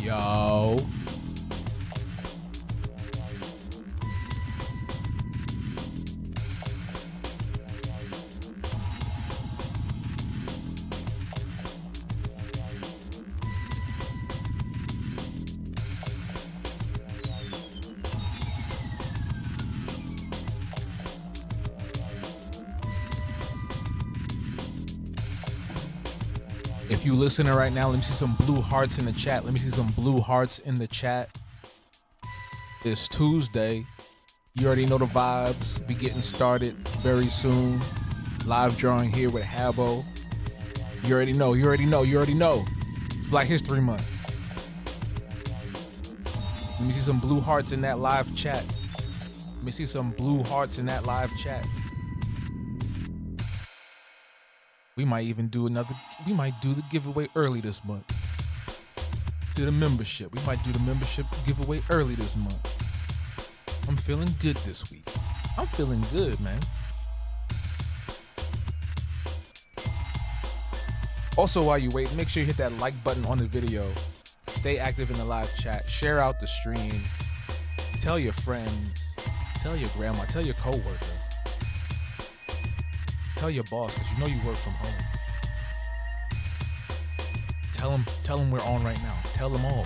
Yo. If you listening right now, let me see some blue hearts in the chat. Let me see some blue hearts in the chat. It's Tuesday. You already know the vibes. Be getting started very soon. Live drawing here with Habo. You already know. You already know. You already know. It's Black History Month. Let me see some blue hearts in that live chat. Let me see some blue hearts in that live chat. We might even do we might do the giveaway early this month. To the membership. We might do the membership giveaway early this month. I'm feeling good this week. I'm feeling good, man. Also, while you wait, make sure you hit that like button on the video. Stay active in the live chat. Share out the stream. Tell your friends. Tell your grandma. Tell your coworker. Tell your boss, because you know you work from home. Tell them we're on right now. Tell them all.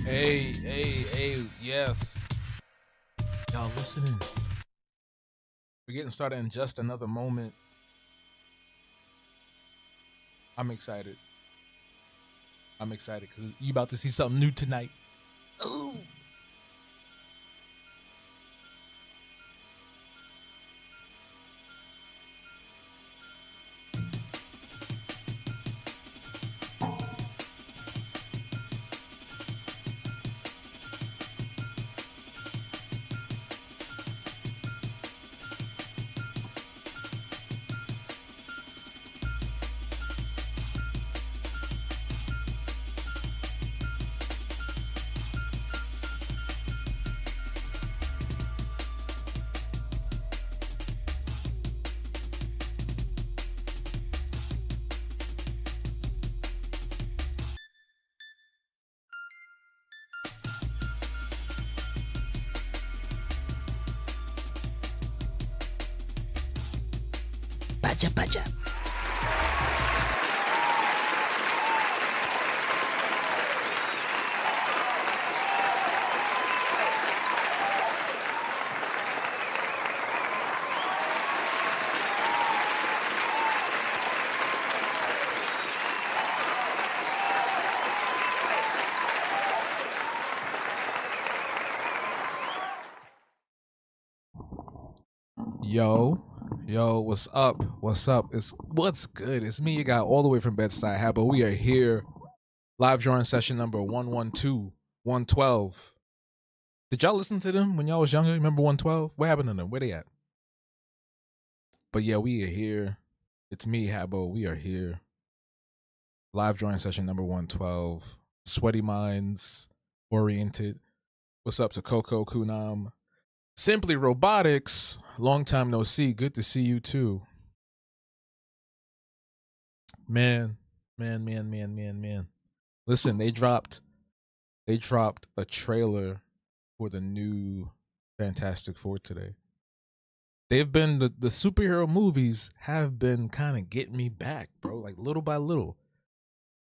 Hey, yes. Y'all listening. We're getting started in just another moment. I'm excited. Because you about to see something new tonight. Ooh. Baja. Yo, what's up? What's good? It's me, you got all the way from Bed-Stuy Habo. We are here. Live drawing session number 112, 112. Did y'all listen to them when y'all was younger? Remember 112? What happened to them? Where they at? But yeah, we are here. It's me, Habo. We are here. Live drawing session number 112. Sweaty Minds Oriented. What's up to Coco Kunam? Simply Robotics. Long time no see. Good to see you too. Man. Listen, they dropped a trailer for the new Fantastic Four today. They've been the superhero movies have been kind of getting me back, bro. Like little by little.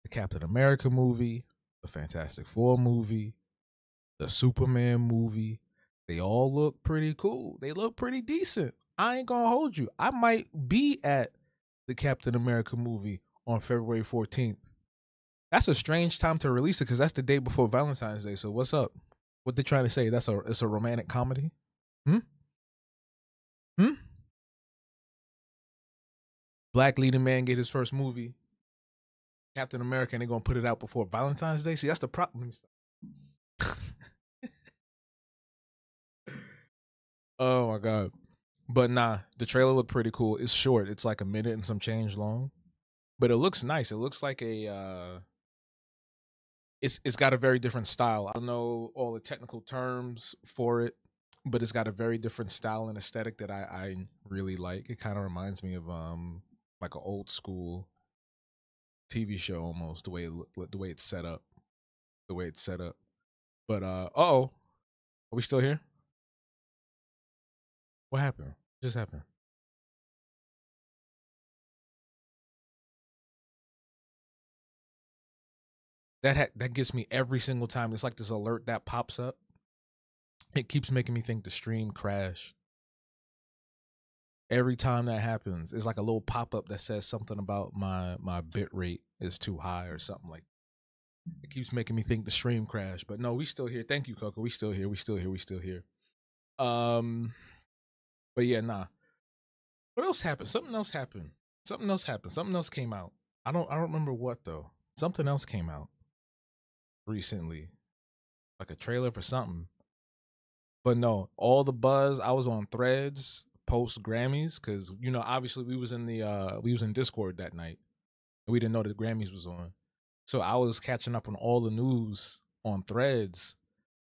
The Captain America movie, the Fantastic Four movie, the Superman movie. They all look pretty cool. They look pretty decent. I ain't gonna hold you. I might be at the Captain America movie on February 14th. That's a strange time to release it because that's the day before Valentine's Day. So what's up? What they trying to say? It's a romantic comedy? Hmm? Hmm? Black leading man get his first movie, Captain America, and they're gonna put it out before Valentine's Day. See, that's the problem. Oh my god. But nah, the trailer looked pretty cool. It's short. It's like a minute and some change long. But it looks nice. It looks like a it's got a very different style. I don't know all the technical terms for it, but it's got a very different style and aesthetic that I really like. It kind of reminds me of like an old school TV show almost, the way it's set up. The way it's set up. But are we still here? What happened? What just happened? That gets me every single time. It's like this alert that pops up. It keeps making me think the stream crashed. Every time that happens, it's like a little pop up that says something about my bit rate is too high or something like. It keeps making me think the stream crashed. But no, we still here. Thank you, Coco. We still here. We still here. We still here. Um, but yeah, nah. What else happened? Something else happened. Something else happened. Something else came out. I don't remember what though. Something else came out recently, like a trailer for something. But no, all the buzz. I was on Threads post Grammys because obviously we was in Discord that night and we didn't know the Grammys was on. So I was catching up on all the news on Threads,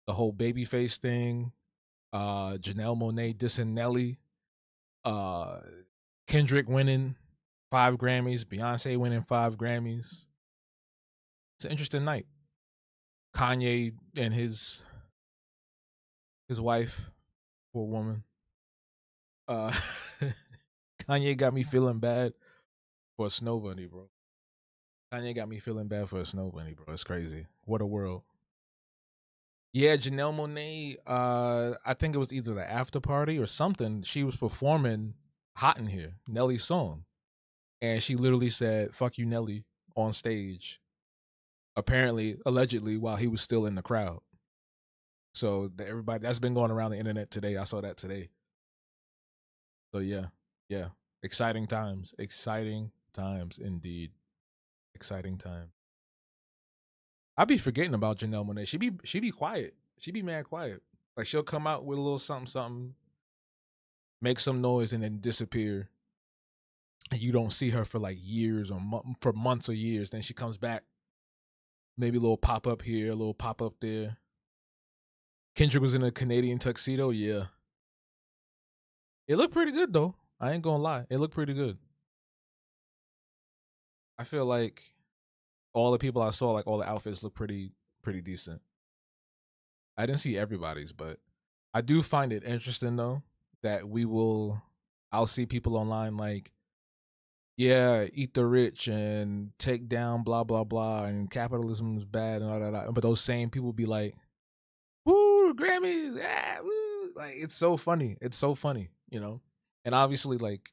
the whole Babyface thing, Janelle Monáe dissing Nelly, uh, Kendrick winning 5 Grammys, Beyonce winning 5 Grammys. It's an interesting night. Kanye and his wife, poor woman. Uh, Kanye got me feeling bad for a snow bunny, bro. Kanye got me feeling bad for a snow bunny, bro. It's crazy. What a world. Yeah, Janelle Monáe. I think it was either the after party or something. She was performing "Hot in Here," Nelly's song, and she literally said "fuck you, Nelly" on stage. Apparently, allegedly, while he was still in the crowd. So everybody that's been going around the internet today. I saw that today. So yeah, yeah, exciting times indeed, exciting time. I be forgetting about Janelle Monáe. She be quiet. She be mad quiet. Like she'll come out with a little something, something, make some noise, and then disappear. And you don't see her for like years or for months or years. Then she comes back. Maybe a little pop up here, a little pop up there. Kendrick was in a Canadian tuxedo. Yeah, it looked pretty good though. I ain't gonna lie, it looked pretty good. I feel like all the people I saw, like all the outfits, look pretty decent. I didn't see everybody's, but I do find it interesting though that I'll see people online like, yeah, eat the rich and take down blah blah blah and capitalism is bad and all that. But those same people be like, woo, Grammys, yeah, woo. Like it's so funny. It's so funny, you know? And obviously like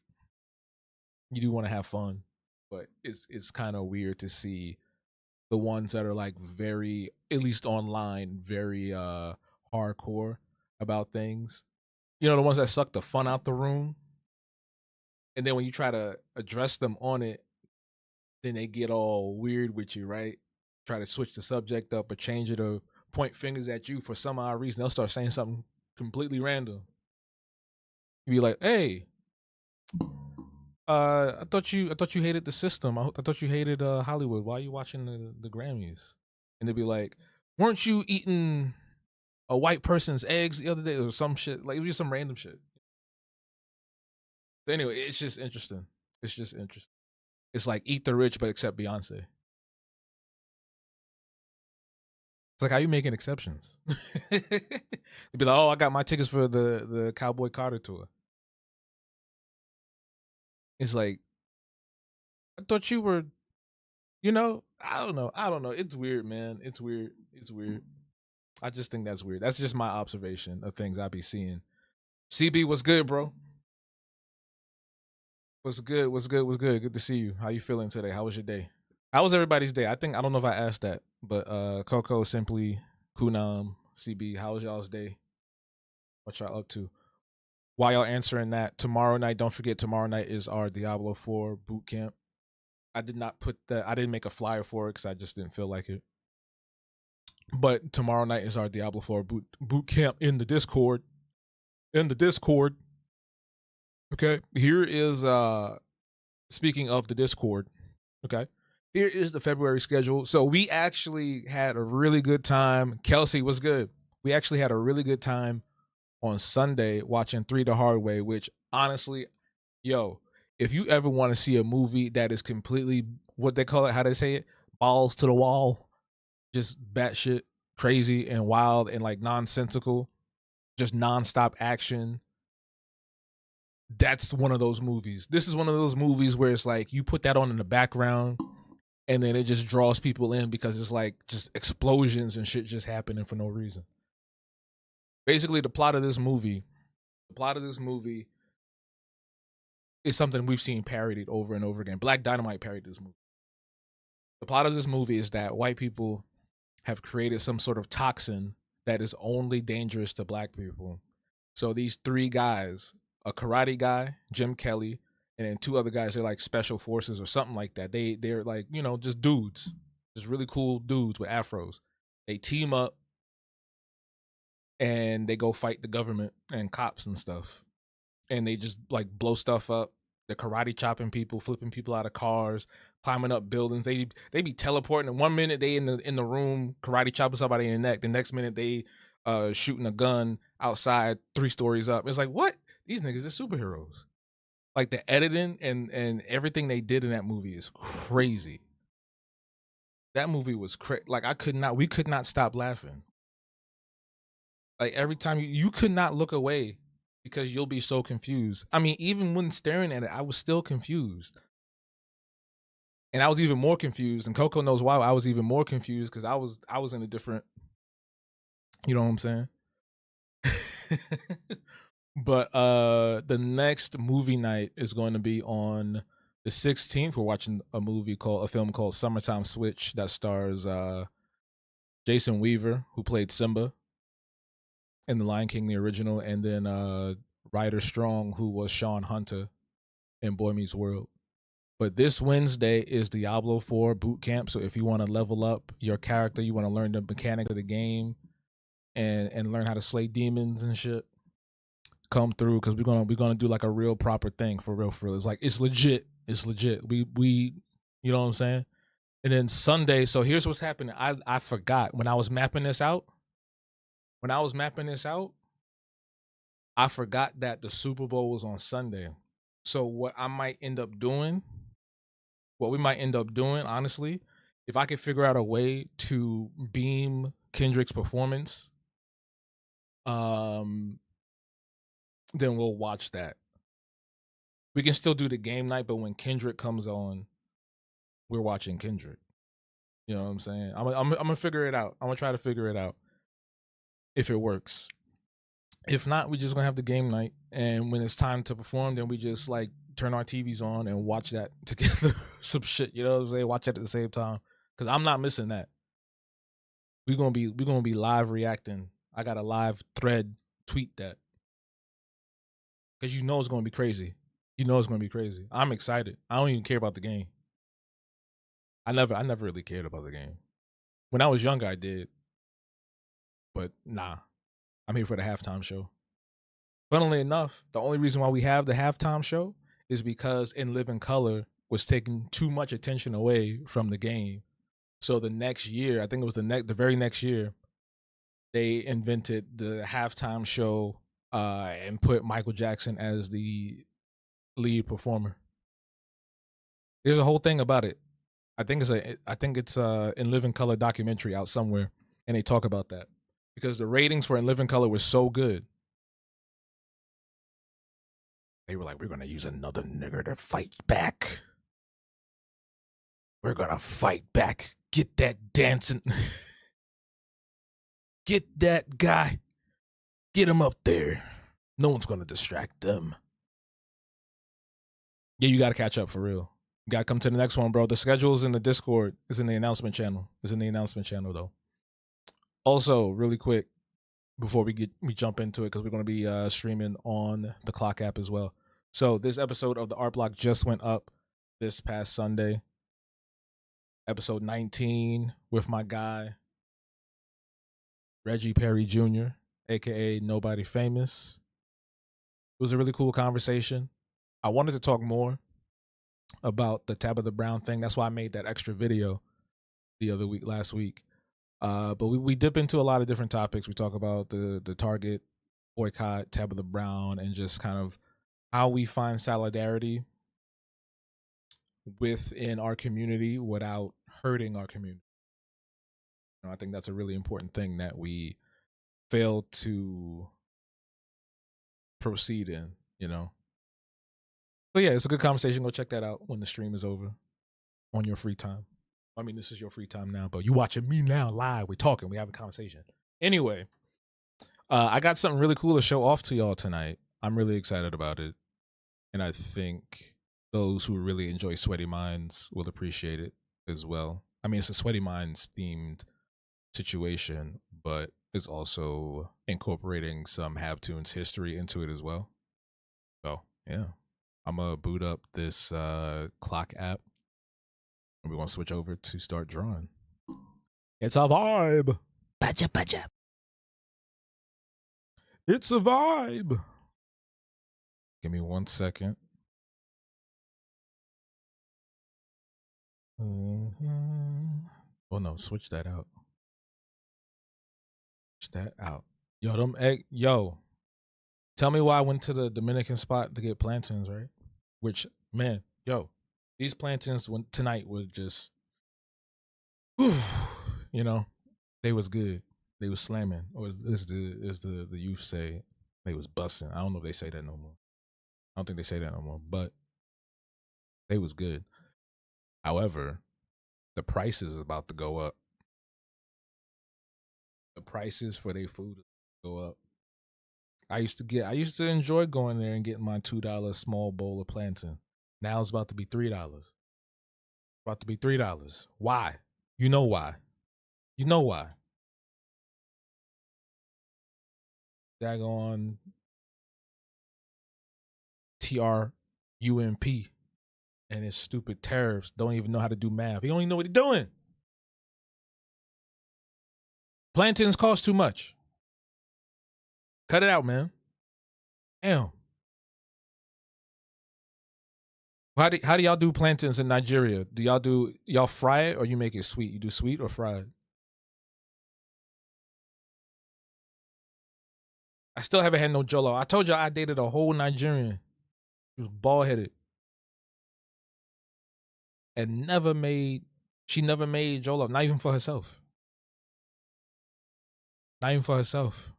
you do want to have fun, but it's kind of weird to see the ones that are like very, at least online, very hardcore about things. The ones that suck the fun out the room. And then when you try to address them on it, then they get all weird with you, right? Try to switch the subject up or change it or point fingers at you for some odd reason. They'll start saying something completely random. You be like, "Hey, I thought you hated the system. I thought you hated Hollywood. Why are you watching the Grammys?" And they'd be like, "Weren't you eating a white person's eggs the other day or some shit?" Like it was just some random shit. But anyway, it's just interesting. It's just interesting. It's like Eat the Rich, but except Beyonce. It's like how you making exceptions. They'd be like, "Oh, I got my tickets for the Cowboy Carter tour." It's like I thought you were, I don't know. I don't know. It's weird, man. It's weird. It's weird. I just think that's weird. That's just my observation of things I be seeing. CB, what's good, bro? What's good? What's good? What's good? Good to see you. How you feeling today? How was your day? How was everybody's day? I don't know if I asked that, but Coco, Simply, Kunam, CB, how was y'all's day? What y'all up to? While y'all answering that, tomorrow night, don't forget tomorrow night is our Diablo 4 boot camp. I didn't make a flyer for it because I just didn't feel like it. But tomorrow night is our Diablo 4 boot camp in the Discord. In the Discord. Okay. Here is speaking of the Discord, okay, here is the February schedule. So we actually had a really good time. Kelsey was good. We actually had a really good time on Sunday watching Three the Hard Way, which honestly, yo, if you ever want to see a movie that is completely what they call it, how they say it, balls to the wall, just batshit crazy and wild and like nonsensical, just nonstop action, that's one of those movies. This is one of those movies where it's like you put that on in the background and then it just draws people in because it's like just explosions and shit just happening for no reason. Basically, the plot of this movie is something we've seen parodied over and over again. Black Dynamite parodied this movie. The plot of this movie is that white people have created some sort of toxin that is only dangerous to black people. So these three guys, a karate guy, Jim Kelly, and then two other guys, they're like special forces or something like that. They're like, you know, just dudes, just really cool dudes with afros. They team up and they go fight the government and cops and stuff. And they just like blow stuff up. They're karate chopping people, flipping people out of cars, climbing up buildings. They be teleporting. And 1 minute they in the room karate chopping somebody in the neck. The next minute they shooting a gun outside 3 stories up. It's like, what? These niggas are superheroes. Like the editing and everything they did in that movie is crazy. That movie was crazy. Like we could not stop laughing. Like every time you could not look away because you'll be so confused. I mean, even when staring at it, I was still confused. And I was even more confused, and Coco knows why I was even more confused because I was in a different, you know what I'm saying? But the next movie night is going to be on the 16th. We're watching a film called Summertime Switch that stars Jason Weaver, who played Simba in The Lion King, the original, and then Ryder Strong, who was Sean Hunter in Boy Meets World. But this Wednesday is Diablo 4 boot camp. So if you want to level up your character, you want to learn the mechanics of the game and learn how to slay demons and shit, come through because we're gonna do like a real proper thing for real. It's like it's legit. It's legit. We you know what I'm saying? And then Sunday, so here's what's happening. I forgot when I was mapping this out. I forgot that the Super Bowl was on Sunday. So what we might end up doing, honestly, if I could figure out a way to beam Kendrick's performance, then we'll watch that. We can still do the game night, but when Kendrick comes on, we're watching Kendrick. You know what I'm saying? I'm gonna figure it out. I'm gonna try to figure it out if it works. If not, we just gonna have the game night, and when it's time to perform, then we just like turn our TVs on and watch that together. Some shit, you know what I'm saying? Watch it at the same time because I'm not missing that. We're gonna be live reacting. I got a live thread tweet that because you know it's gonna be crazy. You know it's gonna be crazy. I'm excited. I don't even care about the game. I never really cared about the game. When I was younger, I did, but nah. I'm here for the halftime show. Funnily enough, the only reason why we have the halftime show is because In Living Color was taking too much attention away from the game. So the next year, I think it was the very next year, they invented the halftime show and put Michael Jackson as the lead performer. There's a whole thing about it. I think it's In Living Color documentary out somewhere, and they talk about that because the ratings for In Living Color were so good. They were like, we're gonna use another nigger to fight back. We're gonna fight back. Get that dancing. Get that guy. Get him up there. No one's gonna distract them. Yeah, you got to catch up for real. You got to come to the next one, bro. The schedule's in the Discord. It's in the announcement channel. It's in the announcement channel, though. Also, really quick, before we jump into it, because we're going to be streaming on the Clock app as well. So this episode of the Art Block just went up this past Sunday. Episode 19 with my guy, Reggie Perry Jr., a.k.a. Nobody Famous. It was a really cool conversation. I wanted to talk more about the Tabitha Brown thing. That's why I made that extra video last week. But we dip into a lot of different topics. We talk about the Target boycott, Tabitha Brown, and just kind of how we find solidarity within our community without hurting our community. I think that's a really important thing that we fail to proceed in, But yeah, it's a good conversation. Go check that out when the stream is over on your free time. I mean, this is your free time now, but you watching me now live. We're talking. We have a conversation. Anyway, I got something really cool to show off to y'all tonight. I'm really excited about it. And I think those who really enjoy Sweaty Minds will appreciate it as well. I mean, it's a Sweaty Minds themed situation, but it's also incorporating some Habtoons history into it as well. So, yeah. I'm going to boot up this Clock app. And we're going to switch over to start drawing. It's a vibe. Baja. It's a vibe. Give me 1 second. Oh no, switch that out. Yo, tell me why I went to the Dominican spot to get plantains, right? Which, man, these plantains tonight were just, they was good. They was slamming, or as the youth say, they was busting. I don't know if they say that no more. I don't think they say that no more, but they was good. However, the prices is about to go up. The prices for their food go up. I used to enjoy going there and getting my $2 small bowl of plantain. Now it's about to be $3. About to be $3. Why? You know why. Daggone TRUMP and his stupid tariffs don't even know how to do math. He don't even know what he's doing. Plantains cost too much. Cut it out, man. Damn. How do y'all do plantains in Nigeria? Do y'all fry it or you make it sweet? You do sweet or fried? I still haven't had no jollof. I told y'all I dated a whole Nigerian. She was bald headed. And she never made jollof, not even for herself. Not even for herself.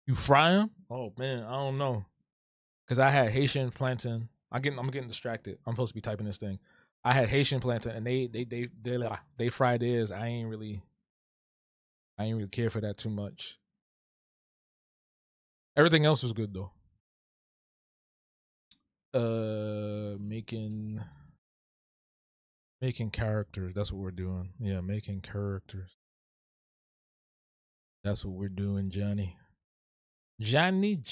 You fry them? Oh man, I don't know. Cause I had Haitian plantain. I'm getting distracted. I'm supposed to be typing this thing. I had Haitian plantain, and they fried theirs. I ain't really care for that too much. Everything else was good though. Making characters. That's what we're doing. Yeah, making characters. That's what we're doing, Johnny. Johnny.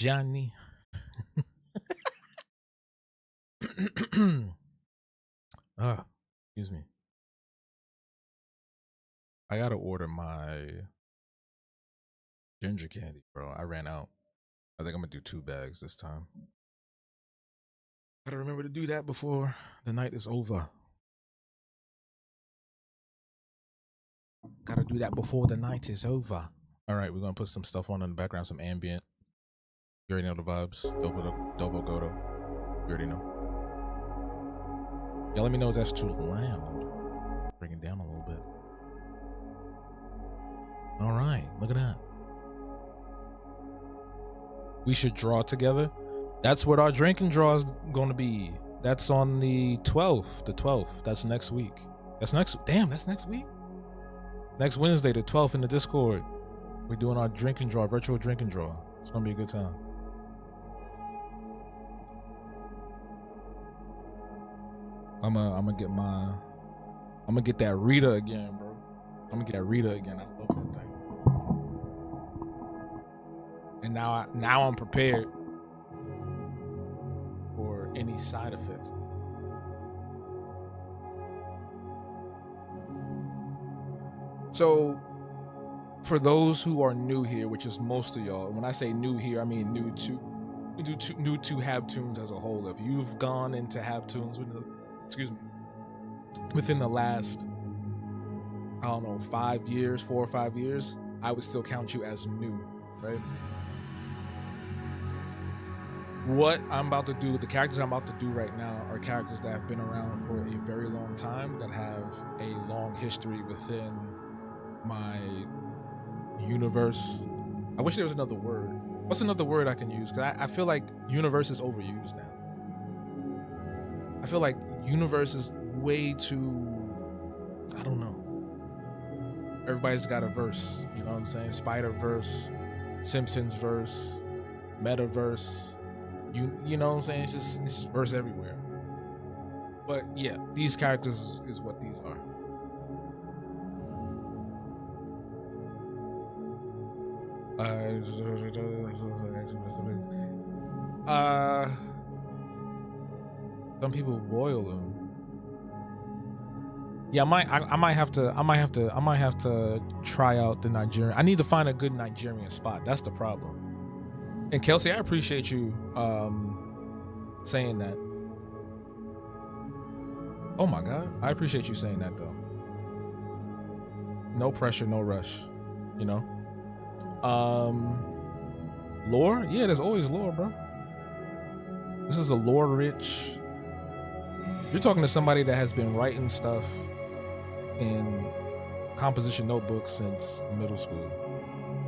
Excuse me. I gotta order my ginger candy, bro. I ran out. I think I'm gonna do 2 bags this time. Gotta remember to do that before the night is over. Gotta do that before the night is over. All right, we're gonna put some stuff on in the background, some ambient. You already know the vibes. Dobo Godo. You already know. Y'all let me know if that's too loud. Bring it down a little bit. All right, look at that. We should draw together. That's what our drinking draw is going to be. That's on the 12th. The 12th. That's next week. That's next week. Next Wednesday, the 12th, in the Discord. We're doing our drinking draw, virtual drinking draw. It's going to be a good time. I'm gonna get that Rita again, bro. I'm gonna get that Rita again. I love that thing. And now I'm prepared for any side effects. So, for those who are new here, which is most of y'all, when I say new here, I mean new to Habtoons as a whole. If you've gone into Habtoons within the last, I don't know, 5 years, 4 or 5 years, I would still count you as new, right? What I'm about to do, the characters I'm about to do right now are characters that have been around for a very long time, that have a long history within my universe. I wish there was another word. What's another word I can use? Because I feel like universe is overused now. I feel like universe is way too, I don't know. Everybody's got a verse, you know what I'm saying? Spider-Verse, Simpsons verse, Metaverse, you know what I'm saying? It's just verse everywhere. But yeah, these characters is what these are. Some people boil them. Yeah, I might have to try out the Nigerian. I need to find a good Nigerian spot. That's the problem. And Kelsey, I appreciate you saying that. Oh my God, I appreciate you saying that though. No pressure, no rush. You know. Lore? Yeah, there's always lore, bro. This is a lore-rich. You're talking to somebody that has been writing stuff in composition notebooks since middle school,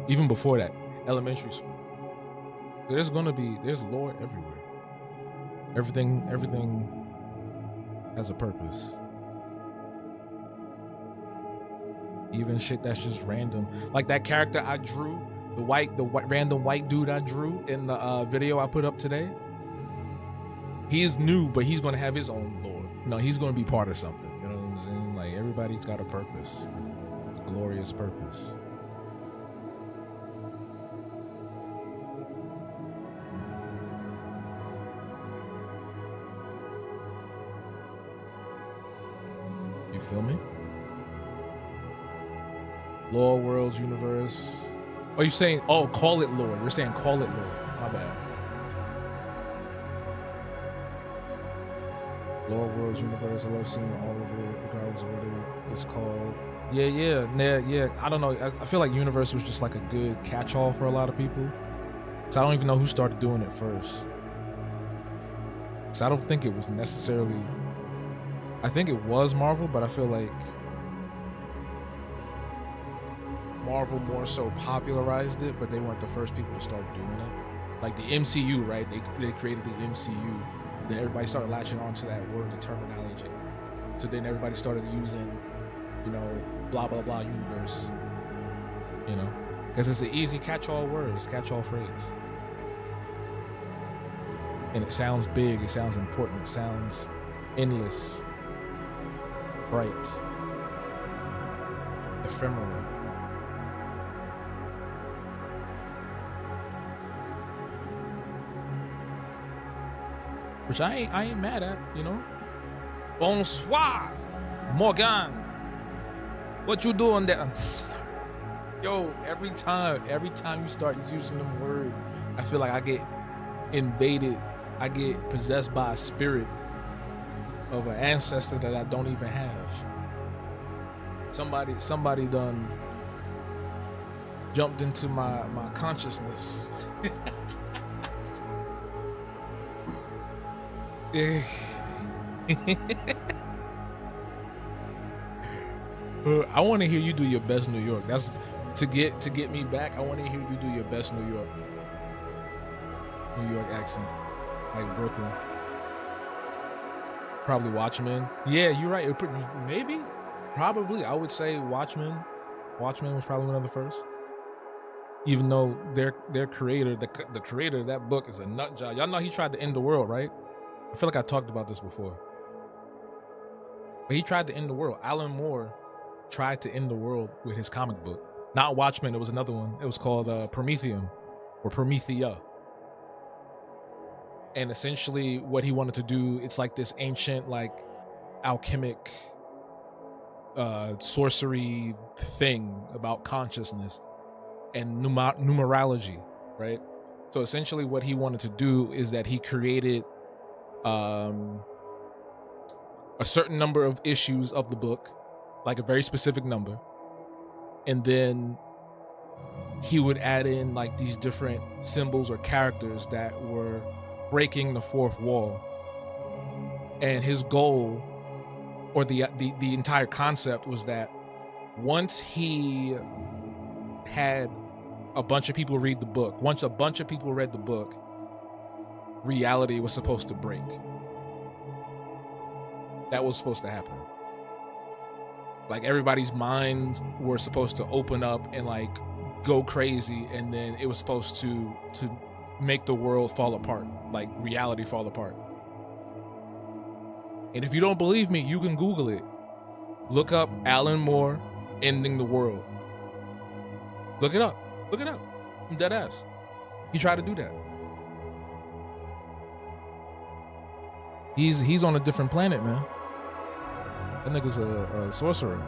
even before that, elementary school. There's lore everywhere. Everything has a purpose. Even shit that's just random, like that character I drew, the random white dude I drew in the video I put up today. He is new, but he's gonna have his own lore. No, he's gonna be part of something. You know what I'm saying? Like everybody's got a purpose, a glorious purpose. You feel me? Lore, worlds, universe. Oh, you're saying, oh, call it lore. You're saying call it lore. My bad. Lore, worlds, universe. I love seeing all of it, regardless of what it's called. Yeah. I don't know. I feel like universe was just like a good catch-all for a lot of people. So I don't even know who started doing it first. So I don't think it was necessarily. I think it was Marvel, but I feel like Marvel more so popularized it, but they weren't the first people to start doing it. Like the MCU, right? They created the MCU. Then everybody started latching onto that word, the terminology. So then everybody started using, you know, blah blah blah universe. You know, because it's an easy catch-all word, it's catch-all phrase, and it sounds big, it sounds important, it sounds endless, bright, ephemeral. Which I ain't mad at, you know. Bonsoir, Morgan. What you doing there? Yo, every time you start using them words, I feel like I get invaded. I get possessed by a spirit of an ancestor that I don't even have. Somebody done jumped into my consciousness. I want to hear you do your best New York. That's to get me back. I want to hear you do your best New York accent, like Brooklyn. Probably Watchmen. Yeah, you're right. Maybe, probably. I would say Watchmen. Watchmen was probably one of the first. Even though their creator, the creator of that book is a nut job. Y'all know he tried to end the world, right? I feel like I talked about this before. But he tried to end the world. Alan Moore tried to end the world with his comic book. Not Watchmen, it was another one. It was called Prometheum or Promethea. And essentially what he wanted to do, it's like this ancient, like alchemic sorcery thing about consciousness and numerology, right? So essentially what he wanted to do is that he created a certain number of issues of the book, like a very specific number, and then he would add in like these different symbols or characters that were breaking the fourth wall. And his goal, or the entire concept, was that once he had a bunch of people read the book, once a bunch of people read the book, reality was supposed to break. That was supposed to happen. Like everybody's minds were supposed to open up and like go crazy, and then it was supposed to make the world fall apart, like reality fall apart. And if you don't believe me, you can Google it. Look up Alan Moore ending the world. Look it up. Look it up. I'm dead ass. He tried to do that. He's on a different planet, man. That nigga's a sorcerer.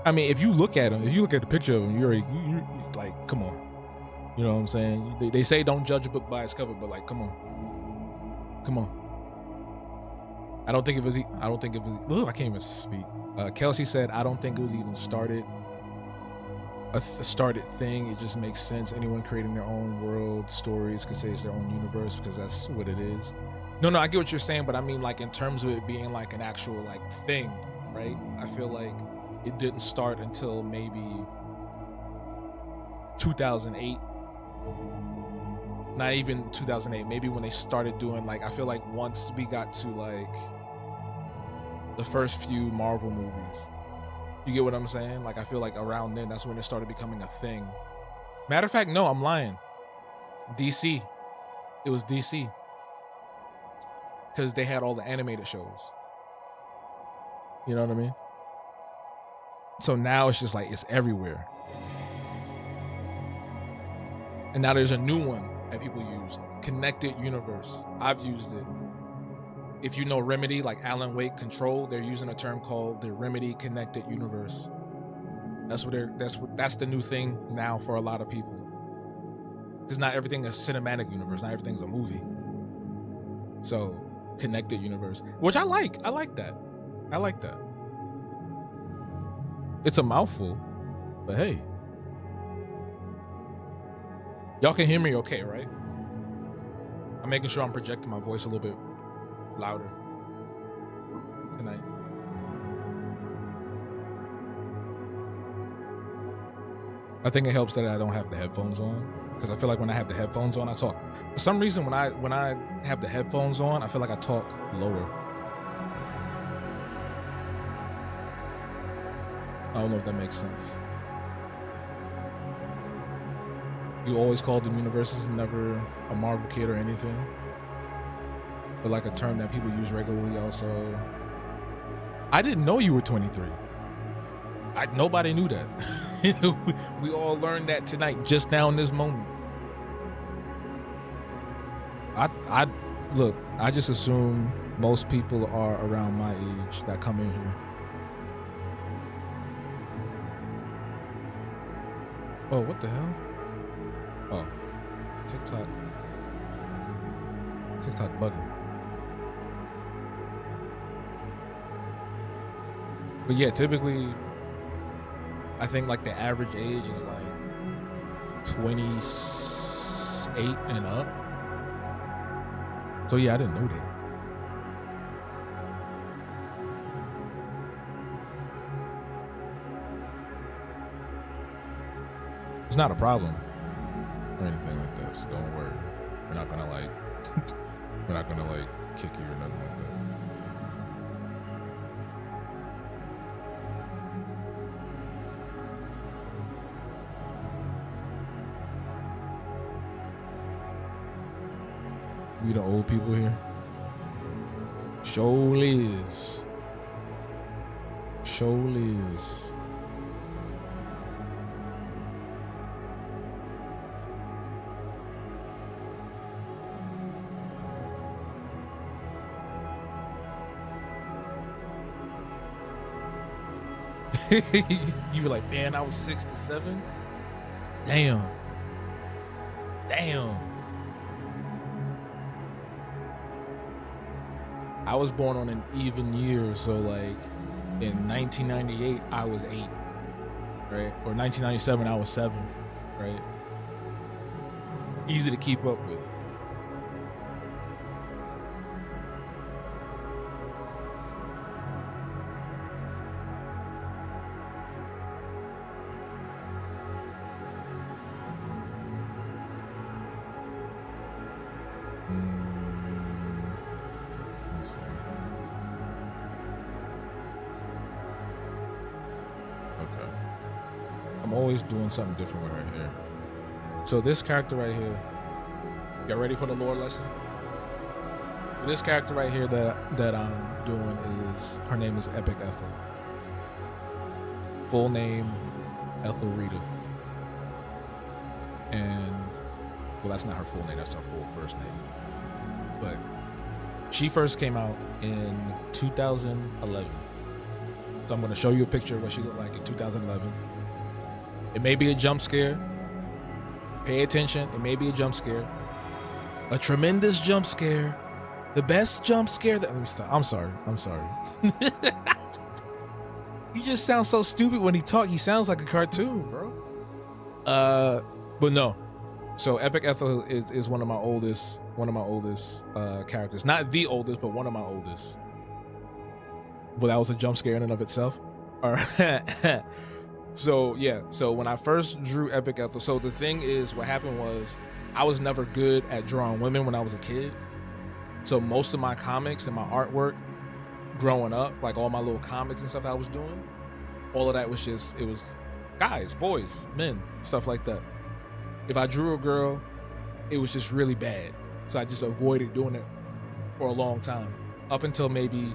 I mean, if you look at him, if you look at the picture of him, you're like, come on. You know what I'm saying? They say don't judge a book by its cover, but like, come on. Come on. I don't think it was. Ugh, I can't even speak. Kelsey said, I don't think it was even started. A started thing. It just makes sense. Anyone creating their own world stories could say it's their own universe because that's what it is. No, I get what you're saying, but I mean, like in terms of it being like an actual like thing, right? I feel like it didn't start until maybe 2008. Not even 2008. Maybe when they started doing like, I feel like once we got to like the first few Marvel movies. You get what I'm saying? Like I feel like around then, that's when it started becoming a thing. Matter of fact, no, I'm lying. DC. It was DC. Because they had all the animated shows. You know what I mean? So now it's just like, it's everywhere. And now there's a new one that people use. Connected Universe. I've used it. If you know Remedy, like Alan Wake Control, they're using a term called the Remedy Connected Universe. That's the new thing now for a lot of people. Because not everything is cinematic universe. Not everything's a movie. So, Connected Universe, which I like. I like that. It's a mouthful, but hey. Y'all can hear me okay, right? I'm making sure I'm projecting my voice a little bit louder tonight. I think it helps that I don't have the headphones on, because I feel like when I have the headphones on, I talk. For some reason, when I have the headphones on, I feel like I talk lower. I don't know if that makes sense. You always called them universes, never a Marvel kid or anything. But like a term that people use regularly also. I didn't know you were 23. Nobody knew that. We all learned that tonight, just now in this moment. Look, I just assume most people are around my age that come in here. Oh, what the hell? Oh, TikTok bugging. But yeah, typically, I think like the average age is like 28 and up. So yeah, I didn't know that. It's not a problem or anything like that, so don't worry. We're not gonna like kick you or nothing like that. We the old people here. Surely is. Surely is. You were like, man, I was 6 to 7. Damn. Damn. I was born on an even year, so like in 1998 I was 8, right? Or 1997 I was 7, right? Easy to keep up with. Always doing something different with right here. So this character right here, y'all ready for the lore lesson? This character right here that I'm doing is, her name is Epic Ethel. Full name, Ethel Rita. And, well, that's not her full name, that's her full first name. But she first came out in 2011. So I'm gonna show you a picture of what she looked like in 2011. It may be a jump scare. Pay attention. It may be a jump scare. A tremendous jump scare. The best jump scare that... Let me stop. I'm sorry. He just sounds so stupid when he talks. He sounds like a cartoon, bro. But no. So Epic Ethel is one of my oldest characters. Not the oldest, but one of my oldest. Well, that was a jump scare in and of itself. All right. So yeah, so when I first drew Epic Ethel, so the thing is, what happened was I was never good at drawing women when I was a kid. So most of my comics and my artwork growing up, like all my little comics and stuff I was doing, all of that was just, it was guys, boys, men, stuff like that. If I drew a girl, it was just really bad. So I just avoided doing it for a long time, up until maybe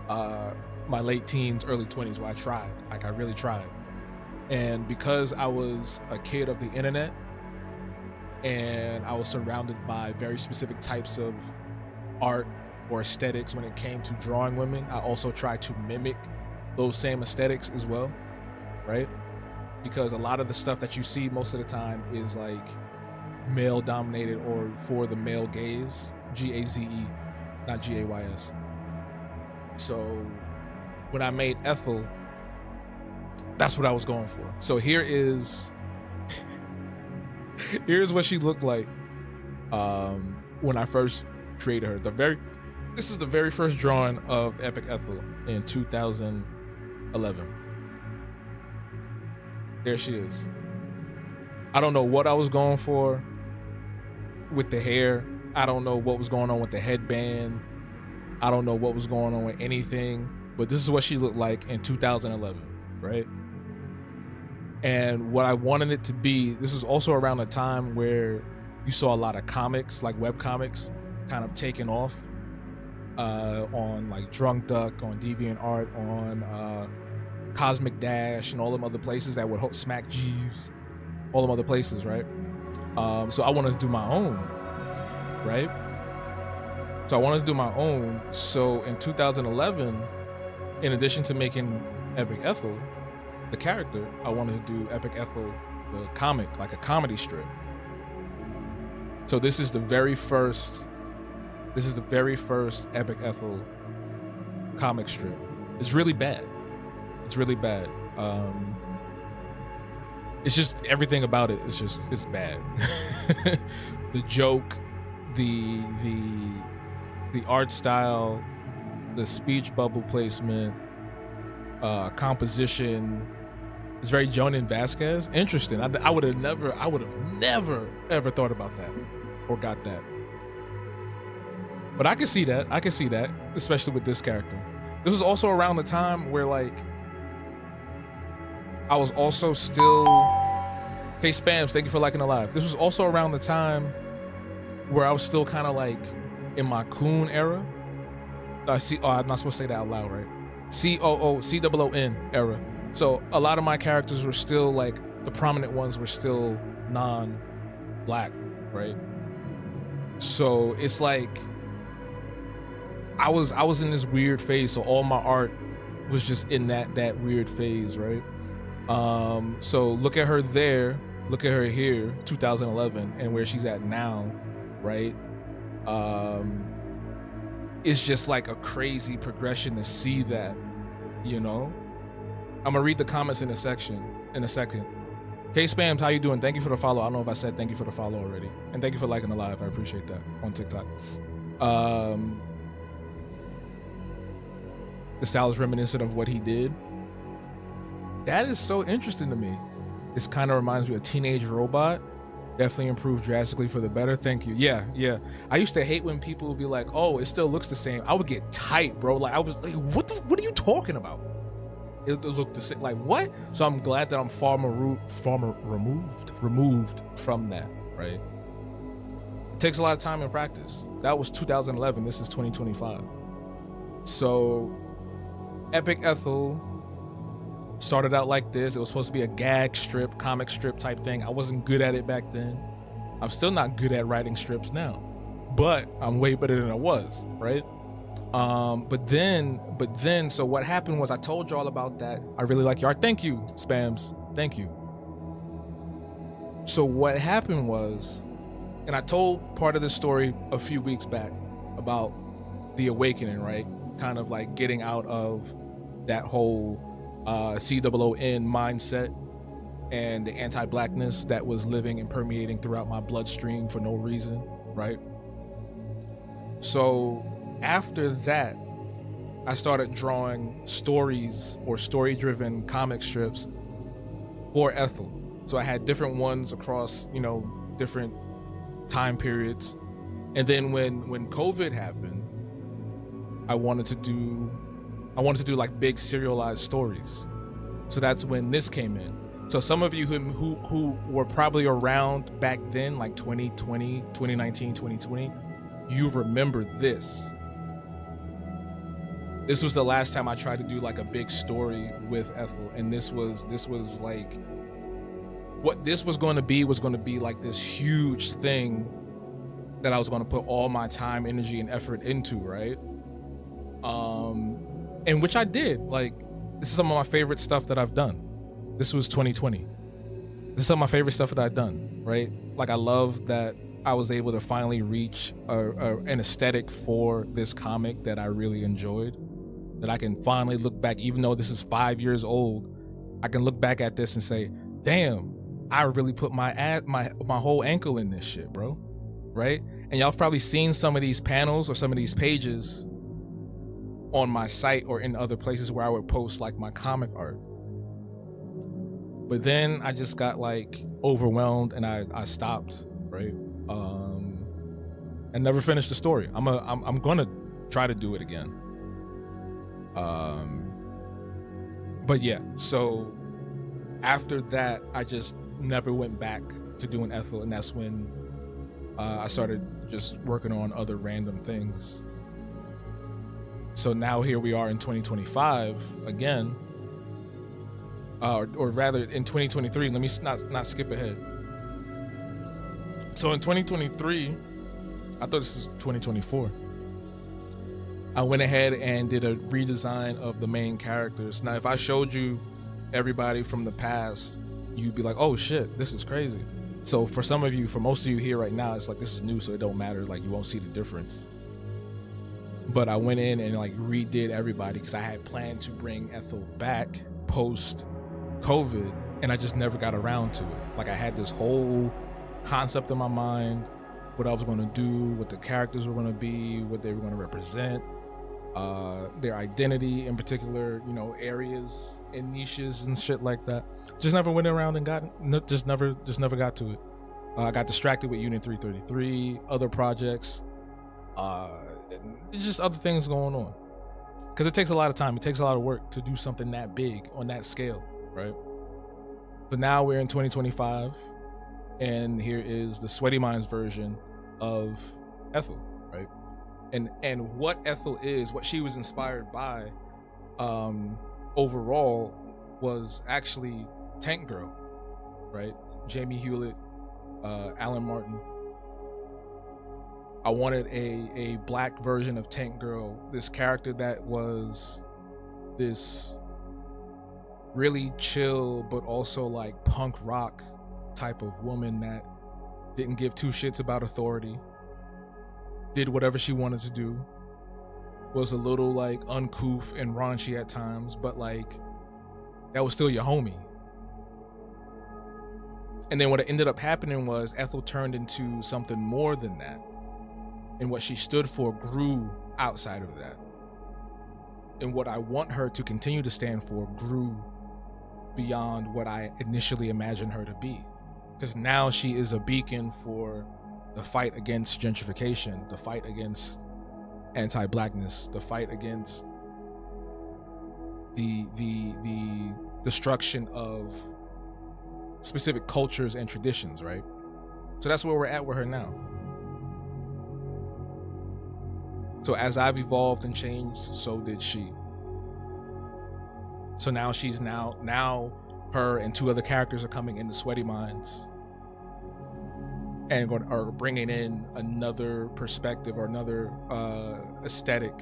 my late teens, early 20s, where I tried, like I really tried. And because I was a kid of the internet and I was surrounded by very specific types of art or aesthetics when it came to drawing women, I also tried to mimic those same aesthetics as well, right? Because a lot of the stuff that you see most of the time is like male dominated or for the male gaze, G-A-Z-E, not G-A-Y-S. So when I made Ethel, that's what I was going for. So here's what she looked like when I first created her. This is the very first drawing of Epic Ethel in 2011. There she is. I don't know what I was going for with the hair. I don't know what was going on with the headband. I don't know what was going on with anything, but this is what she looked like in 2011, right? And what I wanted it to be, this was also around a time where you saw a lot of comics, like web comics, kind of taking off on like Drunk Duck, on DeviantArt, on Cosmic Dash, and all them other places that would Smack Jeeves, all them other places, right? So I wanted to do my own, right? So I wanted to do my own. So in 2011, in addition to making Epic Ethel, the character, I wanted to do Epic Ethel, the comic, like a comedy strip. So this is the very first Epic Ethel comic strip. It's really bad. It's really bad. It's just everything about it. It's bad. The joke, the art style, the speech bubble placement, composition. It's very Jonan Vasquez. Interesting. I would have never ever thought about that or got that. But I can see that. Especially with this character. This was also around the time where like I was also still. Hey Spams, thank you for liking the live. This was also around the time where I was still kind of like in my coon era. I'm not supposed to say that out loud, right? COON era. So a lot of my characters were still like, the prominent ones were still non-black, right? So it's like I was in this weird phase. So all my art was just in that weird phase, right? So look at her there, look at her here, 2011, and where she's at now, right? It's just like a crazy progression to see that, you know? I'm gonna read the comments in a second. K Spams, how you doing? Thank you for the follow. I don't know if I said thank you for the follow already. And thank you for liking the live. I appreciate that on TikTok. The style is reminiscent of what he did. That is so interesting to me. This kind of reminds me of Teenage Robot. Definitely improved drastically for the better. Thank you. Yeah. I used to hate when people would be like, oh, it still looks the same. I would get tight, bro. Like, I was like, what are you talking about? It looked the same. Like, what? So I'm glad that I'm far removed from that, right? It takes a lot of time and practice. That was 2011. This is 2025. So Epic Ethel started out like this. It was supposed to be a gag strip, comic strip type thing. I wasn't good at it back then. I'm still not good at writing strips now, but I'm way better than I was, right? But then, so what happened was I told you all about that. I really like your art. Thank you, Spams. Thank you. So what happened was, and I told part of the story a few weeks back about the awakening, right? Kind of like getting out of that whole COON mindset and the anti-blackness that was living and permeating throughout my bloodstream for no reason, right? So after that, I started drawing stories or story-driven comic strips for Ethel. So I had different ones across, you know, different time periods. And then when COVID happened, I wanted to do like big serialized stories. So that's when this came in. So some of you who were probably around back then, like 2020, 2019, 2020, you remember this. This was the last time I tried to do like a big story with Ethel, and this was like what this was going to be like this huge thing that I was going to put all my time, energy, and effort into, right? And which I did. Like, this is some of my favorite stuff that I've done. This was 2020. This is some of my favorite stuff that I've done, right? Like, I love that I was able to finally reach an aesthetic for this comic that I really enjoyed. That I can finally look back, even though this is 5 years old, I can look back at this and say, damn, I really put my whole ankle in this shit, bro. Right? And y'all have probably seen some of these panels or some of these pages on my site or in other places where I would post like my comic art. But then I just got like overwhelmed and I stopped, right? And never finished the story. I'm gonna try to do it again. But yeah, so after that, I just never went back to doing Ethel, and that's when I started just working on other random things. So now here we are in 2025 again, or rather in 2023. Let me not skip ahead. So in 2023, I thought this was 2024. I went ahead and did a redesign of the main characters. Now, if I showed you everybody from the past, you'd be like, oh shit, this is crazy. So for some of you, for most of you here right now, it's like, this is new, so it don't matter. Like, you won't see the difference. But I went in and like redid everybody because I had planned to bring Ethel back post COVID, and I just never got around to it. Like, I had this whole concept in my mind, what I was going to do, what the characters were going to be, what they were going to represent, their identity in particular, you know, areas and niches and shit like that. Just never went around and just never got to it. I got distracted with Unit 333, other projects, just other things going on. Because it takes a lot of time. It takes a lot of work to do something that big on that scale, right? But now we're in 2025, and here is the Sweaty Minds version of Ethel, right? and what Ethel is, what she was inspired by, overall, was actually Tank Girl, right? Jamie Hewlett, Alan Martin. I wanted a black version of Tank Girl, this character that was this really chill but also like punk rock type of woman that didn't give two shits about authority, did whatever she wanted to do, was a little like uncouth and raunchy at times, but like that was still your homie. And then what ended up happening was Ethel turned into something more than that, and what she stood for grew outside of that, and what I want her to continue to stand for grew beyond what I initially imagined her to be, because now she is a beacon for the fight against gentrification, the fight against anti-blackness, the fight against the destruction of specific cultures and traditions, right? So that's where we're at with her now. So as I've evolved and changed, so did she. So now she's now her and two other characters are coming into Sweaty Minds and are bringing in another perspective or another aesthetic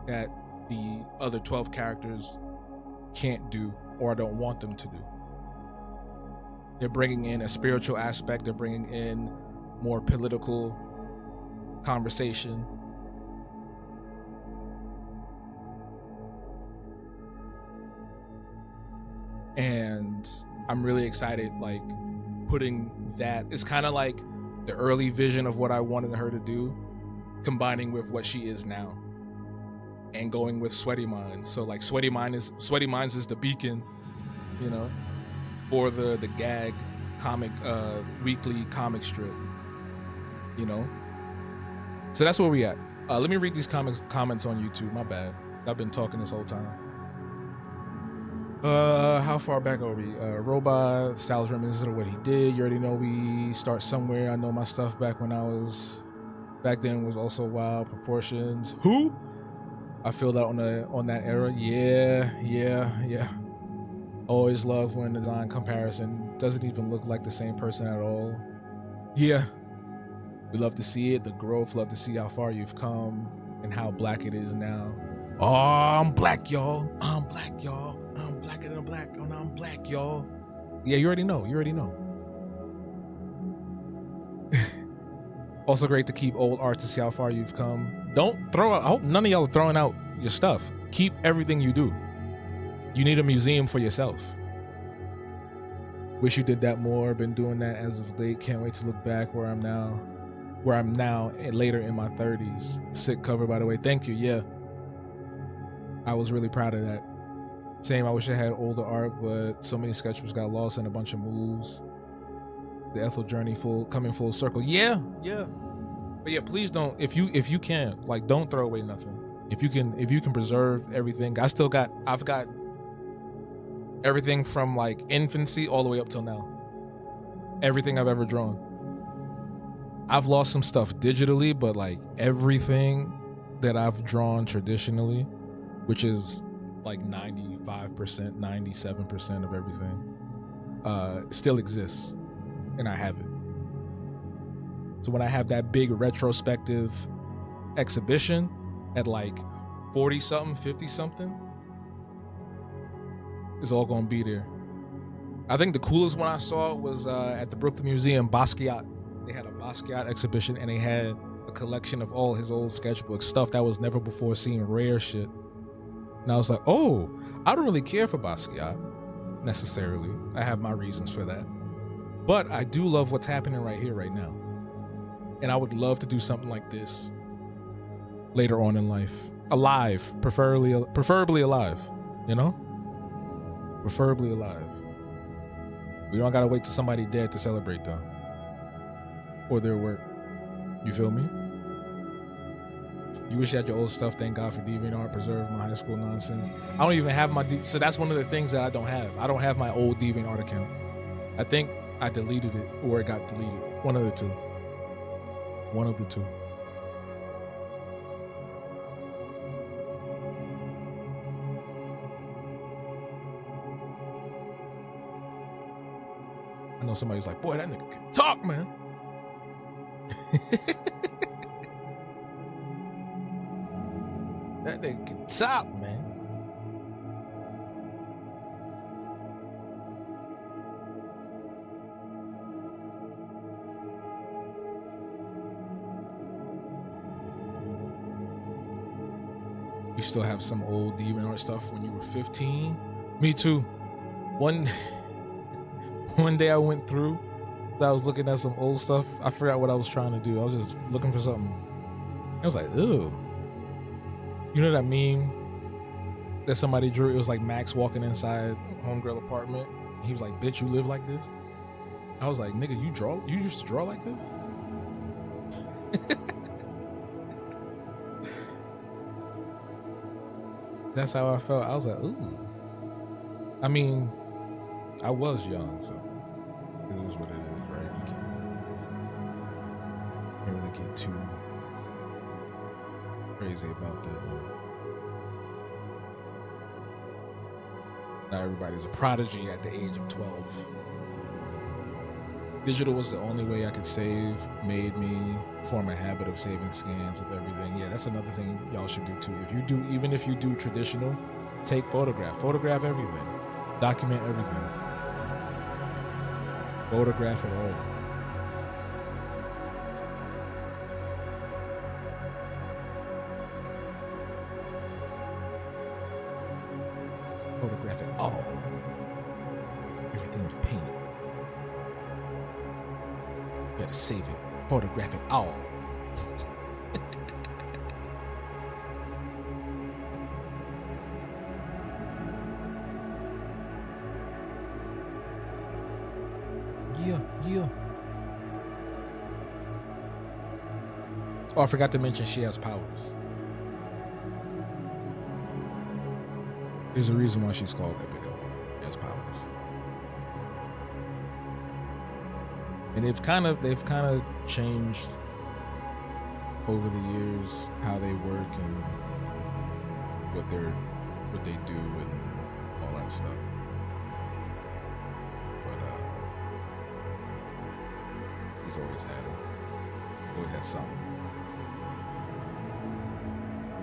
that the other 12 characters can't do or don't want them to do. They're bringing in a spiritual aspect. They're bringing in more political conversation. And I'm really excited, like, putting that, it's kind of like the early vision of what I wanted her to do, combining with what she is now, and going with Sweaty Minds. So like Sweaty Minds is the beacon, you know, for the gag comic, weekly comic strip, you know. So that's where we at. Let me read these comments on YouTube. My bad, I've been talking this whole time. How far back are we? Robot Styles reminiscent of what he did. You already know we start somewhere. I know my stuff back then was also wild proportions. Who? I feel that on that era. Yeah. Always love when design comparison doesn't even look like the same person at all. Yeah. We love to see it, the growth, love to see how far you've come and how black it is now. Oh, I'm black, y'all. I'm black, y'all. I'm blacker than black. Oh, no, I'm black, y'all. Yeah, you already know. Also great to keep old art to see how far you've come. Don't throw out, I hope none of y'all are throwing out your stuff. Keep everything you do. You need a museum for yourself. Wish you did that more. Been doing that as of late. Can't wait to look back where I'm now later in my 30s. Sick cover, by the way. Thank you. Yeah. I was really proud of that. Same, I wish I had older art, but so many sketchbooks got lost in a bunch of moves. The Ethel journey coming full circle. Yeah. But yeah, please don't, if you can, like, don't throw away nothing. If you can preserve everything. I've got everything from like infancy all the way up till now. Everything I've ever drawn. I've lost some stuff digitally, but like everything that I've drawn traditionally, which is like 95%, 97% of everything, still exists, and I have it. So when I have that big retrospective exhibition at like 40 something, 50 something, it's all gonna be there. I think the coolest one I saw was at the Brooklyn Museum, Basquiat. They had a Basquiat exhibition, and they had a collection of all his old sketchbooks, stuff that was never before seen, rare shit. And I was like, oh, I don't really care for Basquiat necessarily. I have my reasons for that. But I do love what's happening right here, right now. And I would love to do something like this later on in life. Alive, preferably alive, you know? Preferably alive. We don't gotta wait till somebody dead to celebrate them. Or their work. You feel me? You wish you had your old stuff. Thank God for DeviantArt. Preserve my high school nonsense. I don't even have my... So that's one of the things that I don't have. I don't have my old DeviantArt account. I think I deleted it or it got deleted. One of the two. know somebody's like, boy, that nigga can talk, man. That nigga can talk, man. You still have some old DeviantArt stuff when you were 15? Me too. One day I went through, I was looking at some old stuff. I forgot what I was trying to do. I was just looking for something. I was like, ew. You know that meme that somebody drew? It was like Max walking inside homegirl apartment. He was like, bitch, you live like this? I was like, nigga, you used to draw like this? That's how I felt. I was like, ooh. I mean, I was young, so it is what it is, right? You can't really get too crazy about that. Not everybody's a prodigy at the age of 12. Digital was the only way I could save, made me form a habit of saving scans of everything. Yeah, that's another thing y'all should do too. Even if you do traditional, take photograph everything, document everything, photograph it all. Photograph it all. Everything you painted. You gotta save it. Photograph it all. Yeah. Oh, I forgot to mention she has powers. There's a reason why she's called Epico. She has powers. And they've kind of changed over the years how they work and what they do and all that stuff. But he's always had it. Always had something.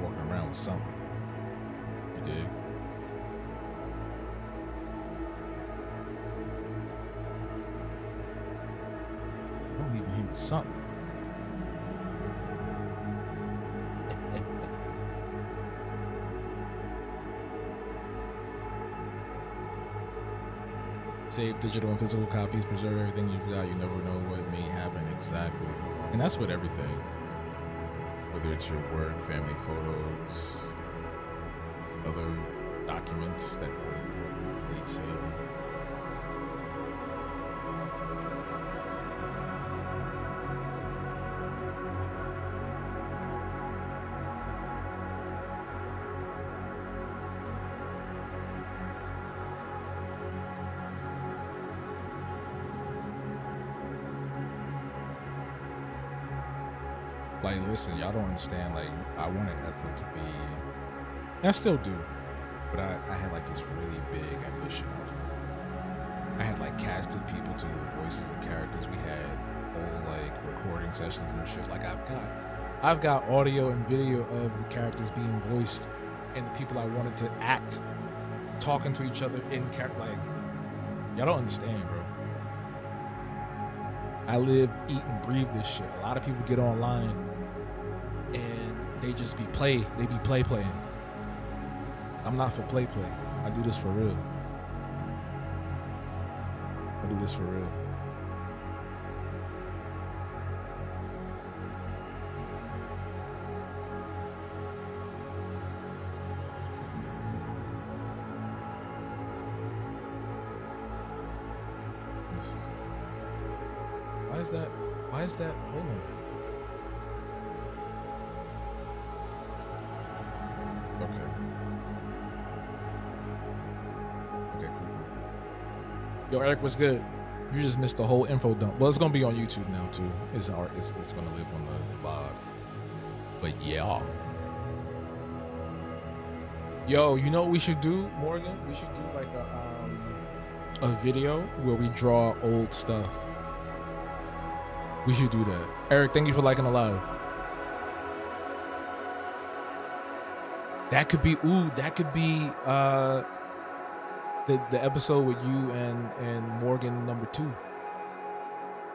Walking around with something. You dig? I'm leaving him with something. Save digital and physical copies, preserve everything you've got. You never know what may happen exactly. And that's with everything. Whether it's your work, family photos, other documents that need saving. Like, listen, y'all don't understand. Like, I wanted Ethel to be, I still do, but I had like this really big ambition. I had like casted people to the voices of characters. We had whole like recording sessions and shit. Like, I've got audio and video of the characters being voiced and the people I wanted to act talking to each other in character. Like, y'all don't understand, bro. I live, eat, and breathe this shit. A lot of people get online and they just be playing. I'm not for play. I do this for real. Why is that? Hold on. Okay, cool. Yo, Eric, what's good? You just missed the whole info dump. Well, it's gonna be on YouTube now too. It's gonna live on the vlog. But yeah. Yo, you know what we should do, Morgan? We should do like a video where we draw old stuff. We should do that. Eric, thank you for liking the live. That could be the episode with you and Morgan number 2.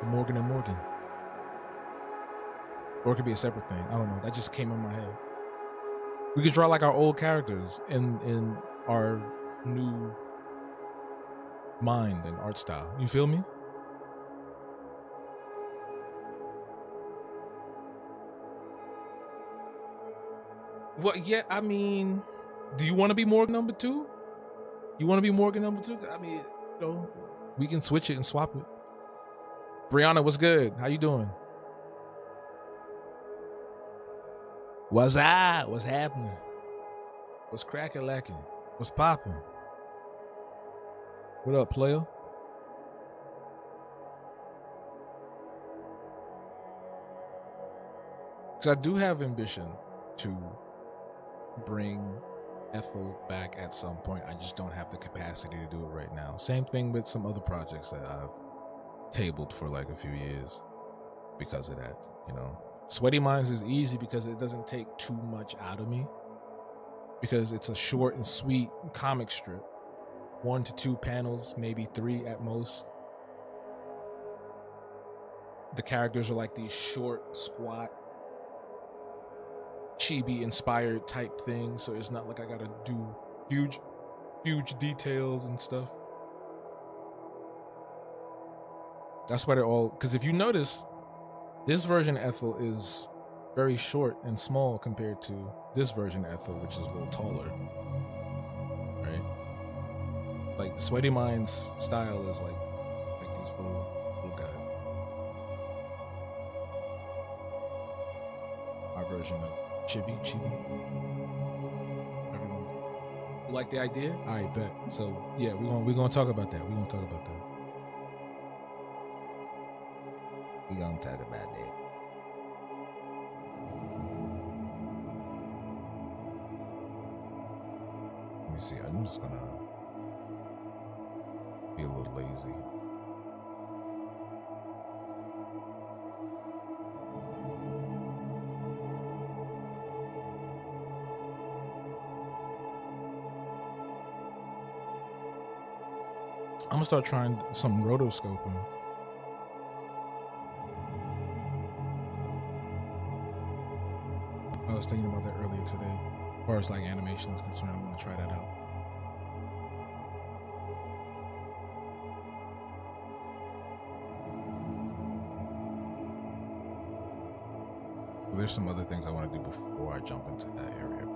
Morgan and Morgan. Or it could be a separate thing. I don't know. That just came in my head. We could draw like our old characters in our new mind and art style. You feel me? Well, yeah, I mean, do you want to be Morgan number 2? You want to be Morgan number 2? I mean, you know, we can switch it and swap it. Brianna, what's good? How you doing? What's up? What's happening? What's cracking lacking? What's popping? What up, player? Because I do have ambition to bring Ethel back at some point. I just don't have the capacity to do it right now. Same thing with some other projects that I've tabled for like a few years because of that, you know. Sweaty Minds is easy because it doesn't take too much out of me, because it's a short and sweet comic strip. 1 to 2 panels, maybe 3 at most. The characters are like these short, squat, chibi inspired type things, so it's not like I gotta do huge details and stuff. That's why they're all, because if you notice, this version of Ethel is very short and small compared to this version of Ethel, which is a little taller, right? Like the Sweaty Minds style is like these little guys. Our version of Chibi. Everyone, you like the idea? All right, bet. So yeah, we're gonna talk about that. We're gonna talk about that. Let me see. I'm just gonna be a little lazy. I'm gonna start trying some rotoscoping. I was thinking about that earlier today. As far as like animation is concerned, I want to try that out. But there's some other things I want to do before I jump into that area.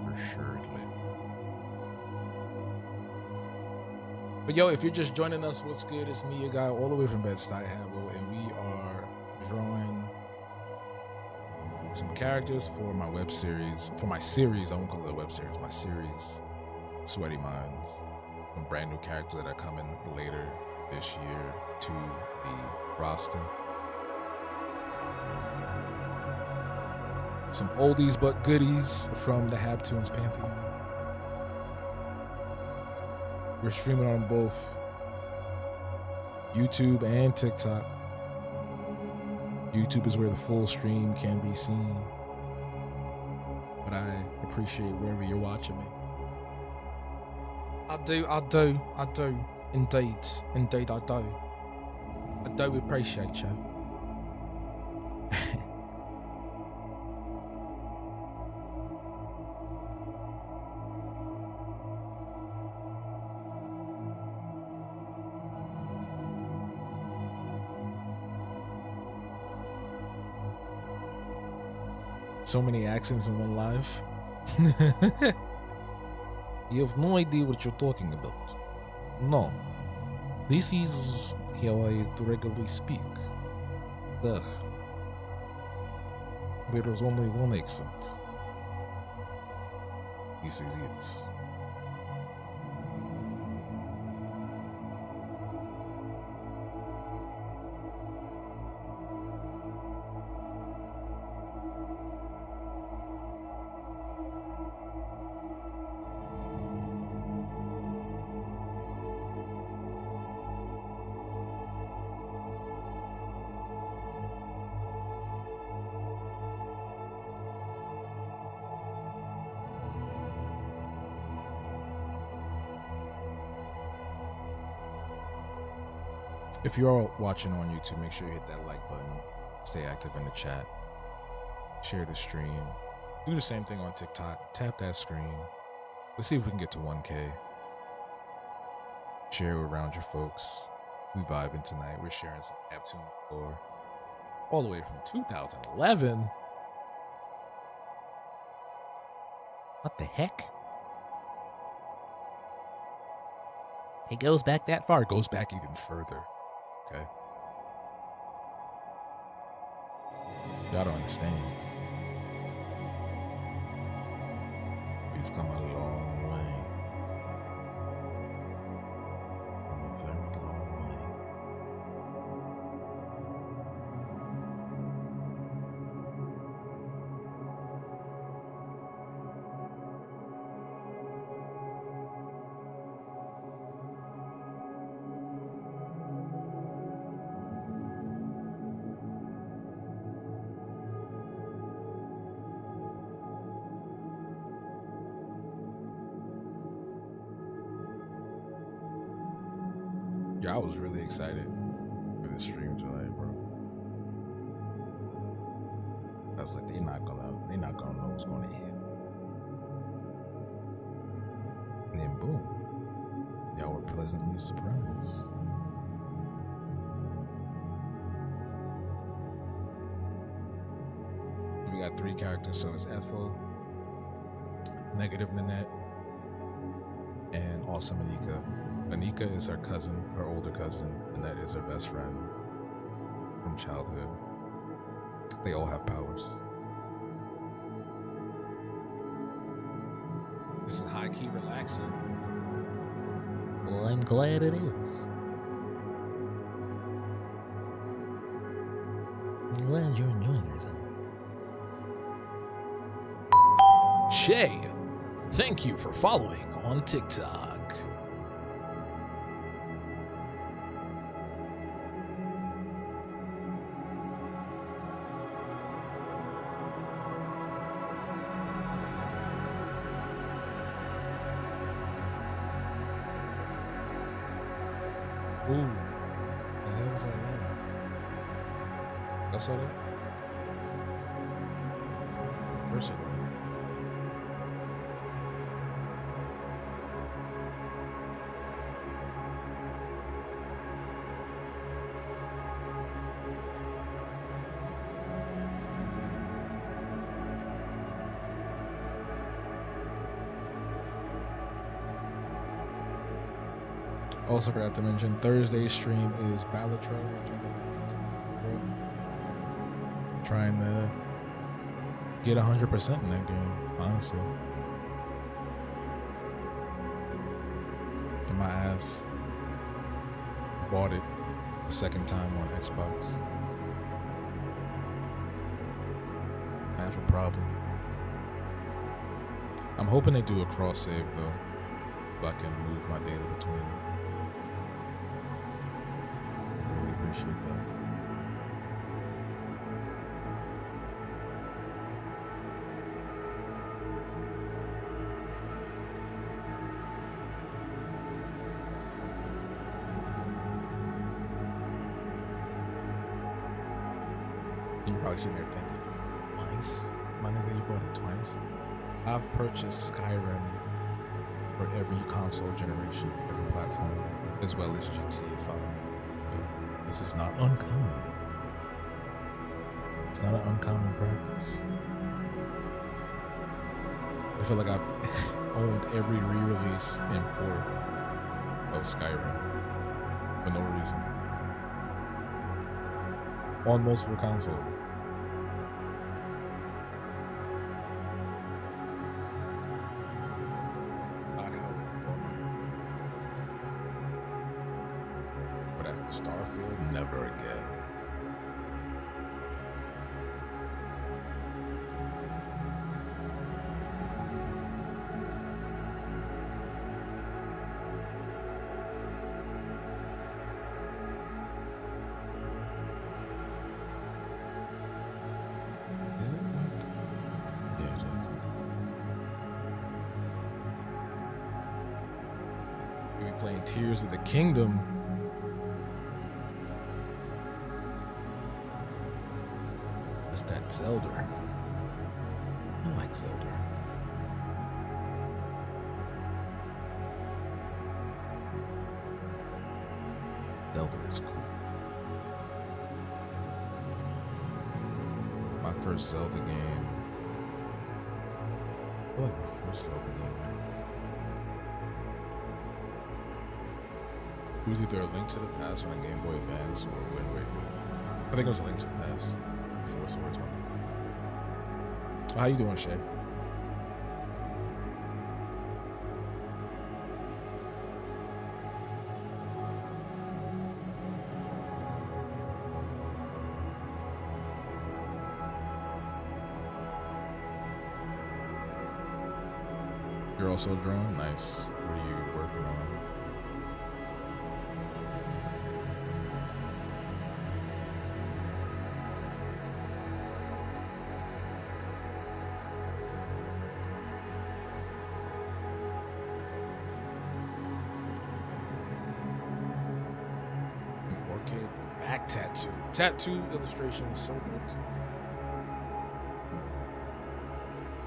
For sure. But yo, if you're just joining us, what's good? It's me, your guy, all the way from Bed-Stuy, Hannibal, and we are drawing some characters for my web series, for my series. I won't call it a web series. My series, Sweaty Minds. Some brand new characters that are coming later this year to the roster. Some oldies but goodies from the Habtoons Pantheon. We're streaming on both YouTube and TikTok. YouTube is where the full stream can be seen, but I appreciate wherever you're watching me. I do. Indeed, I do. I do appreciate you. So many accents in one live. You have no idea what you're talking about. No. This is how I regularly speak. Ugh. There is only one accent. This is it. If you're watching on YouTube, make sure you hit that like button. Stay active in the chat. Share the stream. Do the same thing on TikTok. Tap that screen. Let's see if we can get to 1K. Share it around your folks. We vibing tonight. We're sharing some Neptune lore all the way from 2011. What the heck? It goes back that far. It goes back even further. Okay. Y'all don't understand. We've come a long way. A very long way. Yeah, I was really excited for this stream tonight, bro. I was like, they're not gonna know what's gonna hit. And then boom, y'all were pleasantly surprised. We got 3 characters, so it's Ethel, Negative Nanette, and Awesome Anika. Anika is her cousin, her older cousin, and that is her best friend from childhood. They all have powers. This is high-key relaxing. Well, I'm glad it is. I'm glad you're enjoying yourself. Shay, thank you for following on TikTok. Ooh, the hell is that? That's all that? Where's it? Also forgot to mention Thursday's stream is Balatro. Trying to get 100% in that game, honestly. And my ass bought it a second time on Xbox. I have a problem. I'm hoping they do a cross save though, so I can move my data between them. Appreciate that. And you're probably sitting there thinking, twice? My nigga, you bought it twice? I've purchased Skyrim for every console generation, every platform, as well as GTA 5. This is not uncommon. It's not an uncommon practice. I feel like I've owned every re-release and port of Skyrim for no reason. On multiple consoles. Starfield, never again. Is it? Yeah, it is. We'll be playing Tears of the Kingdom that Zelda. I like Zelda. Zelda is cool. My first Zelda game. I feel like my first Zelda game. It was either A Link to the Past on a Game Boy Advance or Wind Waker. I think it was A Link to the Past. Four Swords one. How you doing, Shay? You're also drawing? Nice. What are you working on? Orchid back tattoo. Tattoo illustration is so good too.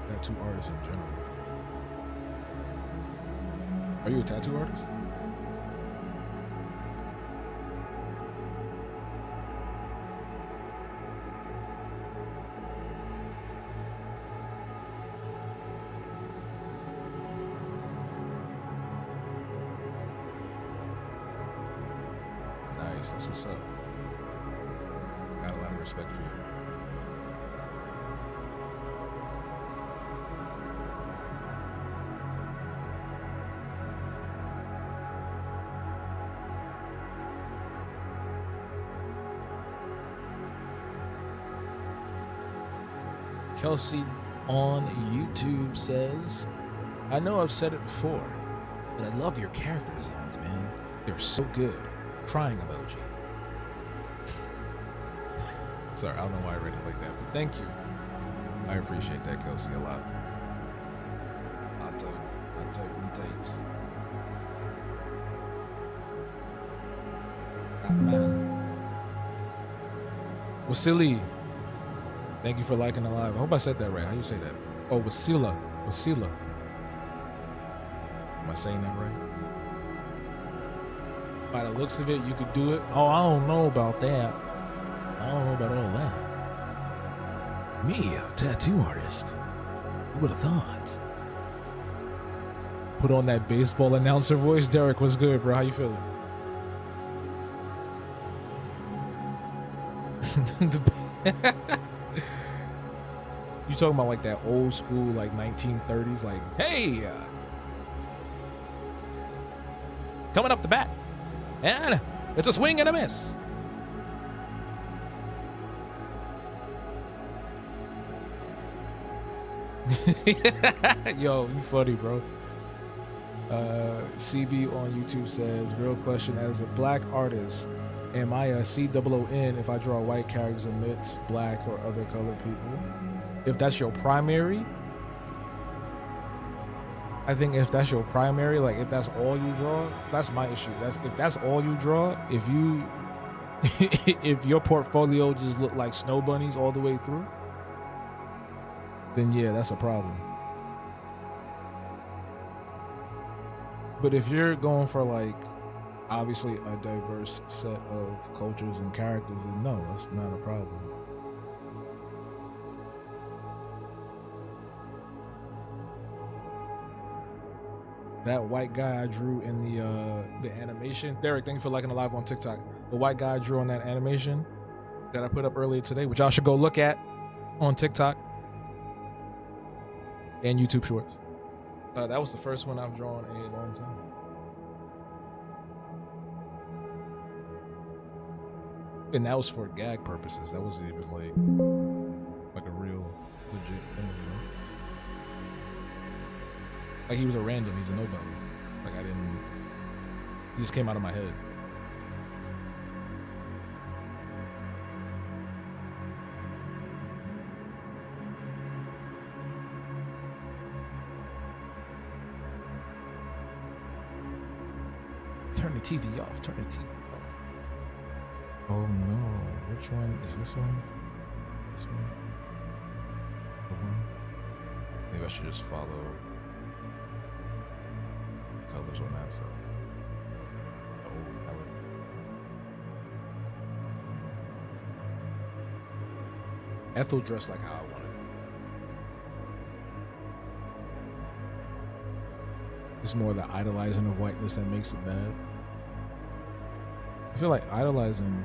Tattoo artists in general. Are you a tattoo artist? Nice, that's what's up. Got a lot of respect for you. Kelsey on YouTube says, I know I've said it before, but I love your character designs, man. They're so good. Crying emoji. Sorry, I don't know why I read it like that, but thank you. I appreciate that, Kelsey, a lot. I tight. Wasili, thank you for liking the live. I hope I said that right. How you say that? Oh, Wasila. Am I saying that right? By the looks of it, you could do it. Oh, I don't know about that. I don't know about all that. Me, a tattoo artist. Who would have thought? Put on that baseball announcer voice. Derek, what's good, bro? How you feeling? You talking about like that old school, like 1930s, like, hey, coming up the bat, and it's a swing and a miss. Yo, you funny, bro. CB on YouTube says, real question, as a black artist, am I a COON if I draw white characters amidst black or other colored people? If that's your primary, I think if that's your primary, like if that's all you draw, that's my issue. If that's all you draw, if you if your portfolio just look like snow bunnies all the way through, then yeah, that's a problem. But if you're going for like obviously a diverse set of cultures and characters, then no, that's not a problem. That white guy I drew in the animation. Derek, thank you for liking the live on TikTok. The white guy I drew on that animation that I put up earlier today, which y'all should go look at on TikTok and YouTube Shorts. That was the first one I've drawn in a long time. And that was for gag purposes. That wasn't even like a real legit thing, you know? Like he was a random, he's a nobody. Like he just came out of my head. Turn the TV off, turn the TV off. Oh no, which one is this one? This one? Maybe I should just follow colors on that side. The old color. Ethel dressed like how I wanted. It's more the idolizing of whiteness that makes it bad. I feel like idolizing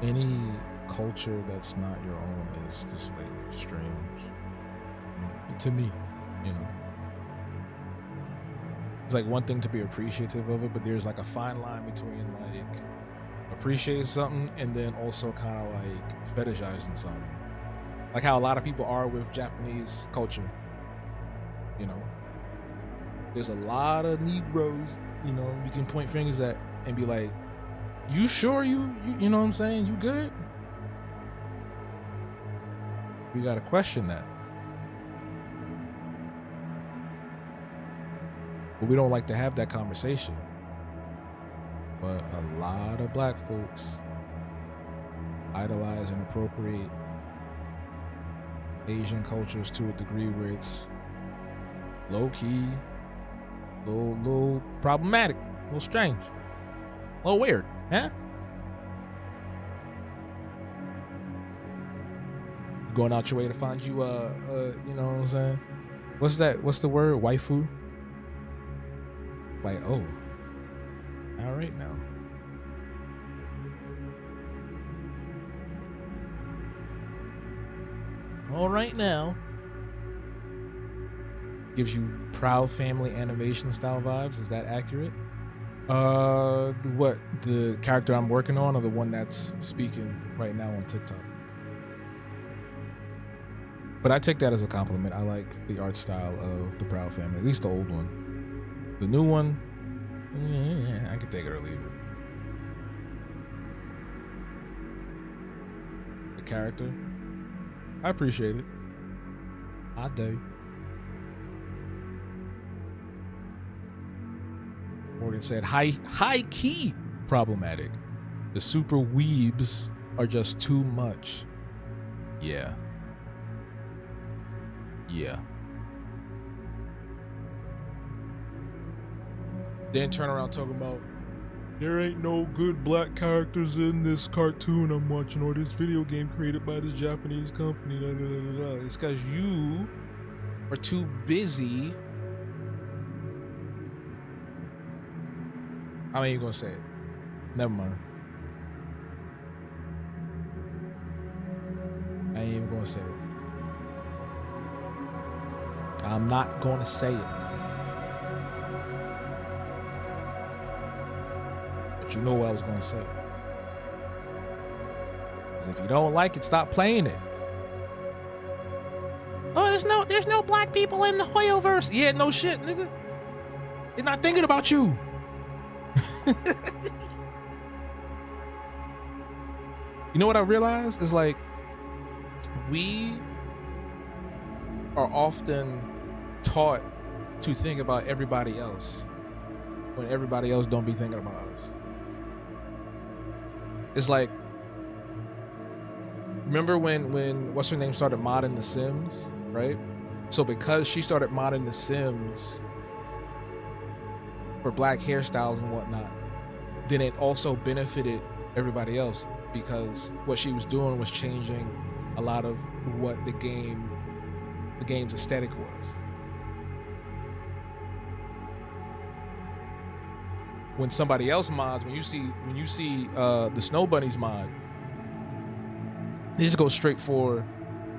any culture that's not your own is just like strange to me, you know. It's like one thing to be appreciative of it, but there's like a fine line between like appreciating something and then also kind of like fetishizing something. Like how a lot of people are with Japanese culture, you know. There's a lot of Negroes, you know, you can point fingers at and be like, you sure you know what I'm saying? You good? We gotta question that. But we don't like to have that conversation. But a lot of black folks idolize and appropriate Asian cultures to a degree where it's low-key, little problematic, a little strange, a little weird, huh? Going out your way to find you, you know what I'm saying? What's that? What's the word? Waifu? Like, oh, all right now. All right now. Gives you Proud Family animation style vibes. Is that accurate? What, the character I'm working on or the one that's speaking right now on TikTok? But I take that as a compliment. I like the art style of the Proud Family, at least the old one. The new one, I could take it or leave it. The character, I appreciate it. I do. Morgan said, high key problematic. The super weebs are just too much. Yeah. Yeah. Then turn around talking about, there ain't no good black characters in this cartoon I'm watching or this video game created by this Japanese company. Da, da, da, da, da. It's because you are too busy. I ain't even gonna say it. Never mind. I ain't even gonna say it. I'm not gonna say it. But you know what I was gonna say. Because if you don't like it, stop playing it. Oh, there's no black people in the Hoyoverse. Yeah, no shit, nigga. They're not thinking about you. You know what I realized is like we are often taught to think about everybody else when everybody else don't be thinking about us. It's like, remember when what's her name started modding The Sims, right? So because she started modding The Sims for black hairstyles and whatnot, then it also benefited everybody else because what she was doing was changing a lot of what the game's aesthetic was. When somebody else mods, when you see the Snow Bunnies mod, they just go straight for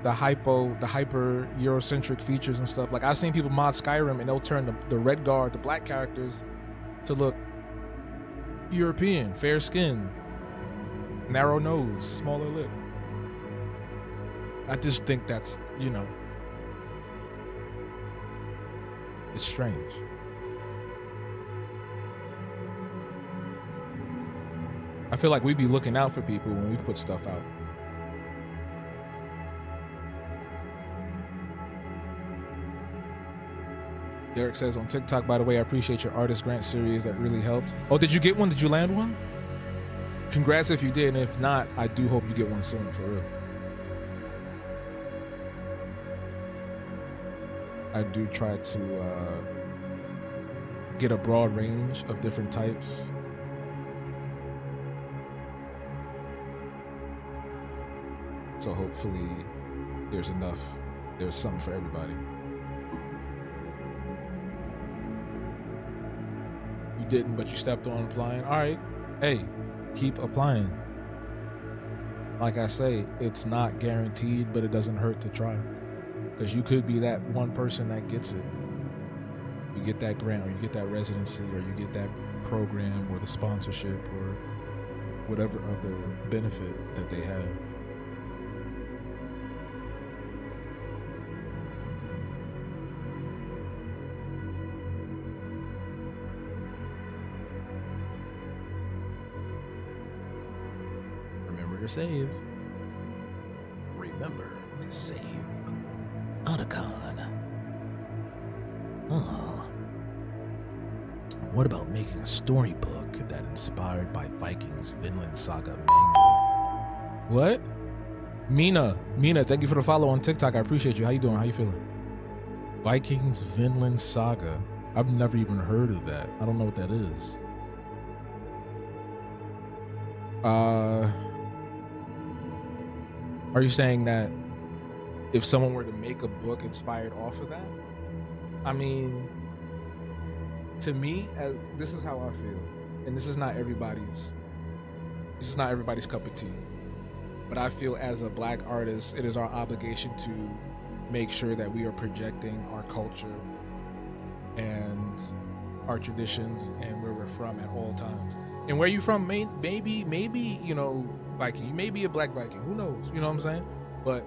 the hyper Eurocentric features and stuff. Like I've seen people mod Skyrim and they'll turn the Redguard, the black characters, to look European, fair skin, narrow nose, smaller lip. I just think that's, you know, it's strange. I feel like we be looking out for people when we put stuff out. Derek says on TikTok, by the way, I appreciate your artist grant series. That really helped. Oh, did you get one? Did you land one? Congrats if you did, and if not, I do hope you get one soon, for real. I do try to get a broad range of different types. So hopefully there's something for everybody. You didn't, but you stepped on applying. All right, hey, keep applying. Like I say, it's not guaranteed, but it doesn't hurt to try. Because you could be that one person that gets it. You get that grant, or you get that residency, or you get that program, or the sponsorship, or whatever other benefit that they have. Remember to save. Remember to save. Otacon. What about making a storybook that inspired by Vikings Vinland Saga manga? What? Mina, thank you for the follow on TikTok. I appreciate you. How you doing? How you feeling? Vikings Vinland Saga. I've never even heard of that. I don't know what that is. Are you saying that if someone were to make a book inspired off of that? I mean, to me, as this is how I feel, and this is not everybody's cup of tea, but I feel as a Black artist, it is our obligation to make sure that we are projecting our culture and our traditions and where we're from at all times. And where you from, maybe, you know, Viking, you may be a Black Viking, who knows, you know what I'm saying? But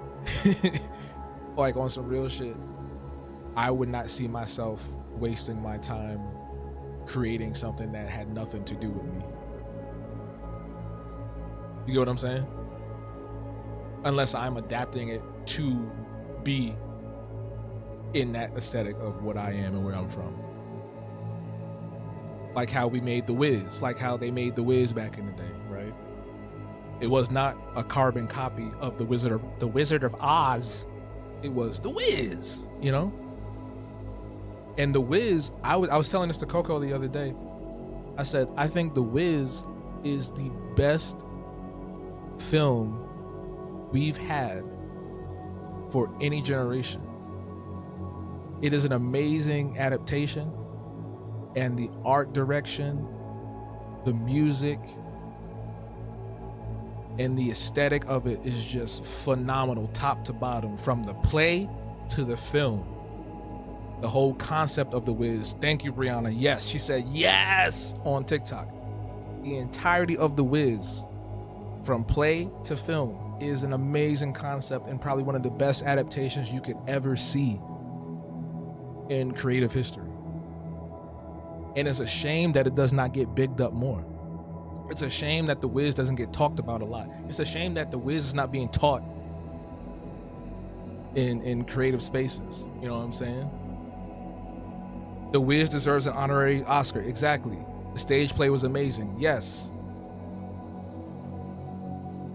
like on some real shit, I would not see myself wasting my time creating something that had nothing to do with me. You get what I'm saying? Unless I'm adapting it to be in that aesthetic of what I am and where I'm from. Like how we made The Wiz, like how they made The Wiz back in the day, right? It was not a carbon copy of The Wizard of Oz. It was The Wiz, you know? And The Wiz, I was telling this to Coco the other day. I said, I think The Wiz is the best film we've had for any generation. It is an amazing adaptation, and the art direction, the music, and the aesthetic of it is just phenomenal, top to bottom, from the play to the film. The whole concept of The Wiz. Thank you, Brianna. Yes, she said yes on TikTok. The entirety of The Wiz, from play to film, is an amazing concept and probably one of the best adaptations you could ever see in creative history. And it's a shame that it does not get bigged up more. It's a shame that The Wiz doesn't get talked about a lot. It's a shame that The Wiz is not being taught in creative spaces. You know what I'm saying? The Wiz deserves an honorary Oscar. Exactly. The stage play was amazing. Yes.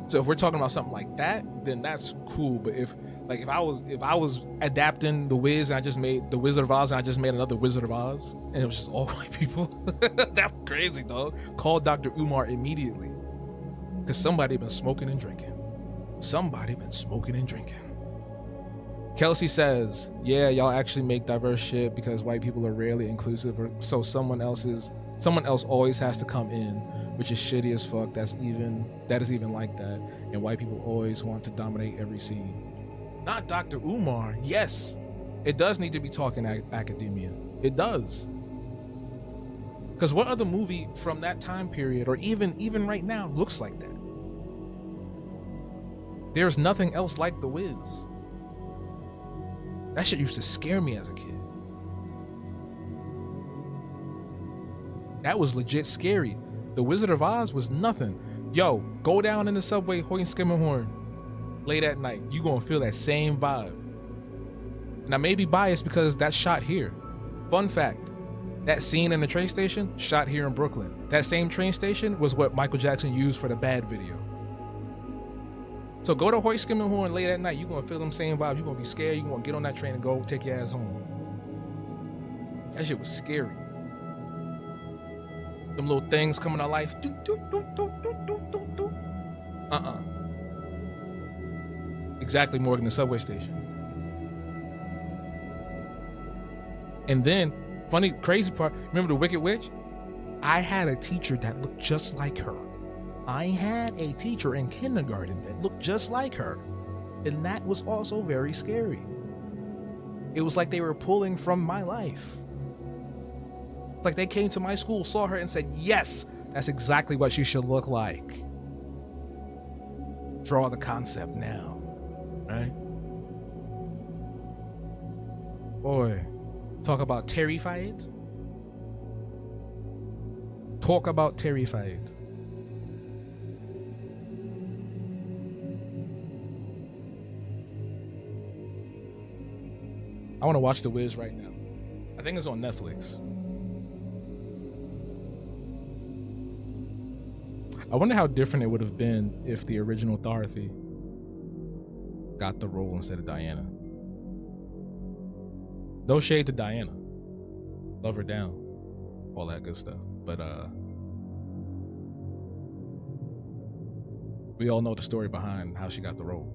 So if we're talking about something like that, then that's cool. But if I was adapting The Wiz and I just made The Wizard of Oz and I just made another Wizard of Oz and it was just all white people, that's crazy, dog. Call Dr. Umar immediately, because somebody been smoking and drinking. Kelsey says, yeah, y'all actually make diverse shit because white people are rarely inclusive, or so someone else always has to come in, which is shitty as fuck. That is even like that. And white people always want to dominate every scene. Not Dr. Umar. Yes, it does need to be talking academia. It does. Because what other movie from that time period, or even right now, looks like that? There's nothing else like The Wiz. That shit used to scare me as a kid. That was legit scary. The Wizard of Oz was nothing. Yo, go down in the subway, holding Skimmerhorn late at night. You gonna feel that same vibe. And I may be biased because that's shot here. Fun fact, that scene in the train station, shot here in Brooklyn. That same train station was what Michael Jackson used for the Bad video. So go to Hoyt Skimmerhorn late at night, you're gonna feel them same vibes. You're gonna be scared, you're gonna get on that train and go take your ass home. That shit was scary. Them little things coming to life. Exactly, Morgan, the subway station. And then, funny, crazy part, remember the Wicked Witch? I had a teacher that looked just like her. I had a teacher in kindergarten that looked just like her. And that was also very scary. It was like they were pulling from my life. Like they came to my school, saw her, and said, yes, that's exactly what she should look like. Draw the concept now, right? Boy, talk about terrified. Talk about terrified. I want to watch The Wiz right now. I think it's on Netflix. I wonder how different it would have been if the original Dorothy got the role instead of Diana. No shade to Diana. Love her down. All that good stuff. But we all know the story behind how she got the role.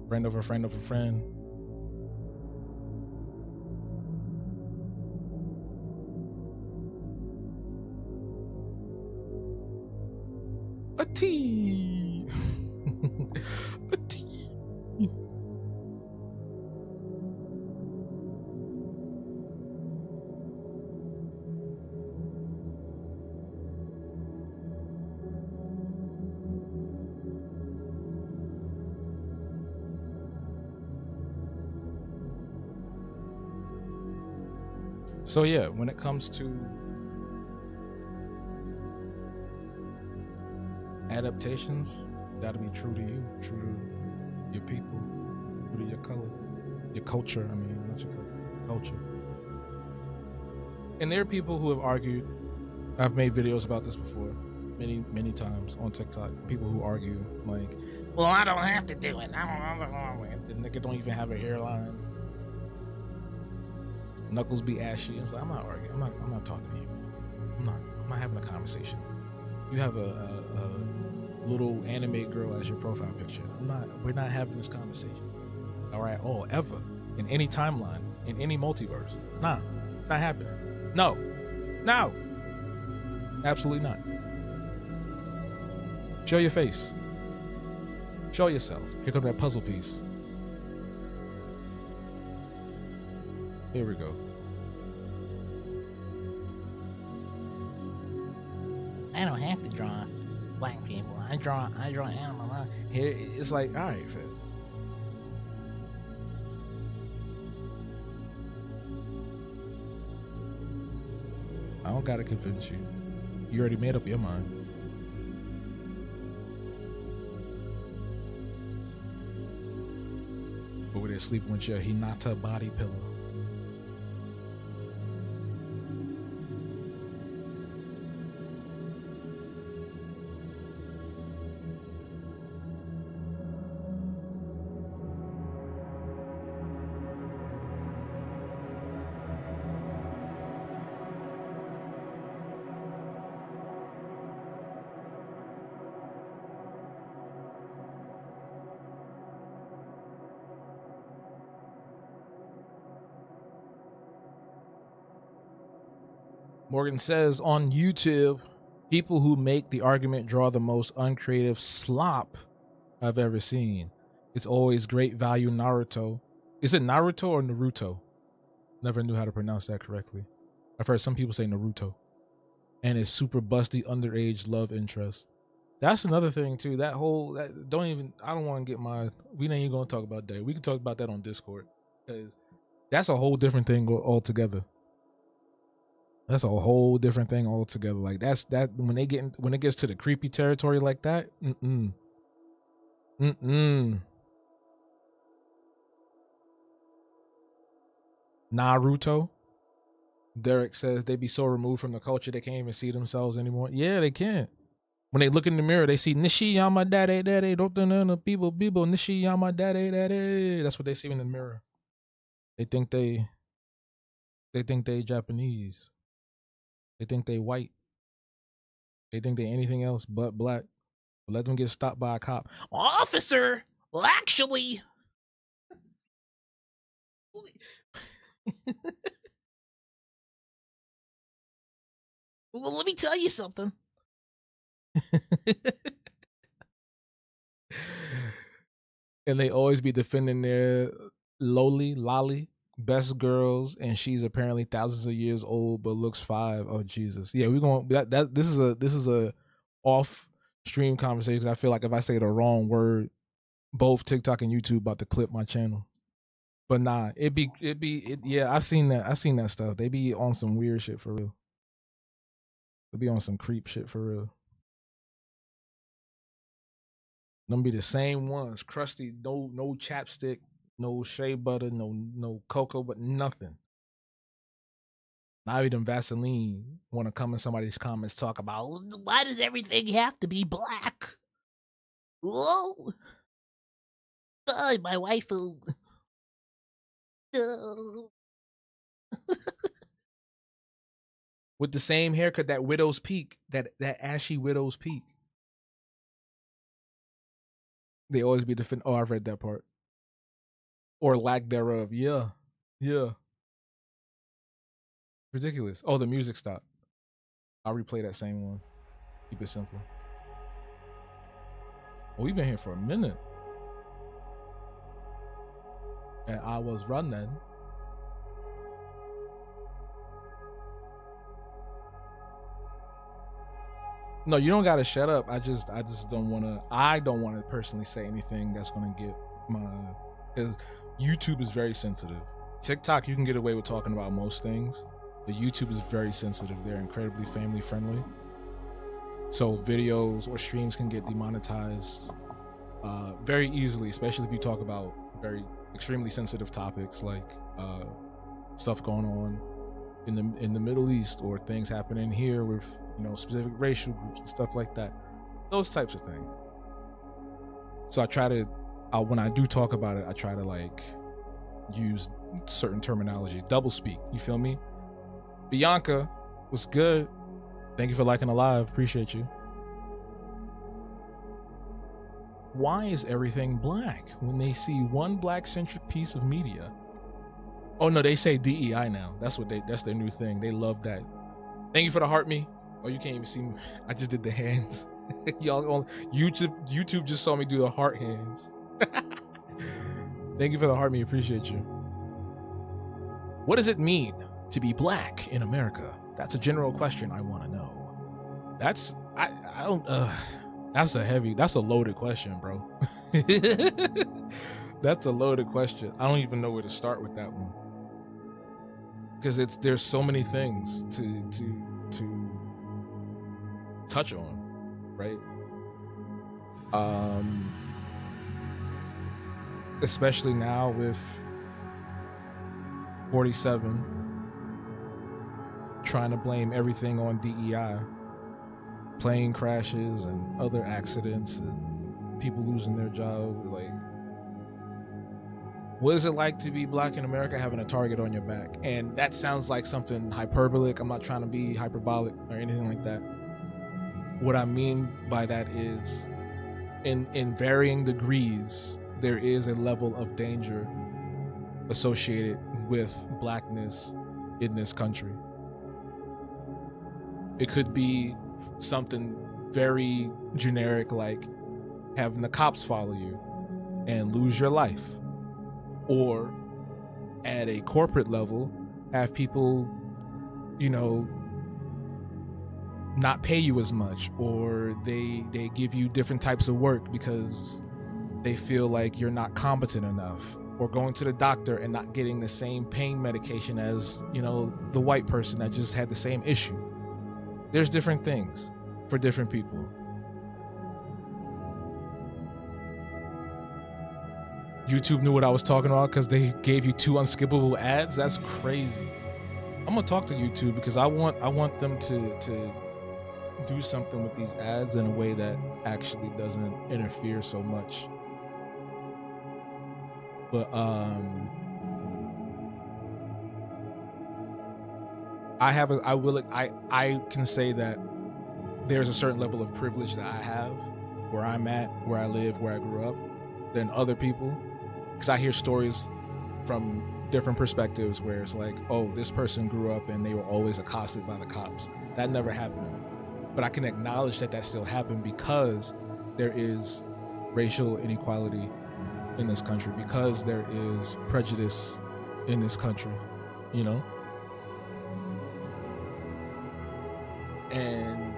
Friend of a friend of a friend. A tea. A tea. So yeah, when it comes to adaptations, you gotta be true to you, true to your people, true to your color, your culture. I mean, not your color, culture. And there are people who have argued. I've made videos about this before, many times on TikTok. People who argue like, "Well, I don't have to do it. The nigga don't even have a hairline. Knuckles be ashy." It's like, I'm not arguing. I'm not talking to you. I'm not having a conversation. You have a little anime girl as your profile picture. We're not having this conversation. All right, ever in any timeline, in any multiverse. Nah, not happening. No, absolutely not. Show your face. Show yourself. Here comes that puzzle piece. Here we go. I don't have to draw black people. I draw animals. Here, it's like, all right, fam. I don't gotta convince you. You already made up your mind. Over there sleeping with your Hinata body pillow. Morgan says on YouTube, people who make the argument draw the most uncreative slop I've ever seen. It's always great value Naruto. Is it Naruto or Naruto? Never knew how to pronounce that correctly. I've heard some people say Naruto. And it's super busty underage love interest. That's another thing too. I don't want to get we ain't even gonna talk about that. We can talk about that on Discord. Because that's a whole different thing altogether. That's a whole different thing altogether. Like when it gets to the creepy territory like that, Naruto. Derek says they be so removed from the culture they can't even see themselves anymore. Yeah, they can't. When they look in the mirror, they see Nishiyama daddy daddy. Don't know people Nishiyama daddy daddy. That's what they see in the mirror. They think they Japanese. They think they white. They think they anything else but black. But let them get stopped by a cop. Officer, well, actually. Well, let me tell you something. And they always be defending their lolly best girls, and she's apparently thousands of years old but looks 5. Oh Jesus. Yeah, we're going that this is a off stream conversation. I feel like if I say the wrong word, both TikTok and YouTube about to clip my channel. But nah, yeah, I've seen that stuff. They be on some weird shit for real. They be on some creep shit for real. Them be the same ones, crusty, no chapstick, no shea butter, no cocoa, but nothing. Not even Vaseline want to come in somebody's comments talk about, why does everything have to be black? Whoa, my wife. With the same haircut, that widow's peak, that ashy widow's peak. They always be defend. Oh, I've read that part. Or lack thereof. Yeah. Ridiculous. Oh, the music stopped. I'll replay that same one. Keep it simple. Oh, we've been here for a minute. And I was running. No, you don't gotta shut up. I just don't wanna. I don't wanna personally say anything that's gonna get my, because YouTube is very sensitive. TikTok, you can get away with talking about most things, but YouTube is very sensitive. They're incredibly family friendly, so videos or streams can get demonetized very easily, especially if you talk about very extremely sensitive topics like stuff going on in the Middle East, or things happening here with, you know, specific racial groups and stuff like that, those types of things. So I try to, when I do talk about it, I try to like use certain terminology, double speak. You feel me? Bianca, what's good? Thank you for liking the live. Appreciate you. Why is everything black when they see one black-centric piece of media? Oh no, they say DEI now. That's their new thing. They love that. Thank you for the heart me. Oh, you can't even see me. I just did the hands. Y'all on YouTube just saw me do the heart hands. Thank you for the heart me. Appreciate you. What does it mean to be black in America? That's a general question I want to know. That's that's a loaded question, bro. That's a loaded question. I don't even know where to start with that one, because there's so many things to touch on, right? Especially now with 47 trying to blame everything on DEI, plane crashes and other accidents and people losing their job. Like, what is it like to be black in America having a target on your back? And that sounds like something hyperbolic. I'm not trying to be hyperbolic or anything like that. What I mean by that is, in varying degrees, there is a level of danger associated with blackness in this country. It could be something very generic, like having the cops follow you and lose your life, or at a corporate level, have people, you know, not pay you as much, or they give you different types of work because they feel like you're not competent enough, or going to the doctor and not getting the same pain medication as, you know, the white person that just had the same issue. There's different things for different people. YouTube knew what I was talking about because they gave you 2 unskippable ads. That's crazy. I'm gonna talk to YouTube because I want them to do something with these ads in a way that actually doesn't interfere so much. But I can say that there's a certain level of privilege that I have where I'm at, where I live, where I grew up, than other people. Because I hear stories from different perspectives where it's like, oh, this person grew up and they were always accosted by the cops. That never happened to me. But I can acknowledge that still happened because there is racial inequality in this country, because there is prejudice in this country, you know? And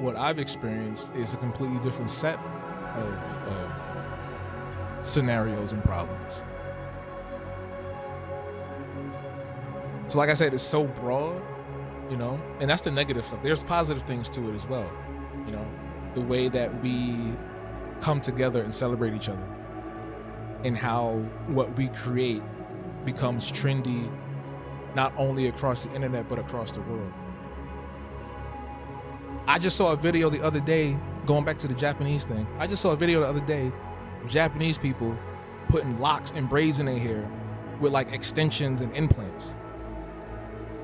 what I've experienced is a completely different set of scenarios and problems. So like I said, it's so broad, you know, and that's the negative stuff. There's positive things to it as well, you know, the way that we come together and celebrate each other, and how what we create becomes trendy, not only across the internet, but across the world. I just saw a video the other day, going back to the Japanese thing. I just saw a video the other day of Japanese people putting locks and braids in their hair with like extensions and implants.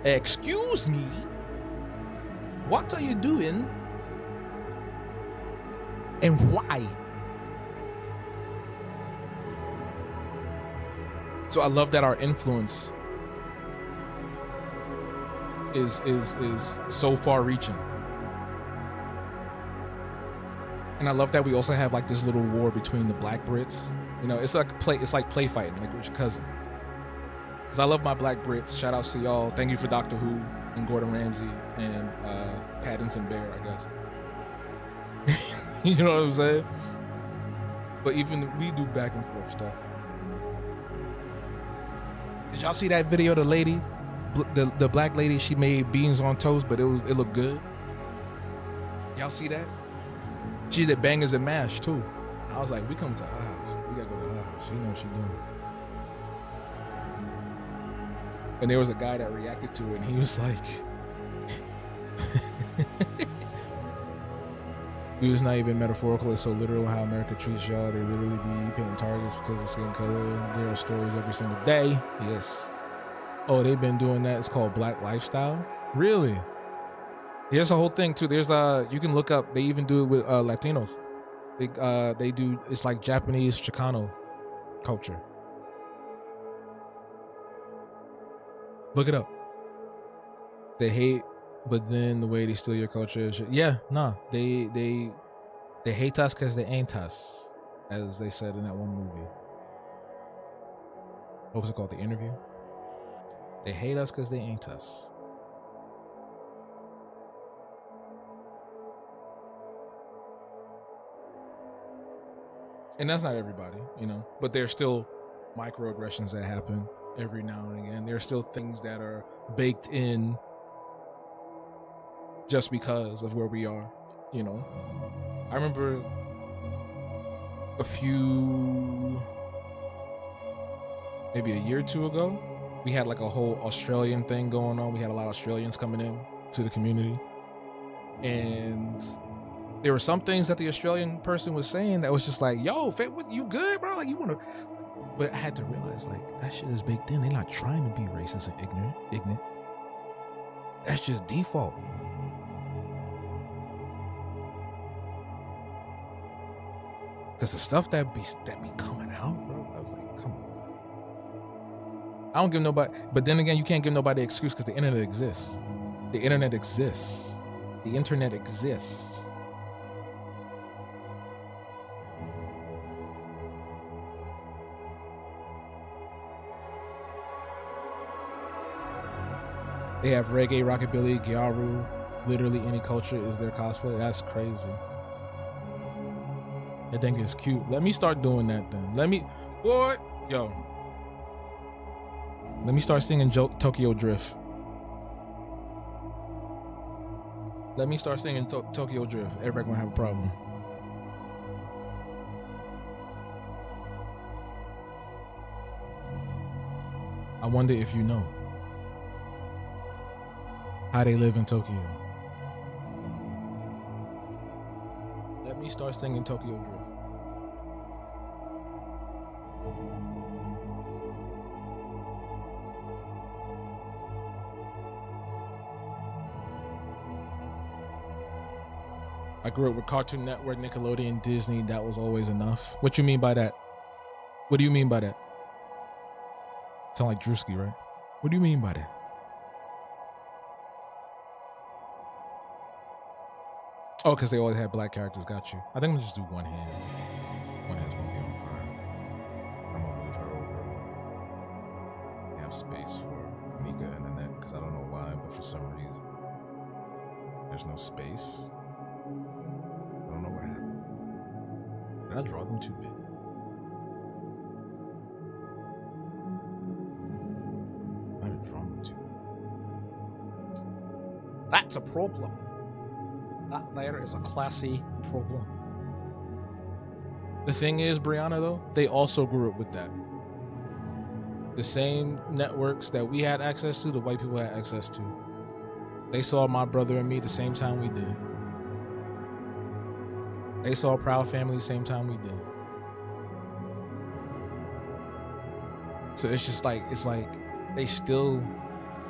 Excuse me? What are you doing? And why? So I love that our influence is so far reaching. And I love that we also have like this little war between the black Brits. You know, it's like play fighting, like with your cousin. Because I love my black Brits. Shout outs to y'all. Thank you for Doctor Who and Gordon Ramsay and Paddington Bear, I guess. You know what I'm saying? But even we do back and forth stuff. Did y'all see that video? The lady, the black lady, she made beans on toast, but it looked good. Y'all see that? She did bangers and mash too. I was like, we come to her house. We gotta go to her house. She knows what she doing. And there was a guy that reacted to it, and he was like, dude, it's not even metaphorical. It's so literal how America treats y'all. They literally be painting targets because of skin color. There are stories every single day. Yes. Oh, they've been doing that. It's called Black Lifestyle. Really? There's a whole thing too. There's you can look up. They even do it with Latinos. They do. It's like Japanese Chicano culture. Look it up. They hate, but then the way they steal your culture is, yeah, nah. They hate us because they ain't us, as they said in that one movie. What was it called? The Interview. They hate us because they ain't us. And that's not everybody, you know, but there's still microaggressions that happen every now and again. There's still things that are baked in just because of where we are, you know. I remember maybe a year or two ago, we had like a whole Australian thing going on. We had a lot of Australians coming in to the community, and there were some things that the Australian person was saying that was just like, yo, what, you good, bro? Like, you want to... But I had to realize, like, that shit is baked in. They're not trying to be racist and ignorant. That's just default. Because the stuff that be coming out, bro, I was like, come on. I don't give nobody... But then again, you can't give nobody an excuse because the internet exists. The internet exists. The internet exists. They have reggae, rockabilly, gyaru. Literally any culture is their cosplay. That's crazy. I think it's cute. Let me start doing that then. Let me start singing Tokyo Drift. Let me start singing Tokyo Drift. Everybody gonna have a problem. I wonder if you know how they live in Tokyo. me start singing Tokyo Drift. I grew up with Cartoon Network, Nickelodeon, Disney. That was always enough. What you mean by that? What do you mean by that? Sound like Drewski, right? What do you mean by that? Oh, because they always had black characters. Got you. I think I'm gonna just do one hand. One hand's gonna be on fire. I'm gonna move her over. I have space for Mika and Annette because I don't know why, but for some reason there's no space. I don't know what happened. Did I draw them too big? I might have drawn them too big. That's a problem. That there is a classy problem. The thing is, Brianna, though, they also grew up with that. The same networks that we had access to, the white people had access to. They saw my brother and me the same time we did. They saw Proud Family the same time we did. So it's just like, they still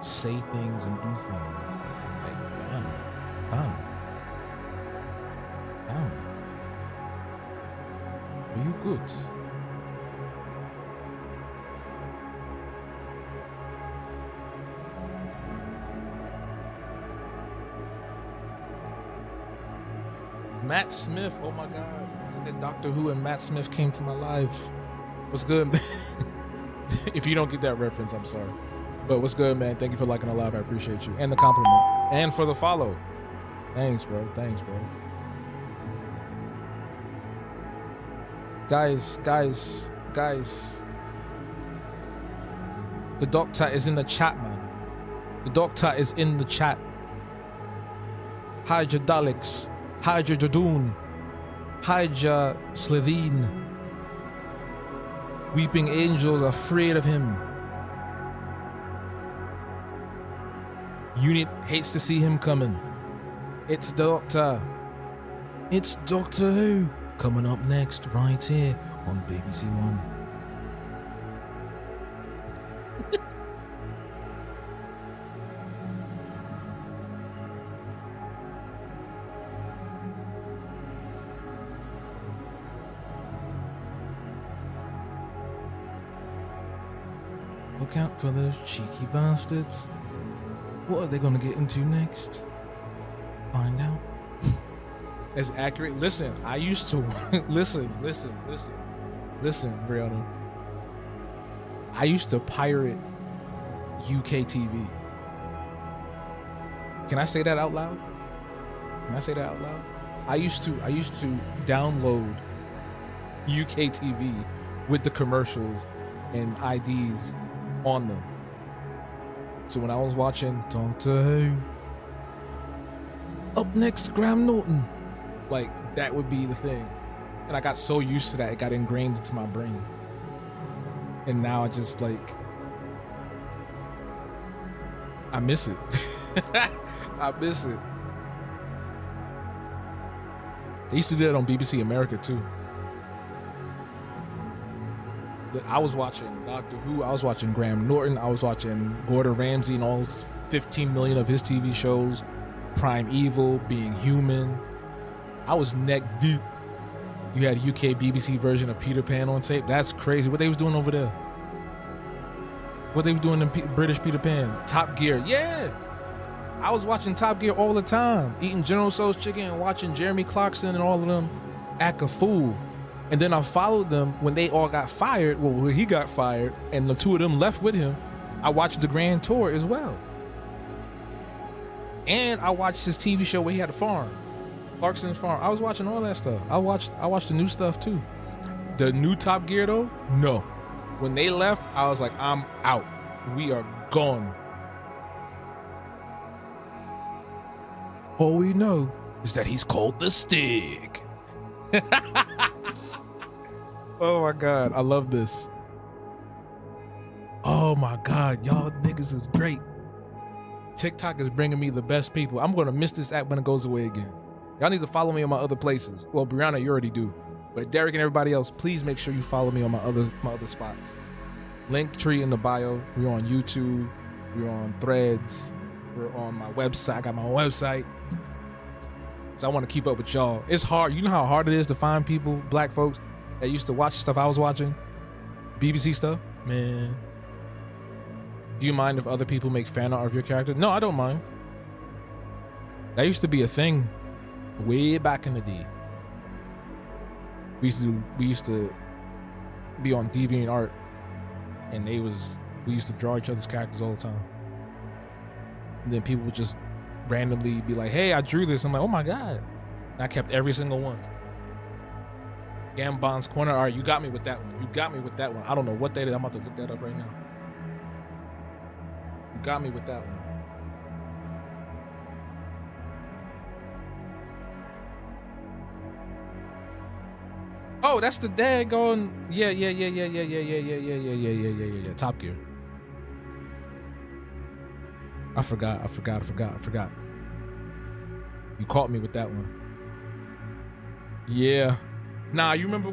say things and do things. Like, damn. Are you good? Matt Smith, oh my God. I said Doctor Who and Matt Smith came to my life. What's good? If you don't get that reference, I'm sorry. But what's good, man? Thank you for liking the live. I appreciate you. And the compliment. And for the follow. Thanks, bro. Thanks, bro. Guys. The doctor is in the chat, man. The doctor is in the chat. Hydra Daleks. Hydra Jadoon. Hydra Slitheen. Weeping angels afraid of him. Unit hates to see him coming. It's Doctor. It's Doctor Who. Coming up next, right here on BBC One. Look out for those cheeky bastards. What are they going to get into next? Find out. As accurate. Listen, I used to listen, Brianna. I used to pirate UK TV. Can I say that out loud? I used to download UK TV with the commercials and IDs on them. So when I was watching Doctor Who, up next, Graham Norton. Like, that would be the thing. And I got so used to that, it got ingrained into my brain. And now I just, like, I miss it. I miss it. They used to do that on BBC America, too. I was watching Doctor Who, I was watching Graham Norton, I was watching Gordon Ramsay and all 15 million of his TV shows, Prime Evil, Being Human. I was neck deep. You had UK BBC version of Peter Pan on tape. That's crazy. What they was doing over there? What they was doing in British Peter Pan? Top Gear. Yeah. I was watching Top Gear all the time. Eating General Tso's chicken and watching Jeremy Clarkson and all of them act a fool. And then I followed them when they all got fired. Well, when he got fired and the two of them left with him, I watched the Grand Tour as well. And I watched his TV show where he had a farm. Clarkson's Farm. I was watching all that stuff. I watched the new stuff too. The new Top Gear though, no. When they left, I was like, I'm out. We are gone. All we know is that he's called the Stig. Oh my God, I love this. Oh my God, y'all niggas is great. TikTok is bringing me the best people. I'm gonna miss this app when it goes away again. Y'all need to follow me on my other places. Well, Brianna, you already do. But Derek and everybody else, please make sure you follow me on my other spots. Linktree in the bio. We're on YouTube. We're on Threads. We're on my website. I got my own website. So I want to keep up with y'all. It's hard. You know how hard it is to find people, black folks, that used to watch stuff I was watching? BBC stuff? Man. Do you mind if other people make fan art of your character? No, I don't mind. That used to be a thing way back in the day. We used to be on DeviantArt, and we used to draw each other's characters all the time. And then people would just randomly be like, hey, I drew this. I'm like, oh my God. And I kept every single one. Gambon's Corner. All right, you got me with that one. You got me with that one. I don't know what that is. I'm about to look that up right now. You got me with that one. Oh, that's the daggone. Yeah. Top Gear. I forgot. You caught me with that one. Yeah. Nah, you remember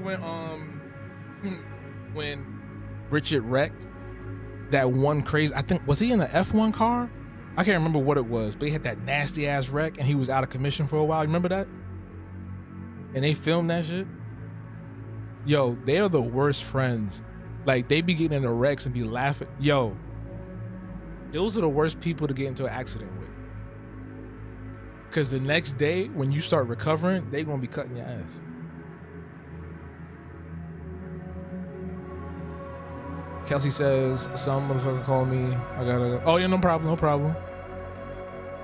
when Richard wrecked that one crazy, I think, was he in the F1 car? I can't remember what it was, but he had that nasty ass wreck and he was out of commission for a while. You remember that? And they filmed that shit? Yo, they are the worst friends. Like, they be getting into wrecks and be laughing. Yo, those are the worst people to get into an accident with. Because the next day, when you start recovering, they gonna be cutting your ass. Kelsey says, some motherfucker called me. I gotta, oh yeah, no problem.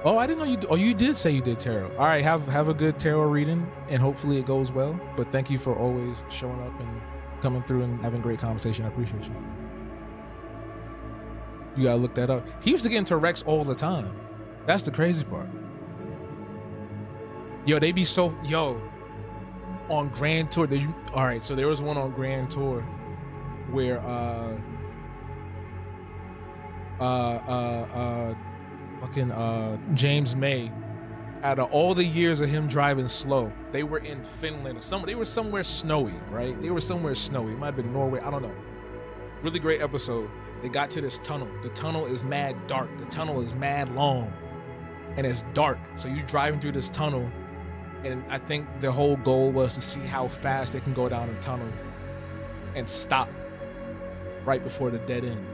Oh, I didn't know you, oh, you did say you did tarot. All right, have a good tarot reading, and hopefully it goes well. But thank you for always showing up and coming through and having great conversation. I appreciate you. You gotta look that up. He used to get into wrecks all the time. That's the crazy part. Yo, they be so, on Grand Tour. All right, so there was one on Grand Tour where James May, out of all the years of him driving slow, they were in Finland or they were somewhere snowy, right? They were somewhere snowy. It might have been Norway, I don't know. Really great episode. They got to this tunnel. The tunnel is mad dark. The tunnel is mad long. And it's dark. So you driving through this tunnel, and I think the whole goal was to see how fast they can go down the tunnel and stop right before the dead end.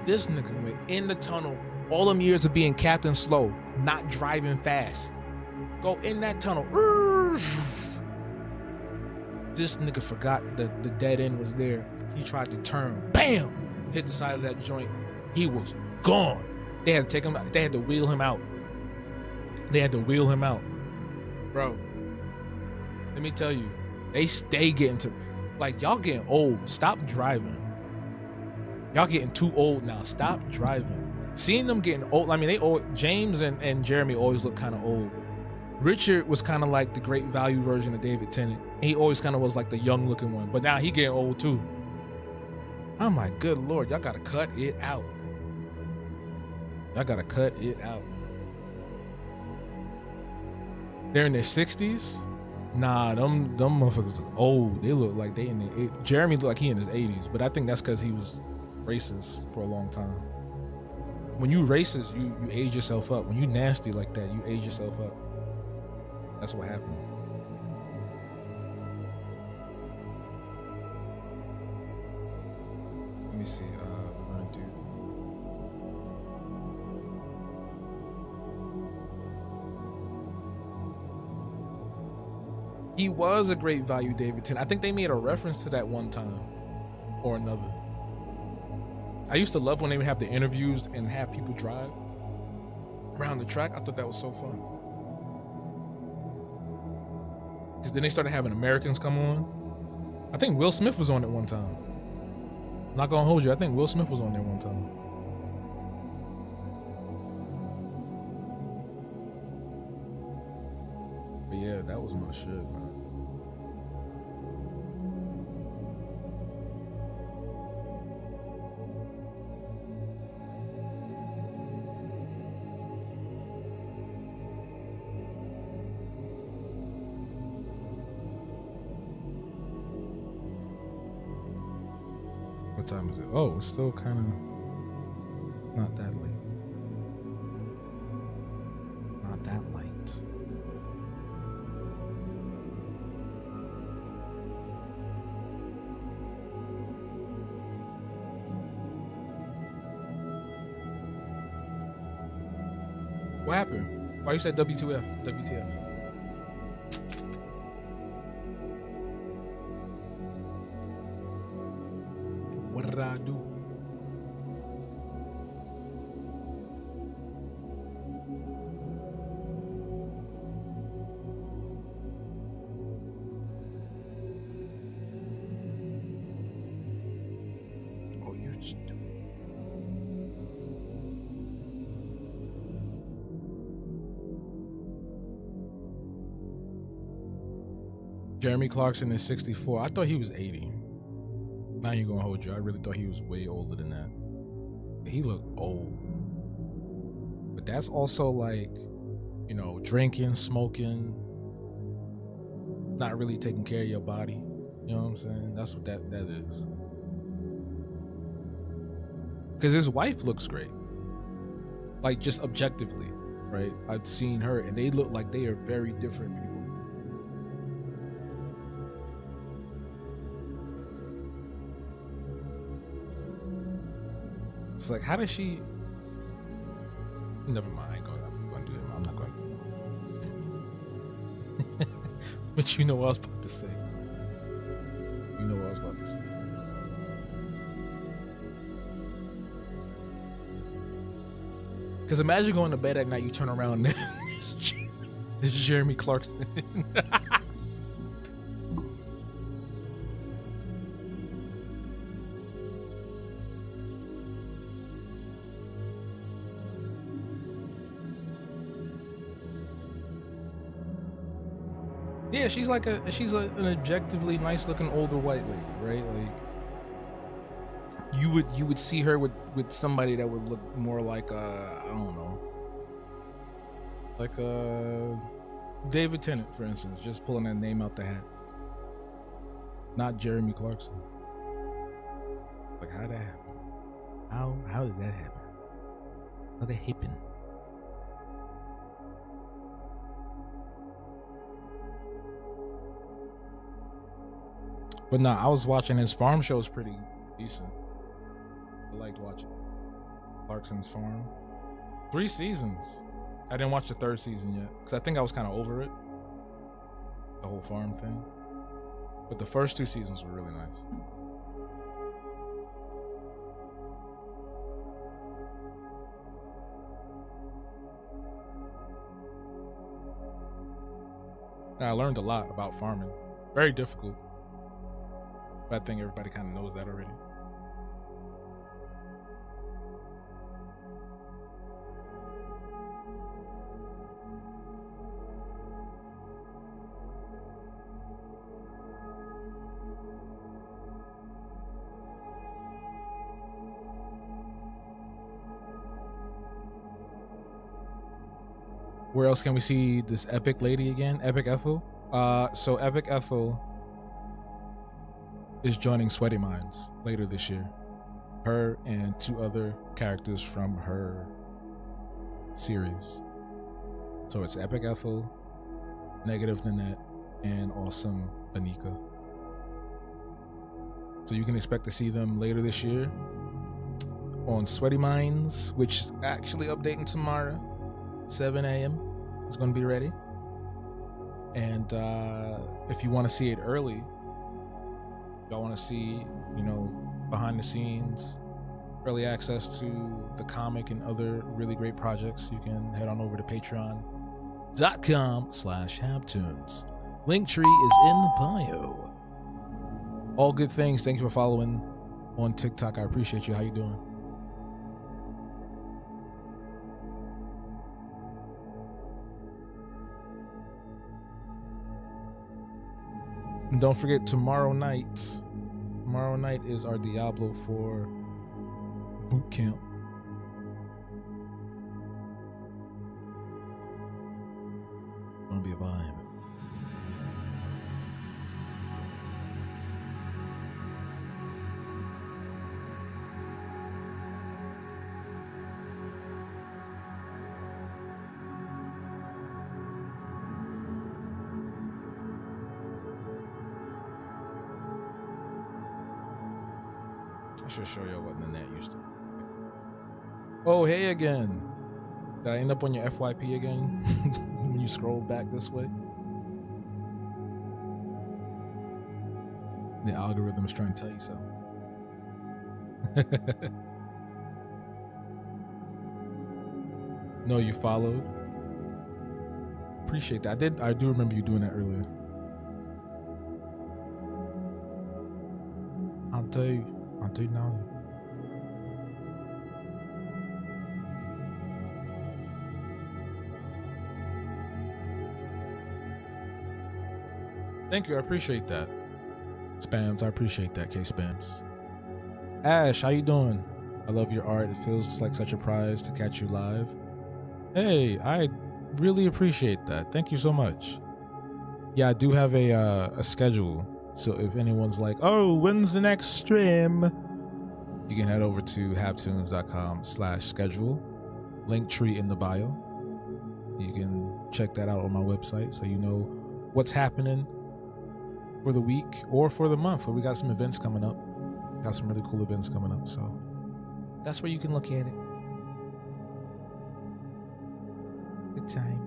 This nigga went in the tunnel, all them years of being Captain Slow, not driving fast. Go in that tunnel. This nigga forgot that the dead end was there. He tried to turn, bam, hit the side of that joint. He was gone. They had to take him out. They had to wheel him out. Bro, let me tell you, they stay getting to, like, y'all getting old. Stop driving. Y'all getting too old now. Stop driving. Seeing them getting old, I mean, they old. James and Jeremy always look kind of old. Richard was kind of like the Great Value version of David Tennant. He always kind of was like the young looking one, but now he getting old too. I'm like, good Lord, y'all gotta cut it out. They're in their 60s. Nah, them motherfuckers look old. They look like they in the, Jeremy looked like he in his 80s, but I think that's because he was racist for a long time. When you racist, you age yourself up. When you nasty like that, you age yourself up. That's what happened. Let me see. He was a Great Value, David Tennant. I think they made a reference to that one time or another. I used to love when they would have the interviews and have people drive around the track. I thought that was so fun. Because then they started having Americans come on. I think Will Smith was on it one time. Not gonna hold you. I think Will Smith was on there one time. But yeah, that was my shit, man. What time is it? Oh, it's still kind of not that late. Not that late. What happened? Why you said W2F? WTF? What did I do? Oh, you stupid. Jeremy Clarkson is 64. I thought he was 80. Now you're gonna hold you. I really thought he was way older than that. He looked old. But that's also like, you know, drinking, smoking, not really taking care of your body. You know what I'm saying? That's what that is. Because his wife looks great. Like, just objectively, right? I've seen her, and they look like they are very different people. It's like, how does she... Never mind. I'm going to do it. I'm not going to. But you know what I was about to say. You know what I was about to say. Because imagine going to bed at night, you turn around, and it's Jeremy Clarkson. Yeah, she's like an objectively nice looking older white lady, right? Like you would see her with somebody that would look more like I don't know, like David Tennant, for instance, just pulling that name out the hat. Not Jeremy Clarkson. Like, how'd that happen? How did that happen? How did that happen? But nah, I was watching his farm show's pretty decent. I liked watching Clarkson's Farm. 3 seasons. I didn't watch the 3rd season yet because I think I was kind of over it, the whole farm thing. But the first 2 seasons were really nice. And I learned a lot about farming. Very difficult. But I think everybody kind of knows that already. Where else can we see this epic lady again? Epic Ethel? So Epic Ethel is joining Sweaty Minds later this year. Her and 2 other characters from her series. So it's Epic Ethel, Negative Nanette, and Awesome Anika. So you can expect to see them later this year on Sweaty Minds, which is actually updating tomorrow. 7 a.m. It's going to be ready. And if you want to see it early, y'all want to see, you know, behind the scenes, early access to the comic and other really great projects, you can head on over to patreon.com/Habtoons. Linktree is in the bio. All good things. Thank you for following on TikTok. I appreciate you. How you doing? And don't forget, tomorrow night is our Diablo 4 boot camp. Gonna be a vibe. I should show you what the net used to be. Oh, hey again. Did I end up on your FYP again when you scroll back this way? The algorithm is trying to tell you something. No, you followed. Appreciate that. I do remember you doing that earlier. I'll tell you now. Thank you. I appreciate that. Spams, I appreciate that. K Spams. Ash, how you doing? I love your art. It feels like such a prize to catch you live. Hey, I really appreciate that. Thank you so much. Yeah, I do have a schedule. So if anyone's like, oh, when's the next stream? You can head over to habtunes.com/schedule. Link tree in the bio. You can check that out on my website so you know what's happening for the week or for the month. We got some events coming up. Got some really cool events coming up. So that's where you can look at it. Good time.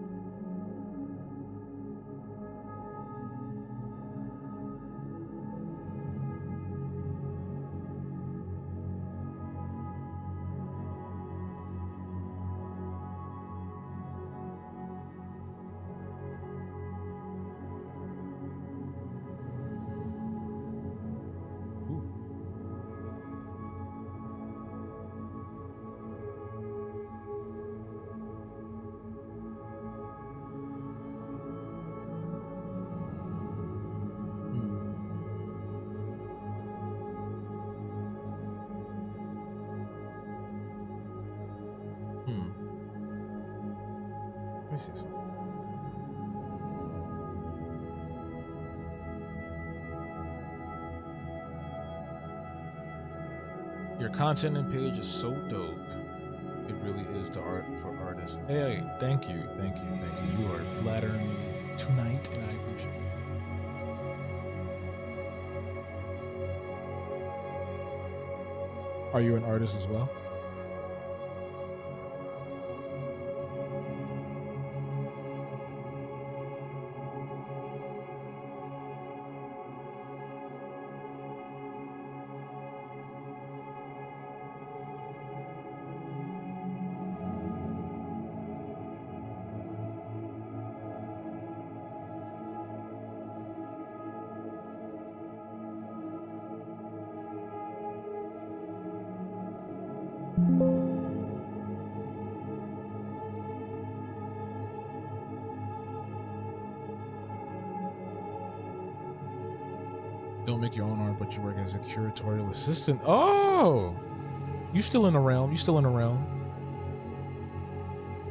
Let me see something. Your content and page is so dope. It really is the art for artists. Hey, thank you. You are flattering me tonight, and I appreciate it. Are you an artist as well? Don't make your own art, but you work as a curatorial assistant. Oh, you still in the realm.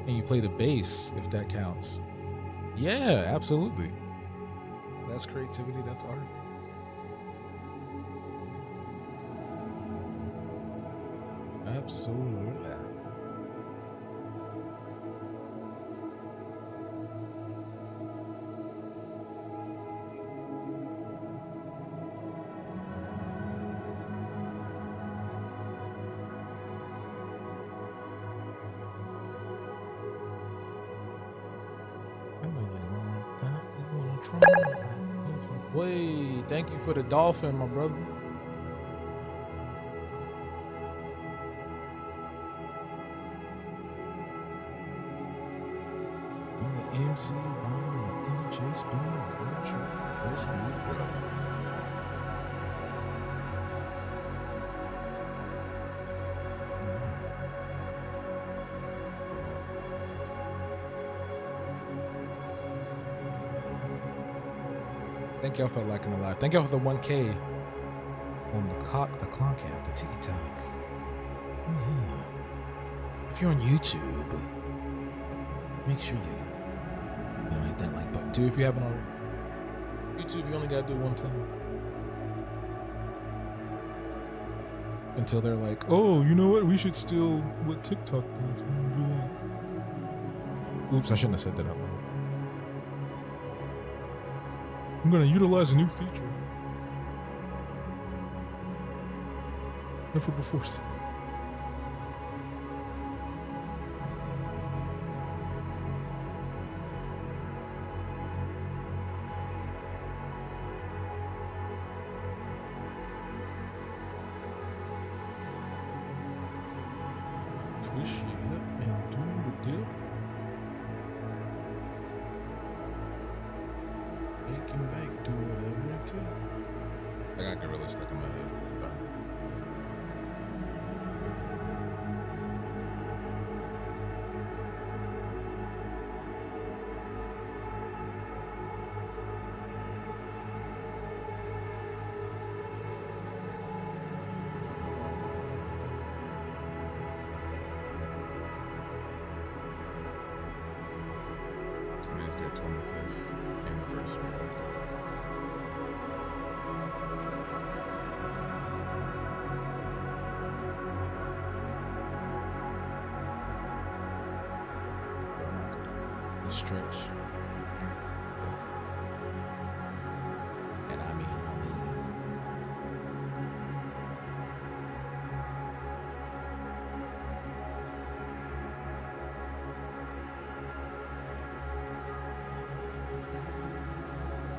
And you play the bass, if that counts. Yeah, absolutely. That's creativity. That's art. Absolutely. Wait, thank you for the dolphin, my brother. MC Von, DJ Spin, Thank y'all for liking the live. Thank y'all for the 1K on the clock app, the TikTok. If you're on YouTube, make sure you hit that like button too if you haven't already. YouTube, you only gotta do it one time. Until they're like, oh, you know what? We should steal what TikTok does. Oops, I shouldn't have said that out loud. I'm gonna utilize a new feature. Ineffable force. Twitch it up and do the deal. Make him back, do whatever it takes. I got Gorilla stuck in my head. It is their 25th anniversary. The stretch. And I mean,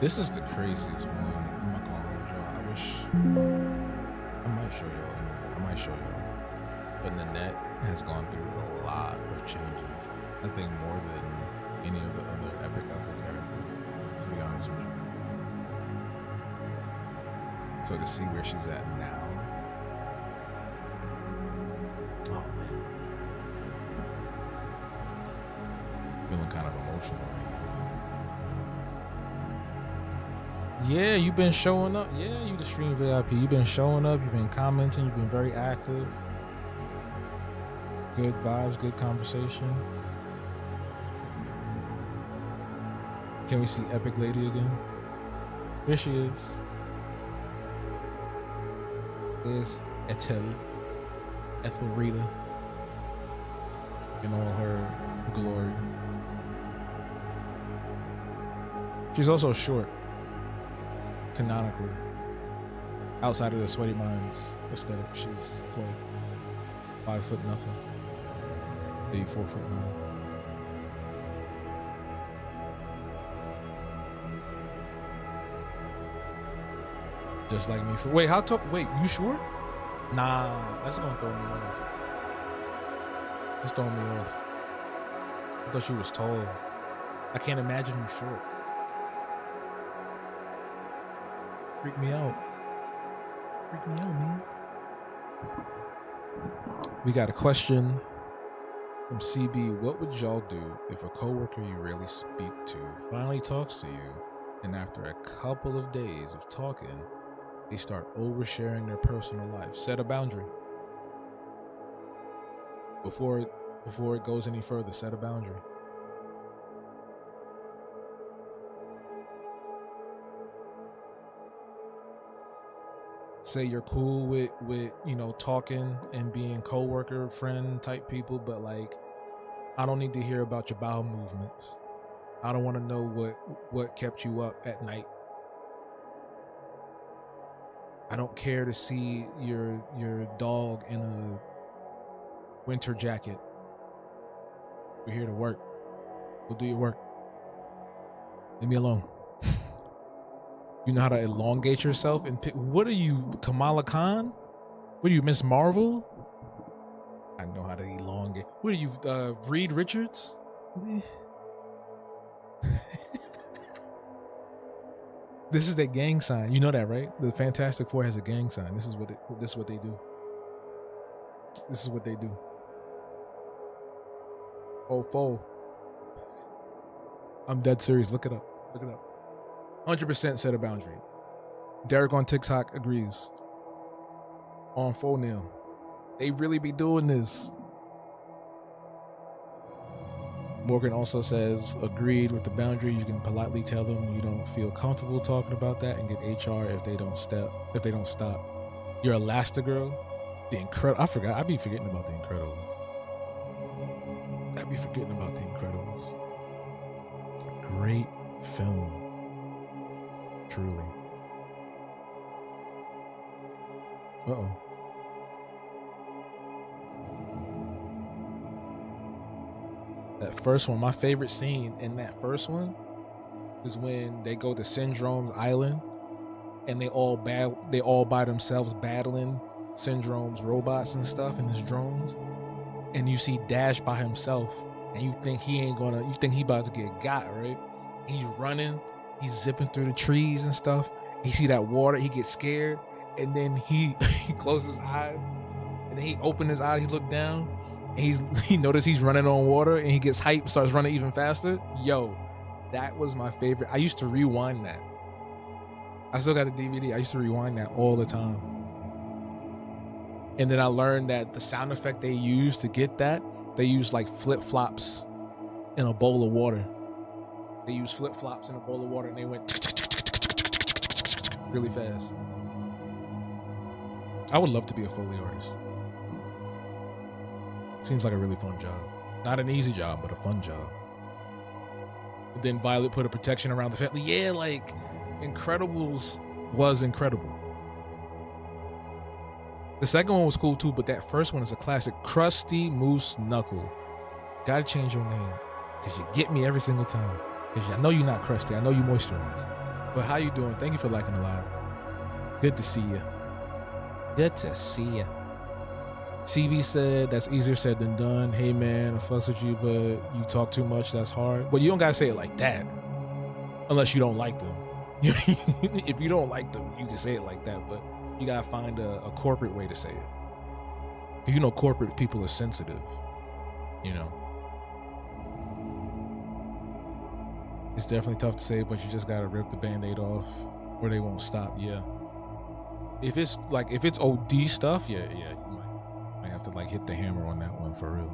this is the craziest one. I'm not gonna hold y'all. I wish I might show y'all. I might show y'all. But the net has gone through a lot of changes. I think more than any of the other epic alpha characters, to be honest with you. So to see where she's at now. Oh man. Feeling kind of emotional right now. Yeah, you've been showing up. Yeah, you the stream VIP. You've been showing up, you've been commenting, you've been very active. Good vibes, good conversation. Can we see Epic Lady again? Here she is. There's Ethelrita in all her glory. She's also short, canonically. Outside of the Sweaty Minds aesthetic, she's like 5 foot nothing. Maybe 4 foot 9. Just like me. Wait, how tall? Wait, you short? Nah, that's gonna throw me off. That's throwing me off. I thought she was tall. I can't imagine you short. Freak me out. Freak me out, man. We got a question from CB. What would y'all do if a coworker you rarely speak to finally talks to you, and after a couple of days of talking, they start oversharing their personal life? Set a boundary. Before it goes any further, set a boundary. Say you're cool with you know, talking and being coworker, friend type people, but like, I don't need to hear about your bowel movements. I don't want to know what kept you up at night. I don't care to see your dog in a winter jacket. We're here to work. Go do your work. Leave me alone. You know how to elongate yourself and pick. What are you, Kamala Khan? What are you, Miss Marvel? I know how to elongate. What are you, Reed Richards? This is their gang sign. You know that, right? The Fantastic Four has a gang sign. This is what they do. This is what they do. Oh, foe. I'm dead serious. Look it up. Look it up. 100% set a boundary. Derek on TikTok agrees. On phone now. They really be doing this. Morgan also says, agreed with the boundary. You can politely tell them you don't feel comfortable talking about that and get HR if they don't stop. You're Elastigirl. The Incredibles. I forgot. I be forgetting about the Incredibles. Great film. Truly. Uh-oh. That first one, my favorite scene in that first one is when they go to Syndrome's island and they all by themselves battling Syndrome's robots and stuff and his drones. And you see Dash by himself, and you think he about to get got, right? He's running, he's zipping through the trees and stuff. He see that water, he gets scared, and then he closes his eyes, and then he opened his eyes, he looked down, and he noticed he's running on water, and he gets hyped, starts running even faster. Yo, that was my favorite. I used to rewind that. I still got a DVD. I used to rewind that all the time. And then I learned that the sound effect they used to get that, they used like flip-flops in a bowl of water. They used flip-flops in a bowl of water, and they went really fast. I would love to be a Foley artist. Seems like a really fun job. Not an easy job, but a fun job. And then Violet put a protection around the family. Yeah, like Incredibles was incredible. The second one was cool too, but that first one is a classic. Krusty Moose Knuckle. Gotta change your name, because you get me every single time. Because I know you're not Krusty. I know you moisturize. But how you doing? Thank you for liking the live. Good to see you. Good to see you. CB said, that's easier said than done. Hey man, I fucks with you, but you talk too much. That's hard. But you don't gotta say it like that. Unless you don't like them. If you don't like them, you can say it like that. But you gotta find a corporate way to say it. Because you know corporate people are sensitive. You know. It's definitely tough to say, but you just gotta rip the band-aid off or they won't stop. Yeah. If it's OD stuff, yeah, you might have to like hit the hammer on that one for real.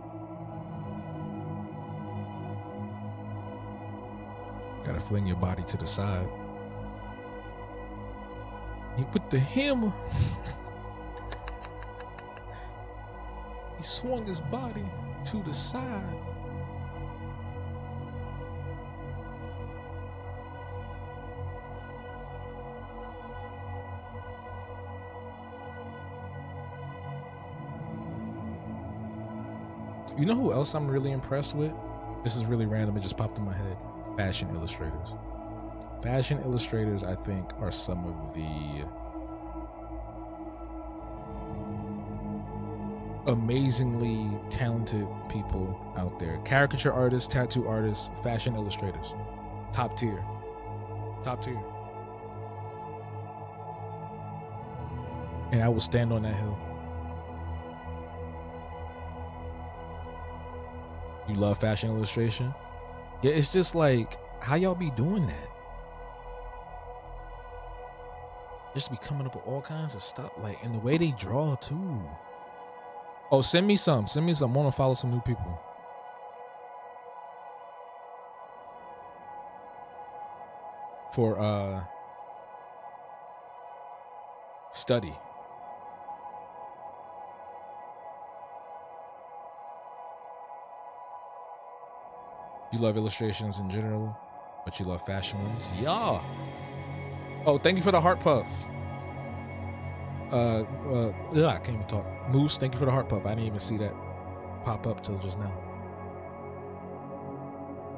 Gotta fling your body to the side. He put the hammer. He swung his body to the side. You know who else I'm really impressed with? This is really random. It just popped in my head. Fashion illustrators. Fashion illustrators, I think, are some of the amazingly talented people out there. Caricature artists, tattoo artists, fashion illustrators. Top tier. Top tier. And I will stand on that hill. You love fashion illustration? Yeah, it's just like, how y'all be doing that? Just be coming up with all kinds of stuff, like, and the way they draw too. Oh, send me some. I want to follow some new people. For study. You love illustrations in general, but you love fashion ones? Yeah. Oh, thank you for the heart puff. I can't even talk. Moose, thank you for the heart puff. I didn't even see that pop up till just now.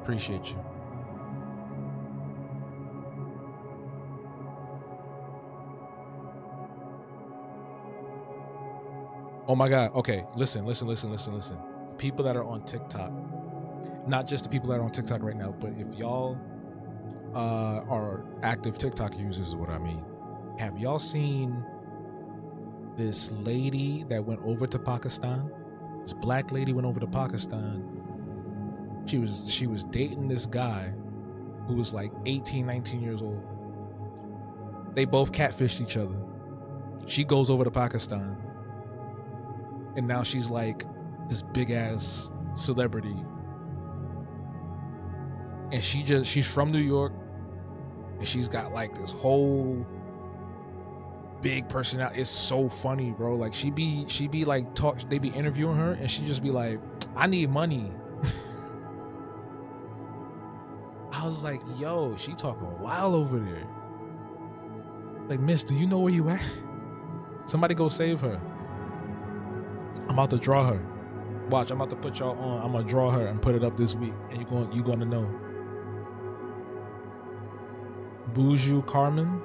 Appreciate you. Oh my God. Okay, listen. The people that are on TikTok, not just the people that are on TikTok right now, but if y'all are active TikTok users is what I mean. Have y'all seen this lady that went over to Pakistan? This black lady went over to Pakistan. She was dating this guy who was like 18, 19 years old. They both catfished each other. She goes over to Pakistan. And now she's like this big ass celebrity. And she's from New York. And she's got like this whole big personality. It's so funny, bro. Like she be like they be interviewing her and she just be like, I need money. I was like, yo, she talking wild over there. Like, miss, do you know where you at? Somebody go save her. I'm about to draw her. Watch, I'm about to put y'all on. I'm gonna draw her and put it up this week, and you're gonna know. Bijou Carmen.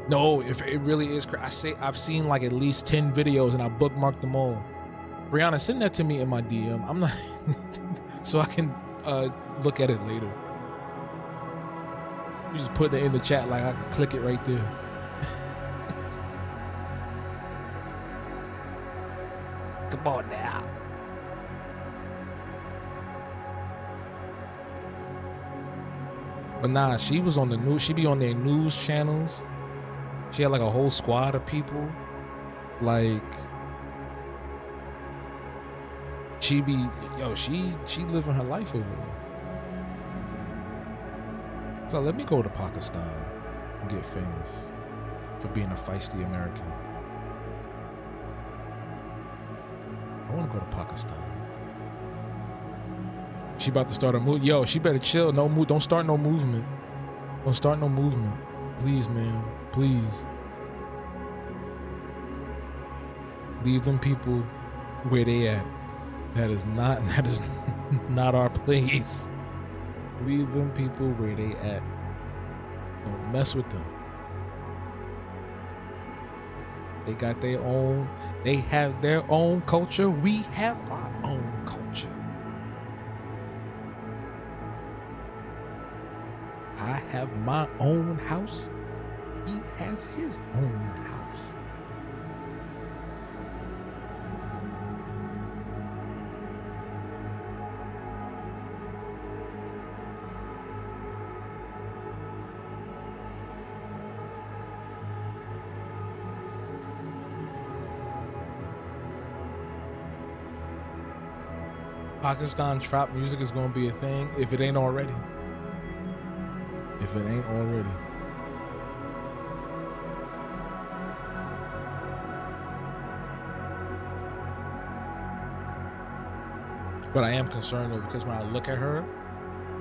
No, if it really is, I've seen like at least 10 videos and I bookmarked them all. Brianna, send that to me in my DM. I'm not, so I can look at it later. You just put it in the chat, like I can click it right there. Come on now. But nah, she was on the news. She be on their news channels. She had like a whole squad of people. Like, she living her life over there. So let me go to Pakistan and get famous for being a feisty American. I want to go to Pakistan. She about to start a move. Yo, she better chill. No move. Don't start no movement. Don't start no movement. Please, man. Please. Leave them people where they at. That is not our place. Leave them people where they at. Don't mess with them. They got their own. They have their own culture. We have our own culture. I have my own house. He has his own house. Pakistan trap music is gonna be a thing if it ain't already. If it ain't already. But I am concerned though, because when I look at her,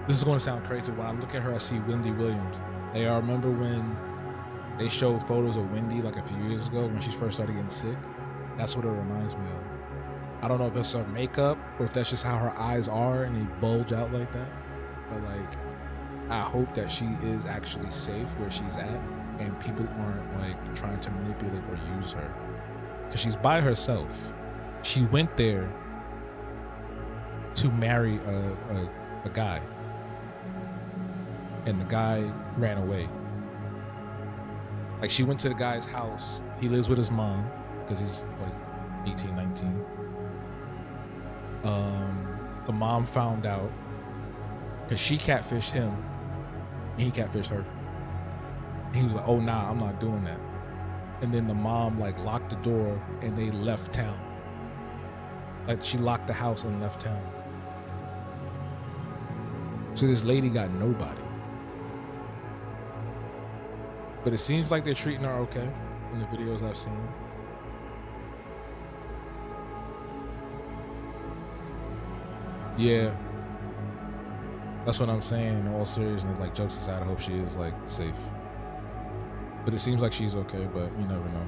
this is gonna sound crazy. When I look at her, I see Wendy Williams. Hey, I remember when they showed photos of Wendy like a few years ago when she first started getting sick. That's what it reminds me of. I don't know if it's her makeup or if that's just how her eyes are and they bulge out like that. But like, I hope that she is actually safe where she's at and people aren't like trying to manipulate or use her. Because she's by herself. She went there to marry a guy. And the guy ran away. Like, she went to the guy's house. He lives with his mom because he's like 18, 19. The mom found out because she catfished him and he catfished her. And he was like, oh nah, I'm not doing that. And then the mom like locked the door and they left town. Like, she locked the house and left town. So this lady got nobody. But it seems like they're treating her okay in the videos I've seen. Yeah. That's what I'm saying. In all seriousness, like, jokes aside, I hope she is like safe. But it seems like she's okay, but you never know.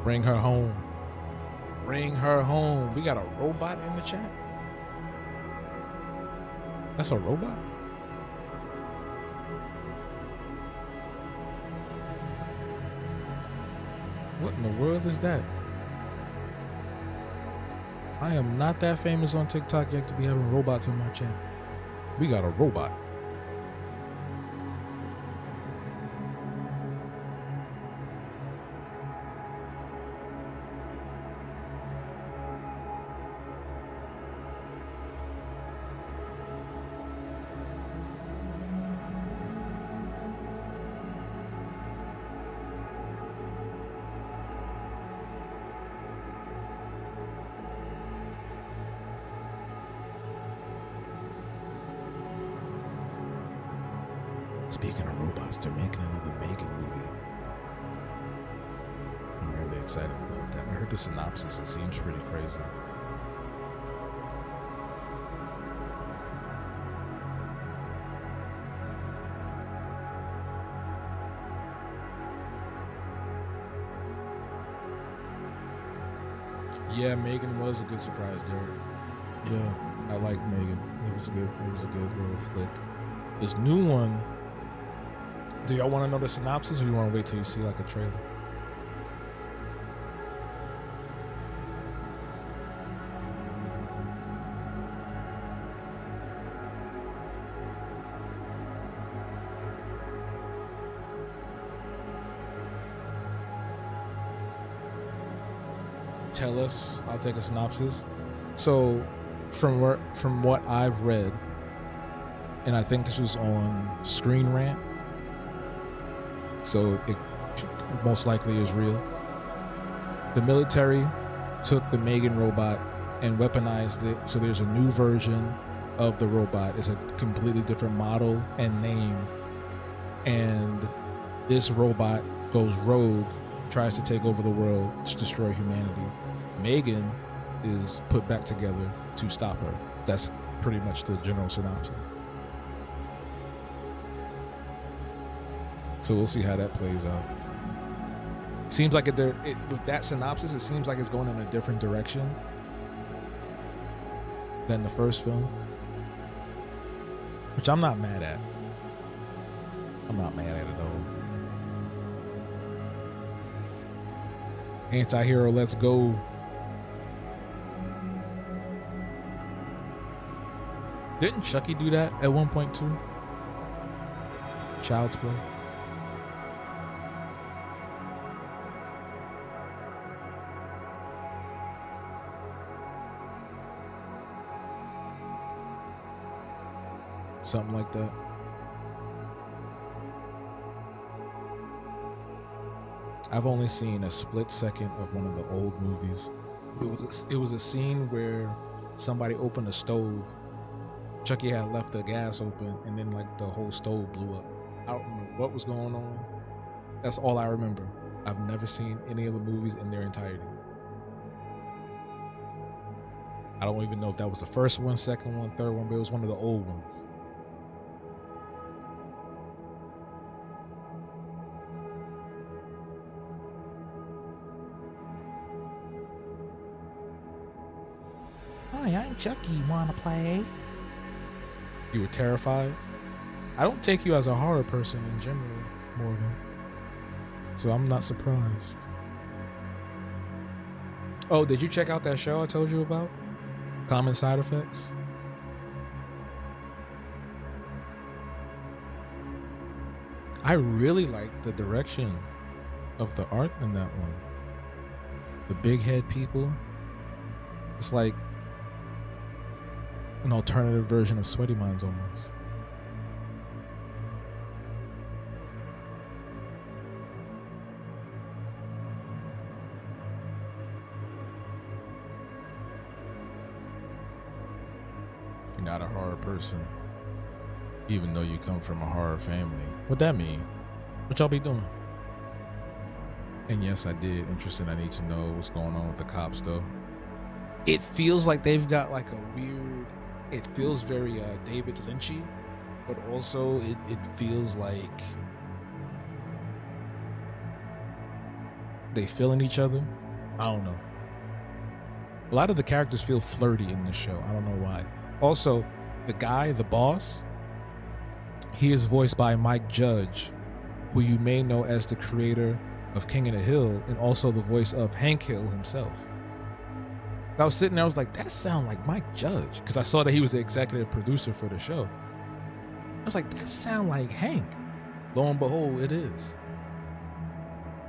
Bring her home. Bring her home. We got a robot in the chat. That's a robot? What in the world is that? I am not that famous on TikTok yet to be having robots in my chat. We got a robot. Speaking of robots, they're making another Megan movie. I'm really excited about that. I heard the synopsis. It seems pretty crazy. Yeah, Megan was a good surprise, Derek. Yeah, I like Megan. It was a good little flick. This new one. Do y'all want to know the synopsis, or you want to wait till you see like a trailer? Tell us. I'll take a synopsis. So, from what I've read, and I think this was on Screen Rant, so it most likely is real. The military took the Megan robot and weaponized it, so there's a new version of the robot. It's a completely different model and name, and this robot goes rogue, tries to take over the world to destroy humanity. Megan is put back together to stop her. That's pretty much the general synopsis. So we'll see how that plays out. Seems like with that synopsis, it seems like it's going in a different direction than the first film, which I'm not mad at. I'm not mad at it at all. Anti-hero, let's go. Didn't Chucky do that at one point too? Child's Play. Something like that. I've only seen a split second of one of the old movies. It was a scene where somebody opened a stove. Chucky had left the gas open, and then like the whole stove blew up. I don't remember what was going on. That's all I remember. I've never seen any of the movies in their entirety. I don't even know if that was the first one, second one, third one, but it was one of the old ones. Hi, I'm Chucky. Wanna play? You were terrified? I don't take you as a horror person in general, Morgan. So I'm not surprised. Oh, did you check out that show I told you about? Common Side Effects? I really like the direction of the art in that one. The big head people. It's like an alternative version of Sweaty Minds almost. You're not a horror person, even though you come from a horror family. What that mean? What y'all be doing? And yes, I did. Interested. I need to know what's going on with the cops, though. It feels like they've got like a weird. It feels very David Lynchy, but also it feels like they feeling each other. I don't know. A lot of the characters feel flirty in this show. I don't know why. Also, the guy, the boss, he is voiced by Mike Judge, who you may know as the creator of King of the Hill and also the voice of Hank Hill himself. I was sitting there, I was like, that sounds like Mike Judge, because I saw that he was the executive producer for the show. I was like, that sounds like Hank. Lo and behold, it is.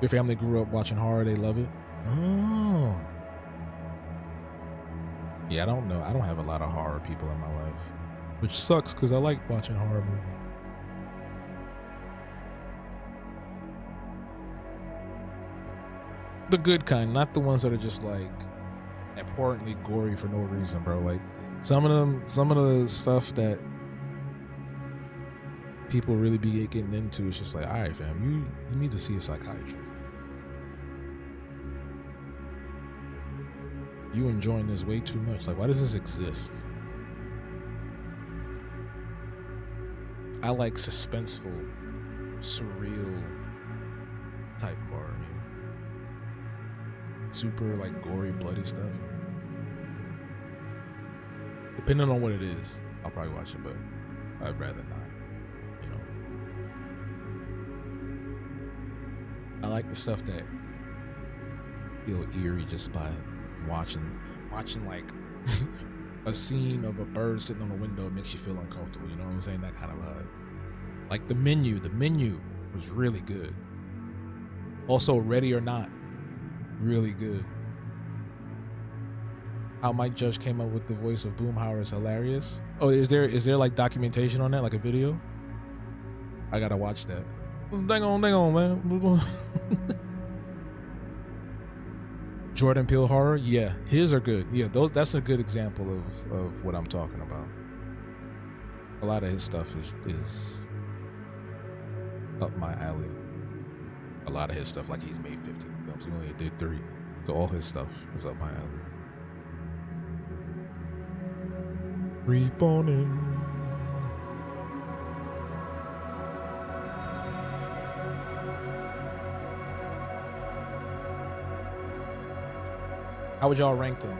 Your family grew up watching horror, they love it. Oh. Yeah, I don't know. I don't have a lot of horror people in my life, which sucks because I like watching horror movies. The good kind, not the ones that are just like abhorrently gory for no reason, bro. Like some of the stuff that people really be getting into is just like, all right, fam, you need to see a psychiatrist. You enjoying this way too much. Like, why does this exist? I like suspenseful, surreal type horror. super like gory, bloody stuff. Depending on what it is, I'll probably watch it, but I'd rather not. You know, I like the stuff that feel eerie just by watching like a scene of a bird sitting on a window makes you feel uncomfortable. You know what I'm saying? That kind of vibe. Like the menu was really good. Also, Ready or Not, really good. How Mike Judge came up with the voice of Boomhauer is hilarious. Oh, is there like documentation on that, like a video? I gotta watch that. Dang on, man. Jordan Peele horror, yeah, his are good. Yeah, that's a good example of what I'm talking about. A lot of his stuff is up my alley. A lot of his stuff, like he's made 15 films, he only did 3, so all his stuff is up my alley. Creep on in. How would y'all rank them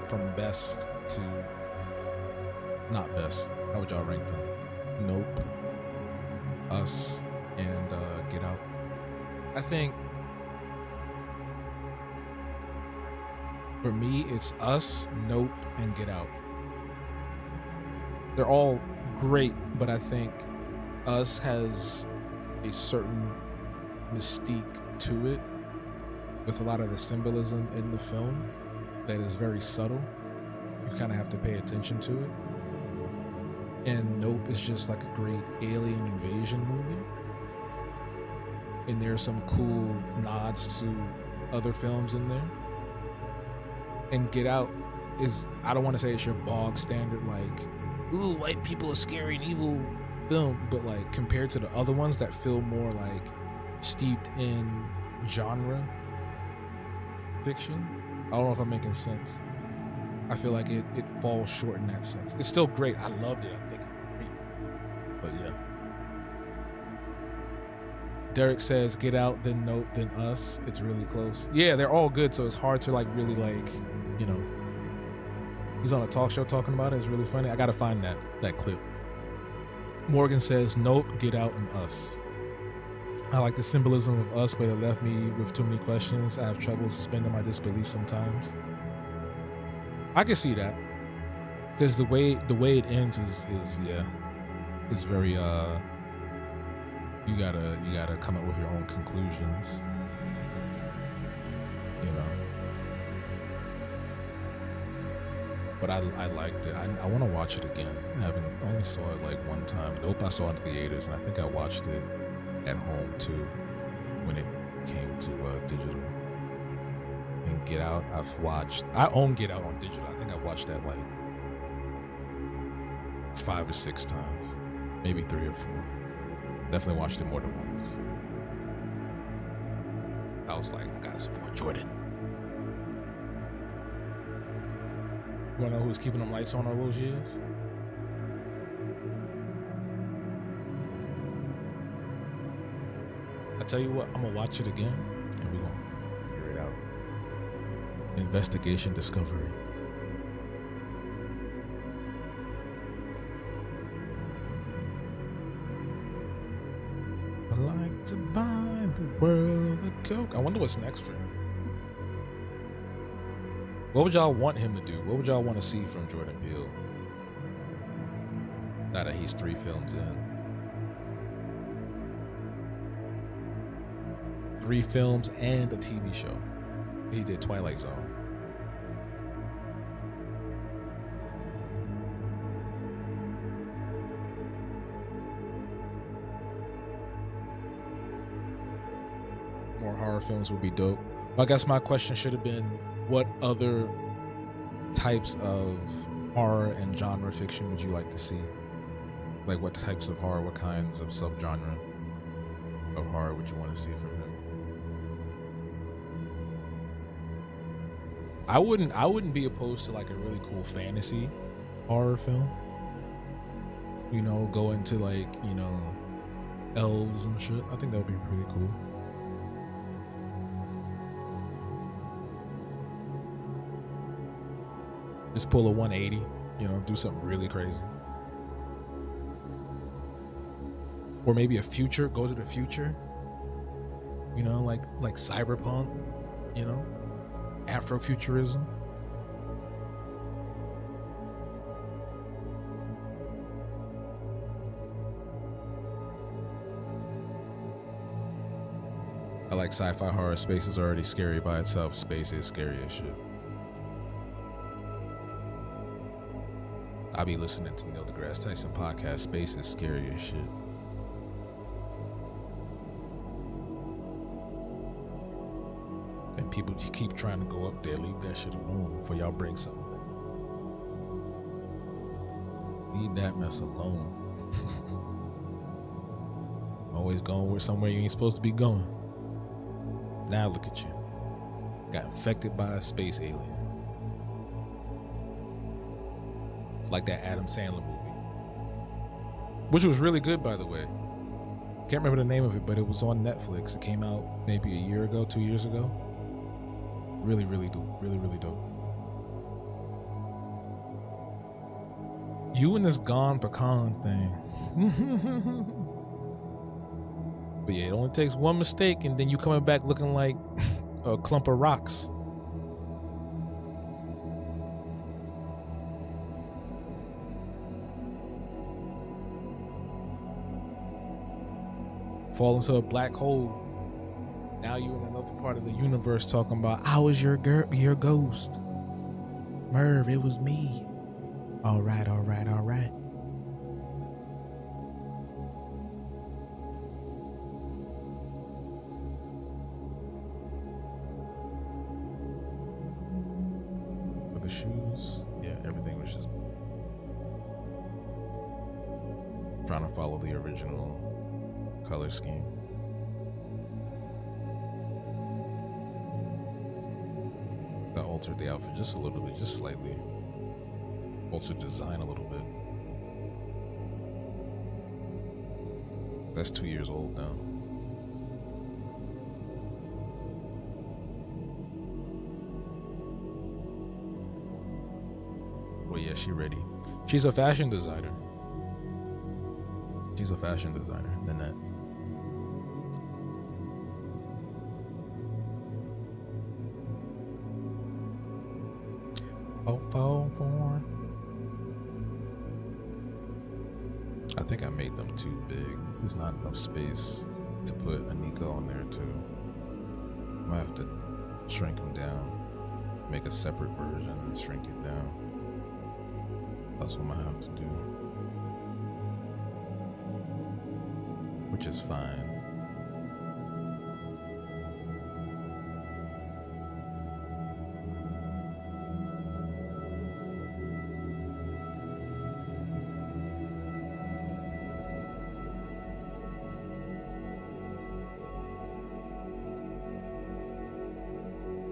from best to not best? How would y'all rank them? Nope, Us, and Get Out. I think for me it's Us, Nope, and Get Out. They're all great, but I think Us has a certain mystique to it with a lot of the symbolism in the film that is very subtle. You kind of have to pay attention to it. And Nope is just like a great alien invasion movie. And there's some cool nods to other films in there. And Get Out is, I don't want to say it's your bog standard, like, ooh, white people are scary and evil film, but like compared to the other ones that feel more like steeped in genre fiction, I don't know if I'm making sense. I feel like it falls short in that sense. It's still great. I loved it. I think it's great. But yeah. Derek says Get Out, then Nope, then Us. It's really close. Yeah, they're all good, so it's hard to like really like, you know. He's on a talk show talking about it. It's really funny. I gotta find that clip. Morgan says Nope, Get Out, and Us. I like the symbolism of Us, but it left me with too many questions. I have trouble suspending my disbelief sometimes. I can see that, because the way it ends is yeah, it's very you gotta come up with your own conclusions, you know. But I liked it. I want to watch it again. I only saw it like one time. Nope, I saw it in theaters, and I think I watched it at home too when it came to digital. And Get Out, I own Get Out on digital. I think I watched that like 5 or 6 times, maybe 3 or 4. Definitely watched it more than once. I was like, I gotta support Jordan. You wanna know who's keeping them lights on all those years? I tell you what, I'm gonna watch it again and we're gonna figure it out. Investigation Discovery. I like to buy the world a Coke. I wonder what's next for him. What would y'all want him to do? What would y'all want to see from Jordan Peele? Now that he's 3 films in. 3 films and a TV show. He did Twilight Zone. More horror films would be dope. I guess my question should have been, what other types of horror and genre fiction would you like to see? Like, what types of horror, what kinds of subgenre of horror would you want to see from him? I wouldn't be opposed to like a really cool fantasy horror film. You know, go into like, you know, elves and shit. I think that would be pretty cool. Just pull a 180, do something really crazy. Or maybe go to the future, like cyberpunk, Afrofuturism. I like sci-fi horror. Space is already scary by itself. Space is scary as shit. I'll be listening to Neil deGrasse Tyson podcast. Space is scary as shit. And people just keep trying to go up there. Leave that shit alone before y'all bring something. Leave that mess alone. Always going somewhere you ain't supposed to be going. Now look at you. Got infected by a space alien. It's like that Adam Sandler movie, which was really good, by the way. Can't remember the name of it, but it was on Netflix. It came out maybe a year ago, 2 years ago. Really, really dope. Really, really dope. You and this Gone Pecan thing. But yeah, it only takes one mistake and then you coming back looking like a clump of rocks. Fall into a black hole. Now you're in another part of the universe talking about, I was your ghost. Merv, it was me. All right. For the shoes, yeah, everything was just trying to follow the original color scheme. That altered the outfit just a little bit, just slightly. Altered design a little bit. That's 2 years old now. Well, yeah, she ready. She's a fashion designer. Nanette. Oh, 4. I think I made them too big. There's not enough space to put Anika on there too. I might have to shrink them down. Make a separate version and shrink it down. That's what I have to do. Which is fine.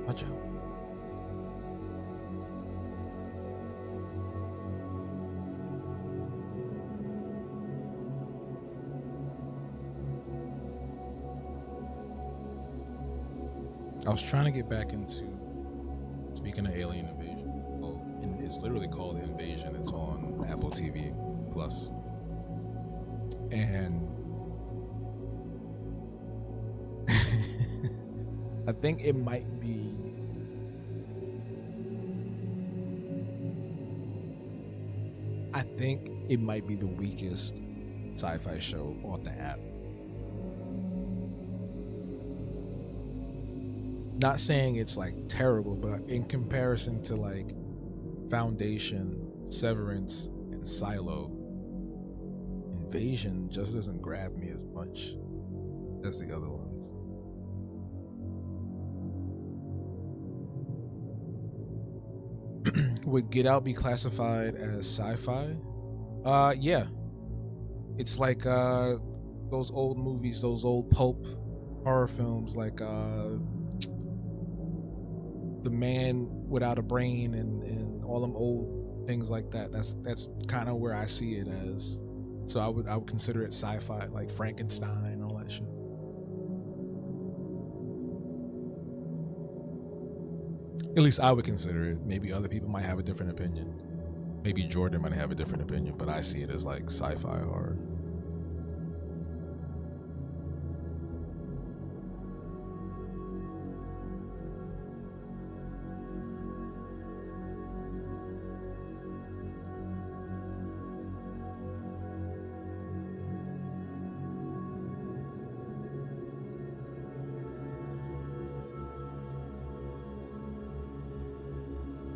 Watch out. I was trying to get back into, speaking of Alien Invasion, well, it's literally called Invasion. It's on Apple TV Plus. And I think it might be the weakest sci-fi show on the app. Not saying it's like terrible, but in comparison to like Foundation, Severance, and Silo, Invasion just doesn't grab me as much as the other ones. Would Get Out be classified as sci-fi? Yeah. It's like those old movies, those old pulp horror films, like The Man Without a Brain and all them old things like that. That's kind of where I see it as. So I would consider it sci-fi, like Frankenstein and all that shit. At least I would consider it. Maybe other people might have a different opinion. Maybe Jordan might have a different opinion, but I see it as like sci-fi horror.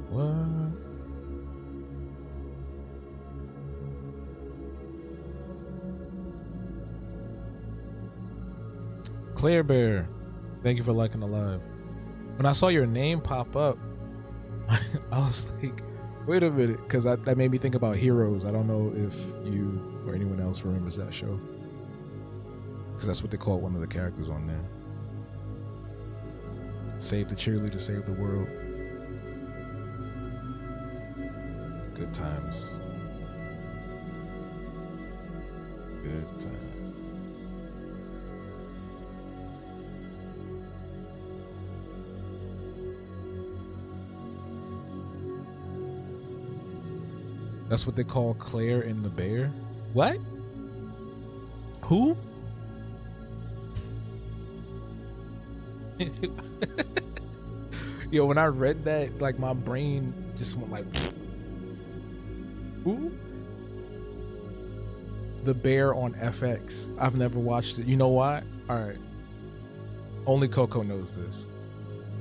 What? Claire Bear, thank you for liking the live. When I saw your name pop up, I was like, wait a minute, because that made me think about Heroes. I don't know if you or anyone else remembers that show, because that's what they call one of the characters on there. Save the cheerleader, save the world. Good times. Good times. That's what they call Claire and the Bear? What? Who? Yo, when I read that, like my brain just went like, who? The Bear on FX. I've never watched it. You know why? All right. Only Coco knows this.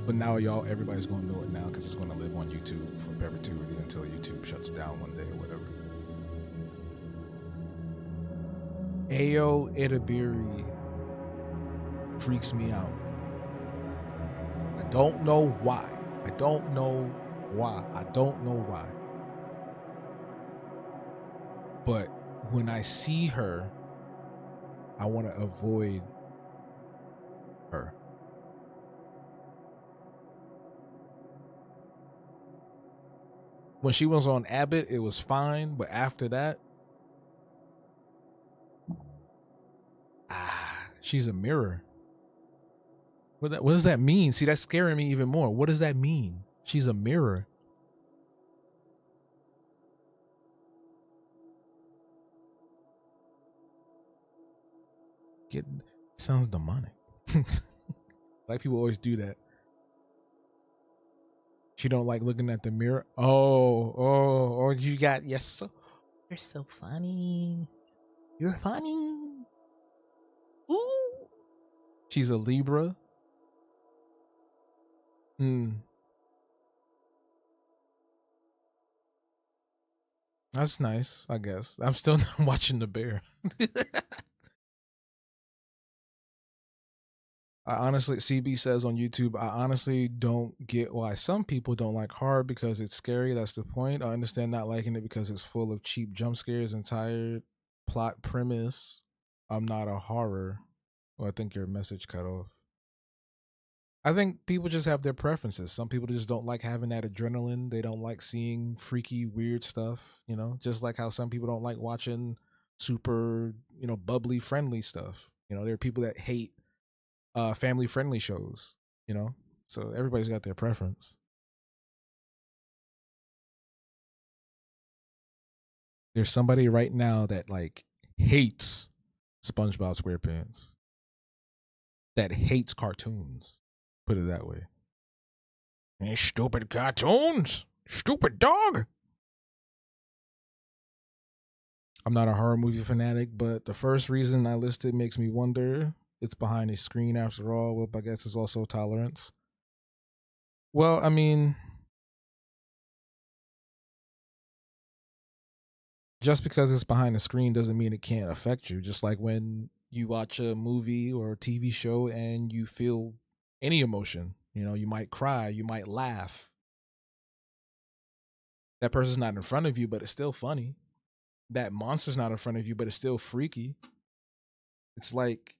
But now everybody's going to know it now because it's going to live on YouTube for perpetuity until YouTube shuts down one day or whatever. Ayo Edebiri freaks me out. I don't know why. I don't know why. But when I see her, I want to avoid her. When she was on Abbott, it was fine, but after that, she's a mirror. What does that mean? See, that's scaring me even more. What does that mean? She's a mirror. Sounds demonic. Like people always do that. She don't like looking at the mirror. Oh, you got you're so funny. You're funny. Ooh. She's a Libra. That's nice, I guess. I'm still not watching The Bear. I honestly, CB says on YouTube, I honestly don't get why some people don't like horror because it's scary. That's the point. I understand not liking it because it's full of cheap jump scares and tired plot premise. I'm not a horror. Well, I think your message cut off. I think people just have their preferences. Some people just don't like having that adrenaline. They don't like seeing freaky, weird stuff, you know, just like how some people don't like watching super, bubbly, friendly stuff. There are people that hate family friendly shows, so everybody's got their preference. There's somebody right now that like hates SpongeBob SquarePants, that hates cartoons, put it that way. Stupid cartoons, stupid dog. I'm not a horror movie fanatic, but the first reason I listed makes me wonder. It's behind a screen after all. Well, I guess it's also tolerance. Well, I mean, just because it's behind the screen doesn't mean it can't affect you. Just like when you watch a movie or a TV show and you feel any emotion, you might cry, you might laugh. That person's not in front of you, but it's still funny. That monster's not in front of you, but it's still freaky. It's like,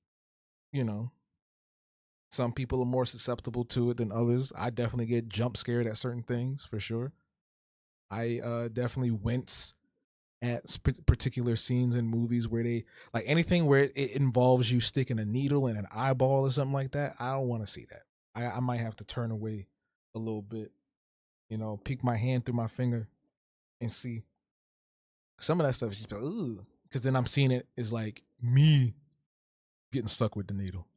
some people are more susceptible to it than others. I definitely get jump scared at certain things for sure. I definitely wince at particular scenes in movies where they like anything where it involves you sticking a needle in an eyeball or something like that. I don't want to see that. I might have to turn away a little bit. peek my hand through my finger and see. Some of that stuff is just like, ooh, because then I'm seeing it as like me getting stuck with the needle.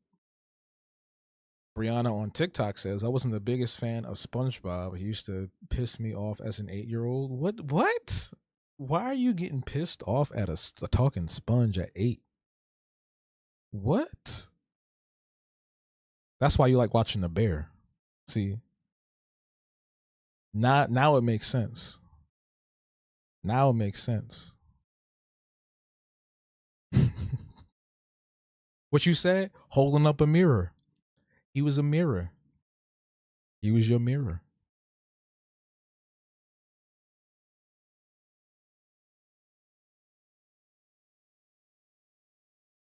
Brianna on TikTok says, I wasn't the biggest fan of SpongeBob. He used to piss me off as an 8-year-old. What? Why are you getting pissed off at a talking sponge at 8? What? That's why you like watching The Bear. See? Now it makes sense. Now it makes sense. What you said? Holding up a mirror. He was a mirror. He was your mirror.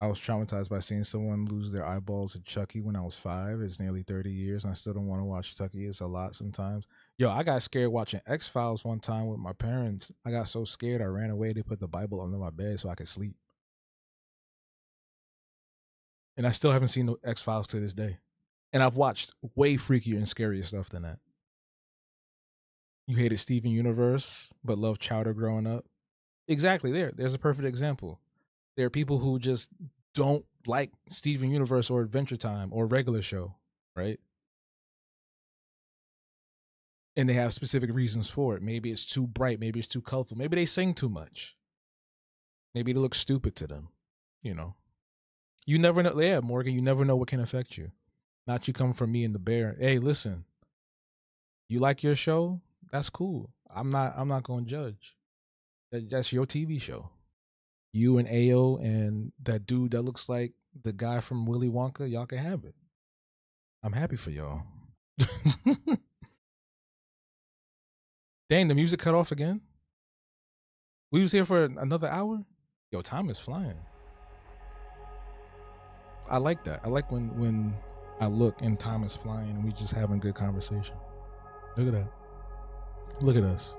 I was traumatized by seeing someone lose their eyeballs at Chucky when I was 5. It's nearly 30 years, and I still don't want to watch Chucky. It's a lot sometimes. Yo, I got scared watching X-Files one time with my parents. I got so scared I ran away. They put the Bible under my bed so I could sleep. And I still haven't seen the X-Files to this day. And I've watched way freakier and scarier stuff than that. You hated Steven Universe, but loved Chowder growing up. Exactly. There's a perfect example. There are people who just don't like Steven Universe or Adventure Time or regular show, right? And they have specific reasons for it. Maybe it's too bright. Maybe it's too colorful. Maybe they sing too much. Maybe it looks stupid to them. You never know. Yeah, Morgan, you never know what can affect you. Not you come from me and the Bear. Hey, listen. You like your show? That's cool. I'm not going to judge. That's your TV show. You and Ao and that dude that looks like the guy from Willy Wonka, y'all can have it. I'm happy for y'all. Dang, the music cut off again? We was here for another hour? Yo, time is flying. I like that. I like when I look and time is flying and we just having good conversation. Look at that. Look at us.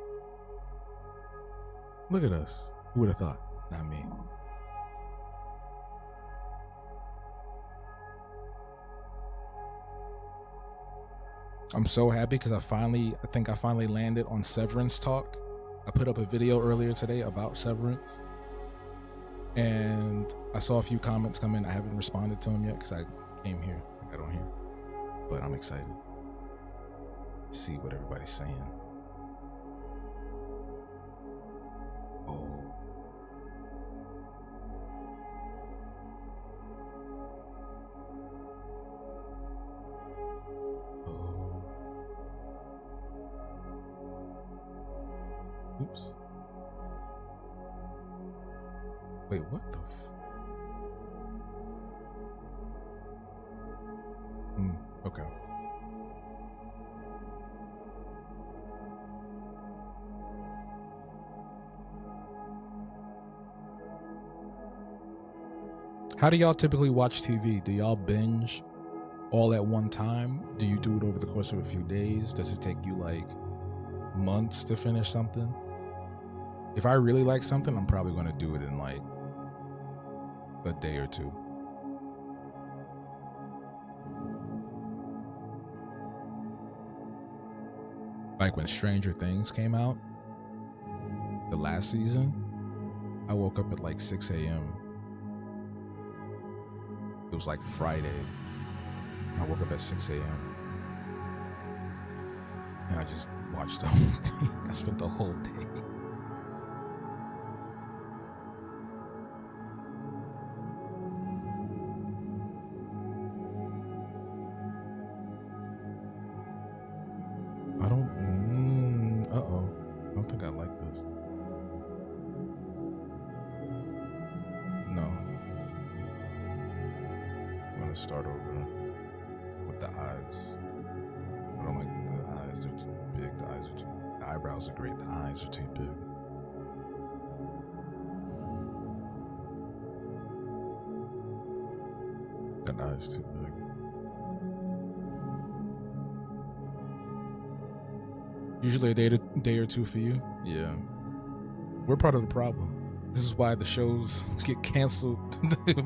Look at us. Who would have thought? Not me. I'm so happy because I think I finally landed on Severance talk. I put up a video earlier today about Severance. And I saw a few comments come in. I haven't responded to them yet because I came here. I got on here. But I'm excited to see what everybody's saying. Oh. Oops. Wait, what the okay. How do y'all typically watch TV? Do y'all binge all at one time? Do you do it over the course of a few days? Does it take you like months to finish something? If I really like something, I'm probably going to do it in like a day or two. Like when Stranger Things came out, the last season, I woke up at like 6 a.m. It was like Friday. I woke up at 6 a.m. and I just watched the whole thing. I spent the whole day. I don't think I like this. No. I'm gonna start over with the eyes. I don't like the eyes, they're too big. The eyes are too big. The eyebrows are great, the eyes are too big. The eyes too big. Usually a day or two for you. Yeah. We're part of the problem. This is why the shows get canceled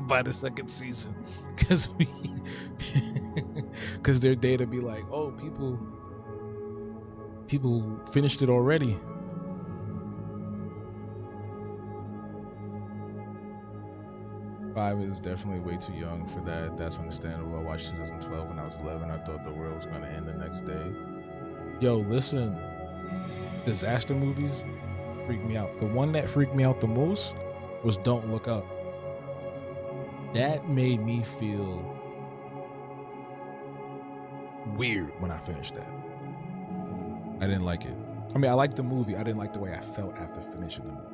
by the second season. Because their data be like, oh, people people finished it already. Five is definitely way too young for that. That's understandable. I watched 2012 when I was 11. I thought the world was going to end the next day. Yo, listen, disaster movies freak me out. The one that freaked me out the most was Don't Look Up. That made me feel weird when I finished that. I didn't like it. I mean, I liked the movie. I didn't like the way I felt after finishing the movie.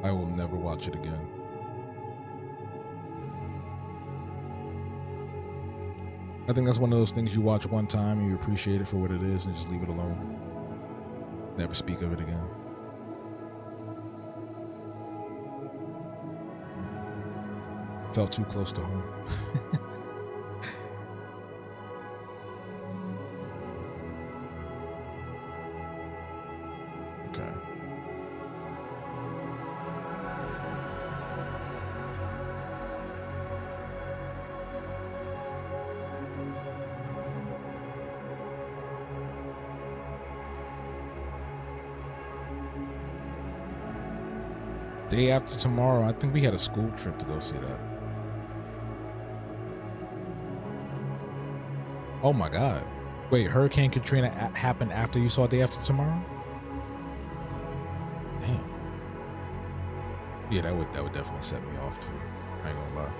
I will never watch it again. I think that's one of those things you watch one time and you appreciate it for what it is and just leave it alone. Never speak of it again. Felt too close to home. Okay. Day After Tomorrow, I think we had a school trip to go see that. Oh my God. Wait, Hurricane Katrina happened after you saw Day After Tomorrow? Damn. Yeah, that would definitely set me off too. I ain't gonna lie.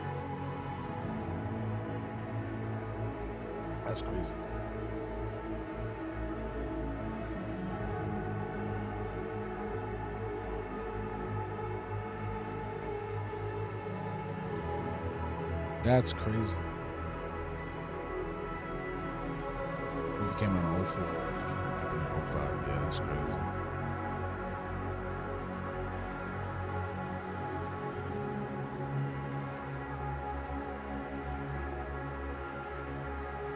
That's crazy. That's crazy. Movie came out in 04. Happened in 05. Yeah, that's crazy.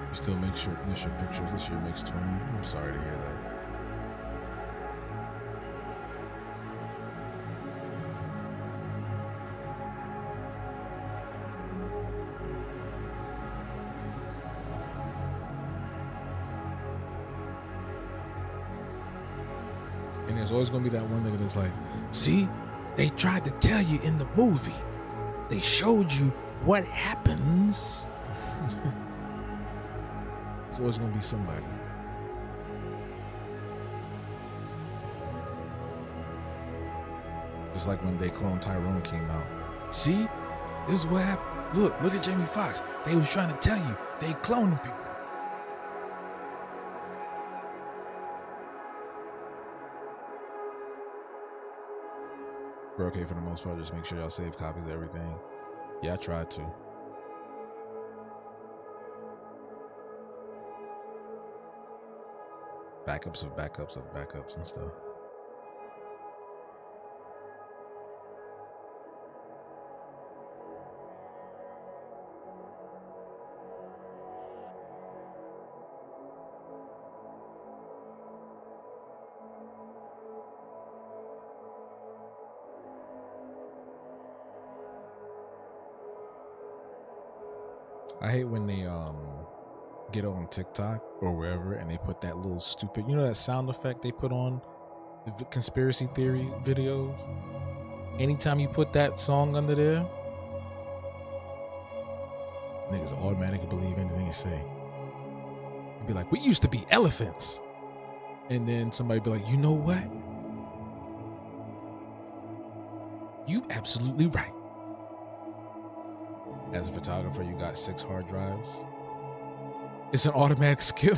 You still miss your pictures this year makes 20. I'm sorry to hear that. And there's always gonna be that one nigga that's like, see, they tried to tell you in the movie. They showed you what happens. It's always gonna be somebody. Just like when They Cloned Tyrone came out. See, this is what happened. Look at Jamie Foxx. They was trying to tell you they cloning people. We're okay for the most part. Just make sure y'all save copies of everything. Yeah, I tried to. Backups of backups of backups and stuff. I hate when they get on TikTok or wherever and they put that little stupid, you know, that sound effect they put on the conspiracy theory videos. Anytime you put that song under there, niggas automatically believe anything you say. You'd be like, we used to be elephants. And then somebody be like, you know what? You absolutely right. As a photographer, you got 6 hard drives. It's an automatic skip.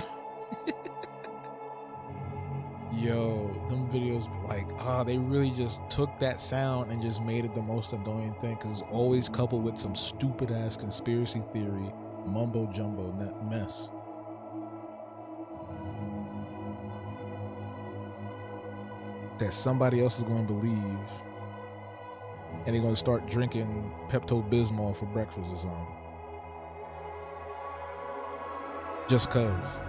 Yo, them videos like, they really just took that sound and just made it the most annoying thing because it's always coupled with some stupid ass conspiracy theory mumbo jumbo mess. That somebody else is going to believe, and they're going to start drinking Pepto-Bismol for breakfast or something. Just cause.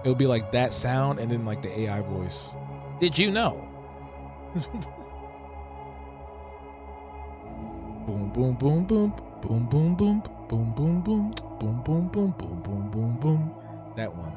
It'll be like that sound and then like the AI voice. Did you know? Boom, boom, boom, boom, boom, boom, boom, boom, boom, boom, boom, boom, boom, boom, boom, boom, boom. That one.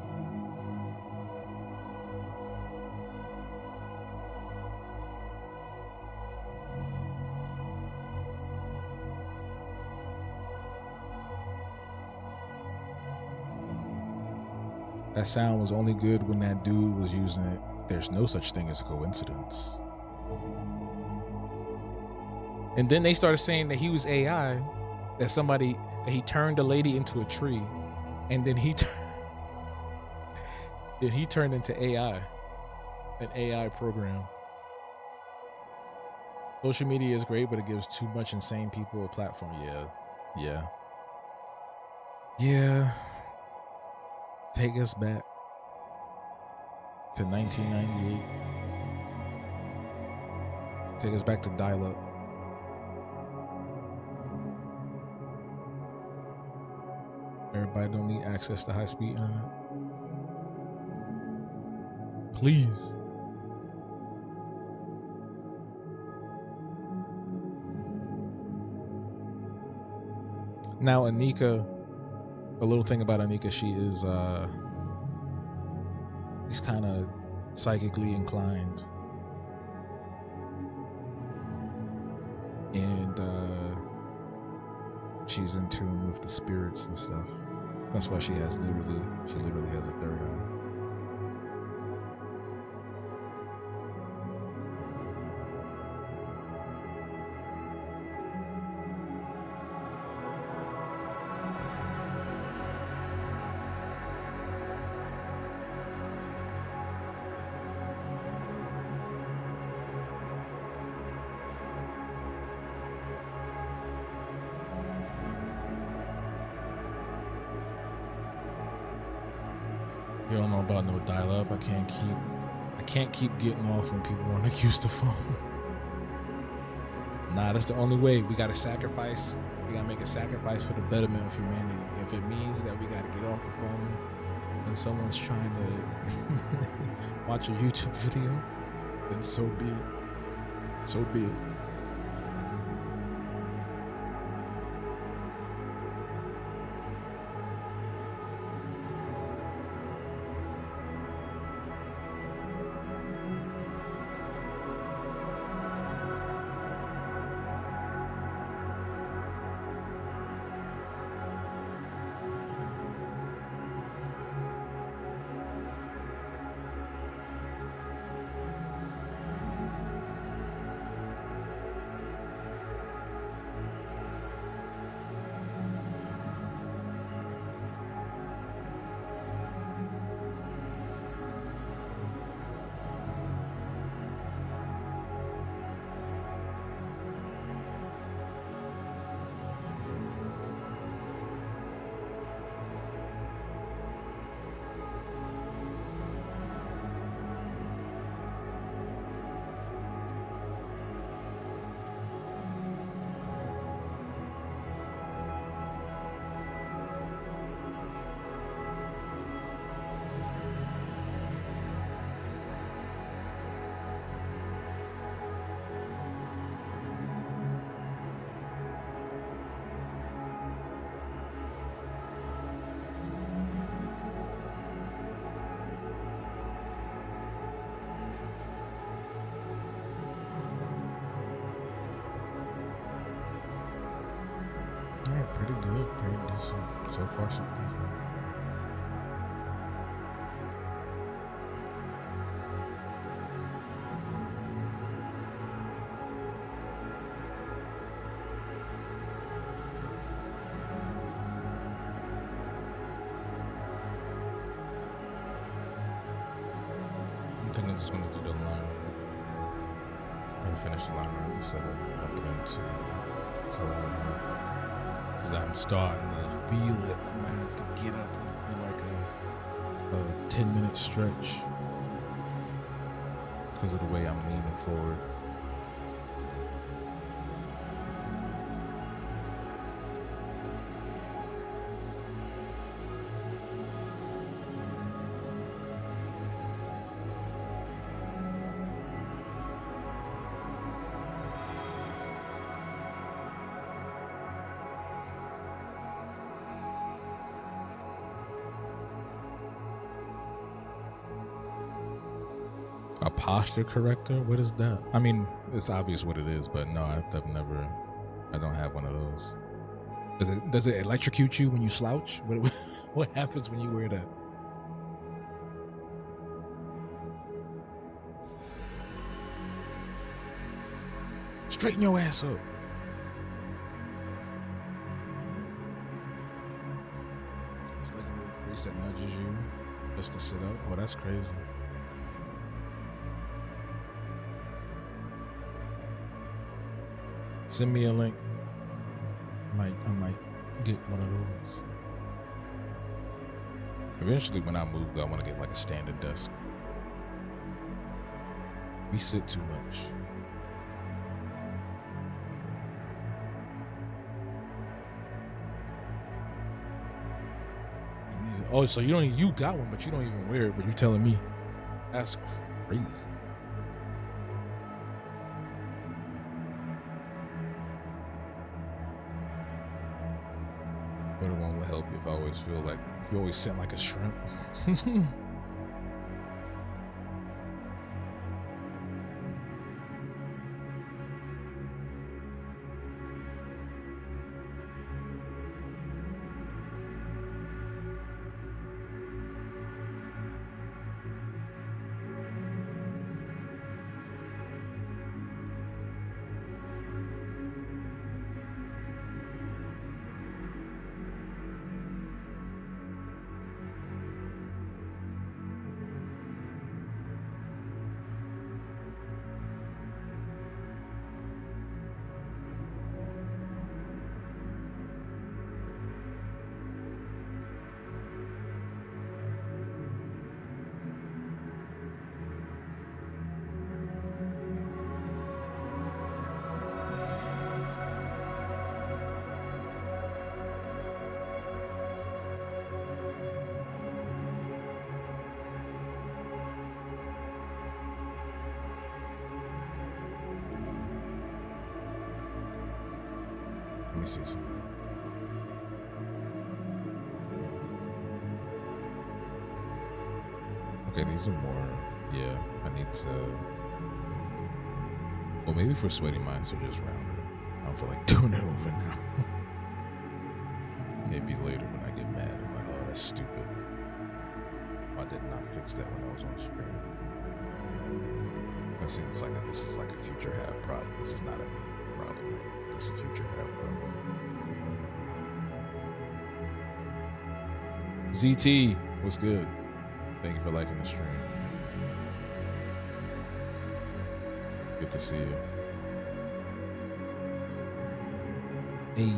That sound was only good when that dude was using it. There's no such thing as a coincidence. And then they started saying that he was AI, that he turned a lady into a tree, and then he turned into AI, an AI program. Social media is great, but it gives too much insane people a platform. Yeah. Take us back to 1998. Take us back to dial-up. Everybody don't need access to high-speed internet. Please. Now, Anika, a little thing about Anika, she's kind of psychically inclined. And she's in tune with the spirits and stuff. That's why she literally has a third eye. You don't know about no dial-up. I can't keep getting off when people want to use the phone. Nah, that's the only way. We gotta sacrifice. We gotta make a sacrifice for the betterment of humanity. If it means that we gotta get off the phone when someone's trying to watch a YouTube video, then so be it. So be it. Pretty good, pretty decent. So far, so decent. I think I'm just gonna do the line and finish the line instead of jumping into Corona. Because I'm starting to feel it. I'm gonna have to get up and do like a 10-minute stretch because of the way I'm leaning forward. A posture corrector? What is that? I mean, it's obvious what it is, but no, I've never. I don't have one of those. Does it electrocute you when you slouch? What happens when you wear that? Straighten your ass up. It's like a little grease that nudges you just to sit up. Oh, that's crazy. Send me a link. I might get one of those. Eventually, when I move, though, I want to get like a standard desk. We sit too much. Oh, so you got one, but you don't even wear it, but you're telling me. That's crazy. But it won't help you if I always feel like you always sit like a shrimp. Let me see something. Okay, these are more. Yeah, I need to. Well, maybe for sweaty minds they're just rounded. I don't feel like doing it over now. Maybe later when I get mad, I'm like, oh, that's stupid. I did not fix that when I was on screen. That seems like this is like a future have problem. This is not a me problem. This is a future have problem. ZT, what's good? Thank you for liking the stream. Good to see you. Hey.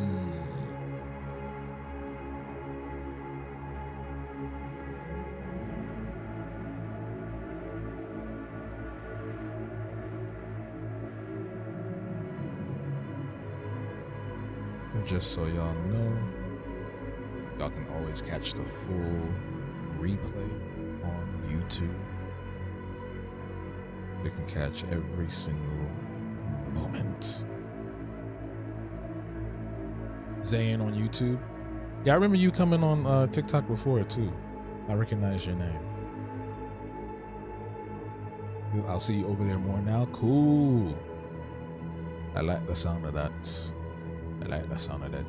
Just so y'all know, y'all can always catch the full replay on YouTube. You can catch every single moment. Zayn on YouTube. Yeah, I remember you coming on TikTok before too. I recognize your name. I'll see you over there more now. Cool. I like the sound of that. I like the sound of that.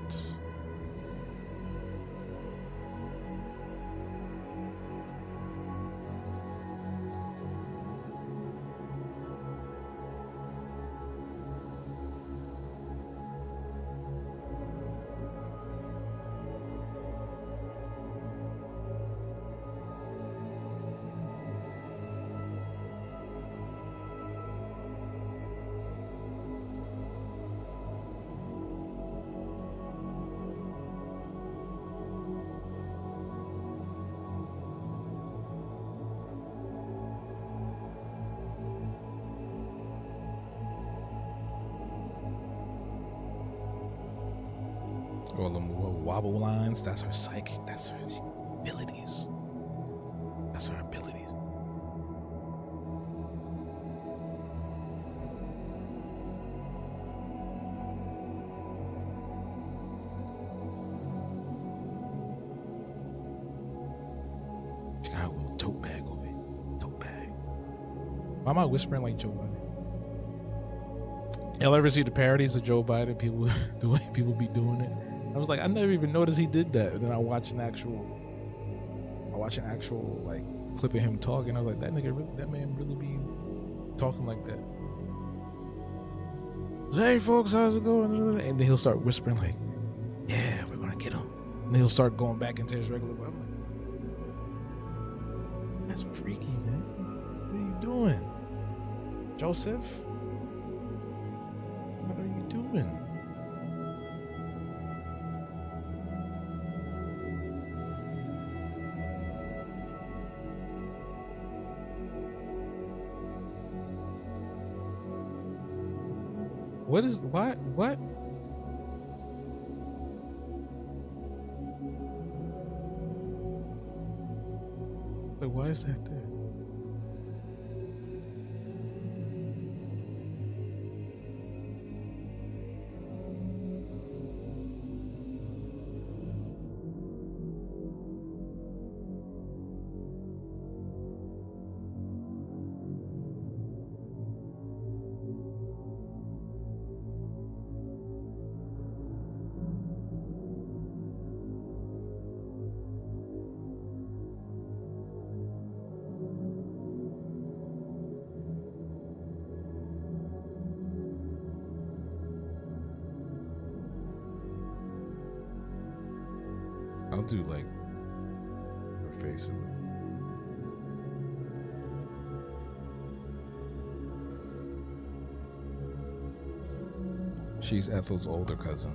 All them wobble lines, that's her psychic, that's her abilities. That's her abilities. She got a little tote bag over it. Tote bag. Why am I whispering like Joe Biden? Y'all ever see the parodies of Joe Biden? People, the way people be doing it. I was like, I never even noticed he did that. And then I watched an actual like clip of him talking. I was like, that man really be talking like that. Hey folks, how's it going? And then he'll start whispering like, yeah, we're gonna get him. And he'll start going back into his regular way. I'm like, that's freaky, man. What are you doing? Joseph? What are you doing? What? Like, why is that there? I'll do like her face. She's Ethel's older cousin.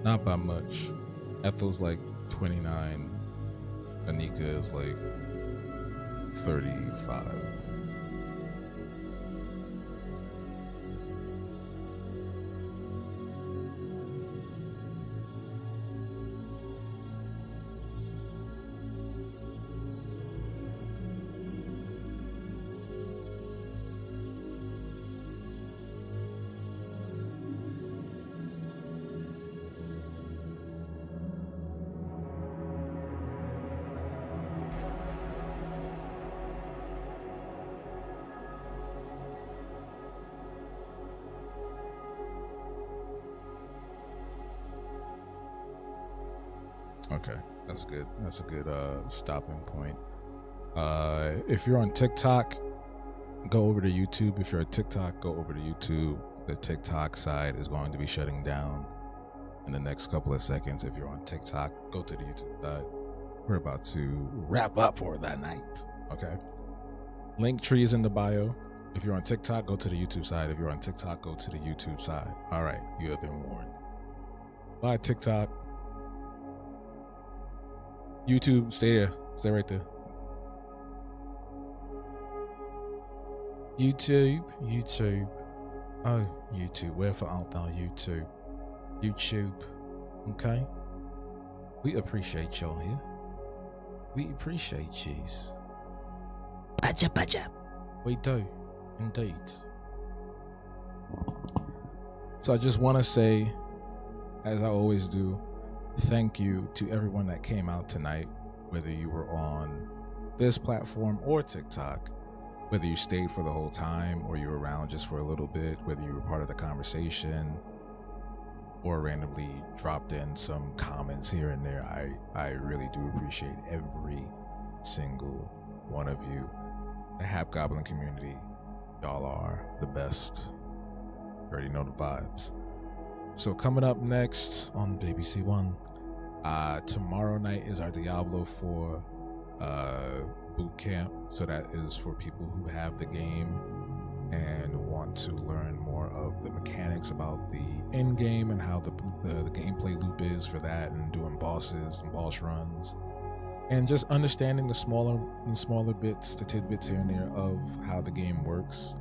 Not by much. Ethel's like 29. Anika is like 35. Okay, that's good. That's a good stopping point. If you're on TikTok, go over to YouTube. If you're on TikTok, go over to YouTube. The TikTok side is going to be shutting down in the next couple of seconds. If you're on TikTok, go to the YouTube side. We're about to wrap up for that night. Okay. Linktree is in the bio. If you're on TikTok, go to the YouTube side. If you're on TikTok, go to the YouTube side. All right, you have been warned. Bye, TikTok. YouTube, stay there. Stay right there. YouTube. Oh, YouTube. Wherefore art thou, YouTube? YouTube. Okay? We appreciate y'all here. We appreciate yous. Baja. We do. Indeed. So I just want to say, as I always do, thank you to everyone that came out tonight, whether you were on this platform or TikTok, whether you stayed for the whole time or you were around just for a little bit, whether you were part of the conversation or randomly dropped in some comments here and there. I really do appreciate every single one of you. The Hobgoblin community, y'all are the best. You already know the vibes. So coming up next on BBC One, tomorrow night is our Diablo 4 boot camp. So that is for people who have the game and want to learn more of the mechanics about the end game and how the gameplay loop is for that, and doing bosses and boss runs, and just understanding the smaller bits, the tidbits here and there of how the game works.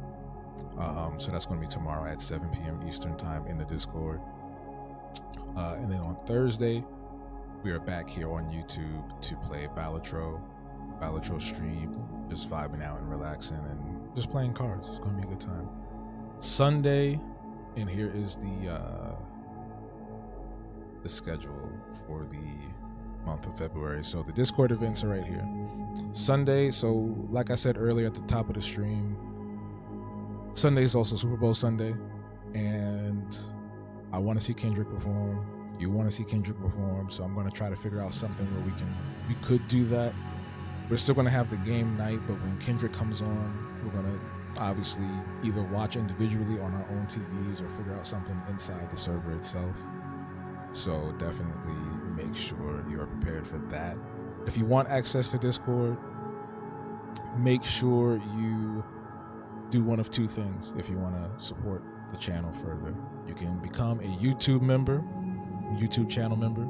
So that's going to be tomorrow at 7 p.m. Eastern time in the Discord. And then on Thursday, we are back here on YouTube to play Balatro stream, just vibing out and relaxing and just playing cards. It's going to be a good time. Sunday, and here is the schedule for the month of February. So the Discord events are right here. Sunday, so like I said earlier at the top of the stream, Sunday is also Super Bowl Sunday, and I want to see Kendrick perform. You want to see Kendrick perform, so I'm going to try to figure out something where we could do that. We're still going to have the game night, but when Kendrick comes on, we're going to obviously either watch individually on our own TVs or figure out something inside the server itself. So definitely make sure you are prepared for that. If you want access to Discord, make sure you do one of two things. If you want to support the channel further, you can become a YouTube channel member,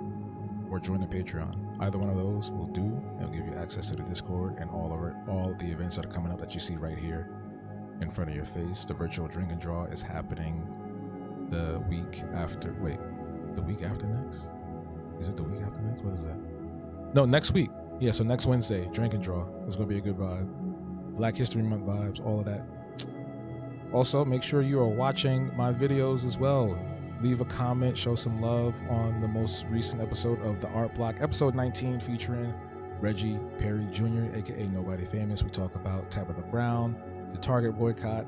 or join the Patreon. Either one of those will do. It'll give you access to the Discord and all the events that are coming up that you see right here in front of your face. The virtual drink and draw is happening the week after. Wait, the week after next? Is it the week after next? What is that? No, next week. Yeah, so next Wednesday, drink and draw. It's going to be a good vibe. Black History Month vibes, all of that. Also, make sure you are watching my videos as well. Leave a comment, show some love on the most recent episode of The Art Block, episode 19, featuring Reggie Perry Jr., aka Nobody Famous. We talk about Tabitha Brown, the Target boycott,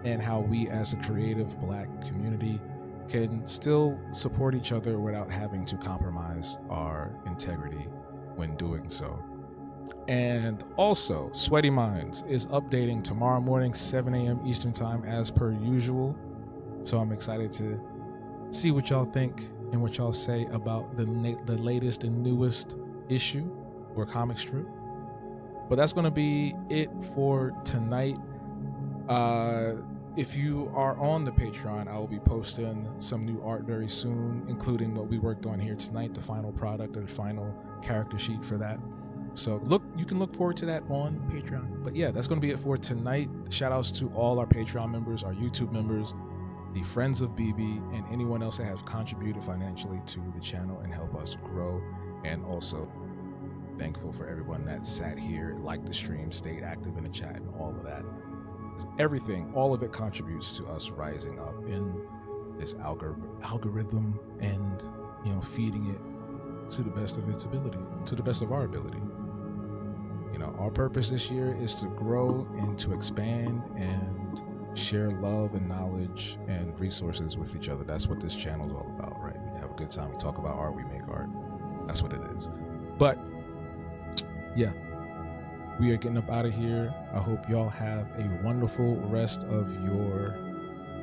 and how we as a creative Black community can still support each other without having to compromise our integrity when doing so. And also, Sweaty Minds is updating tomorrow morning, 7 a.m. Eastern Time, as per usual. So I'm excited to see what y'all think and what y'all say about the latest and newest issue or comic strip. But that's going to be it for tonight. If you are on the Patreon, I will be posting some new art very soon, including what we worked on here tonight, the final product or the final character sheet for that. So you can look forward to that on Patreon. But yeah, that's going to be it for tonight. Shout outs to all our Patreon members, our YouTube members, the friends of BB, and anyone else that has contributed financially to the channel and help us grow. And also thankful for everyone that sat here, liked the stream, stayed active in the chat, and all of that. Everything, all of it contributes to us rising up in this algorithm and, feeding it to the best of its ability, to the best of our ability. Our purpose this year is to grow and to expand and share love and knowledge and resources with each other. That's what this channel is all about, right? We have a good time. We talk about art. We make art. That's what it is. But yeah, we are getting up out of here. I hope y'all have a wonderful rest of your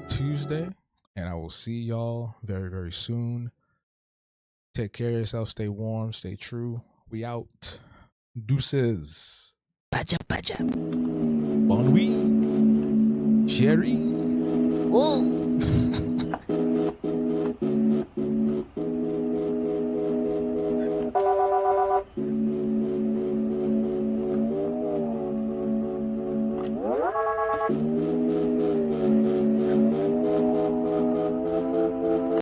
Tuesday, and I will see y'all very, very soon. Take care of yourself. Stay warm. Stay true. We out. Deuces. Pacha pacha. Bon nuit. Sherry. Oh.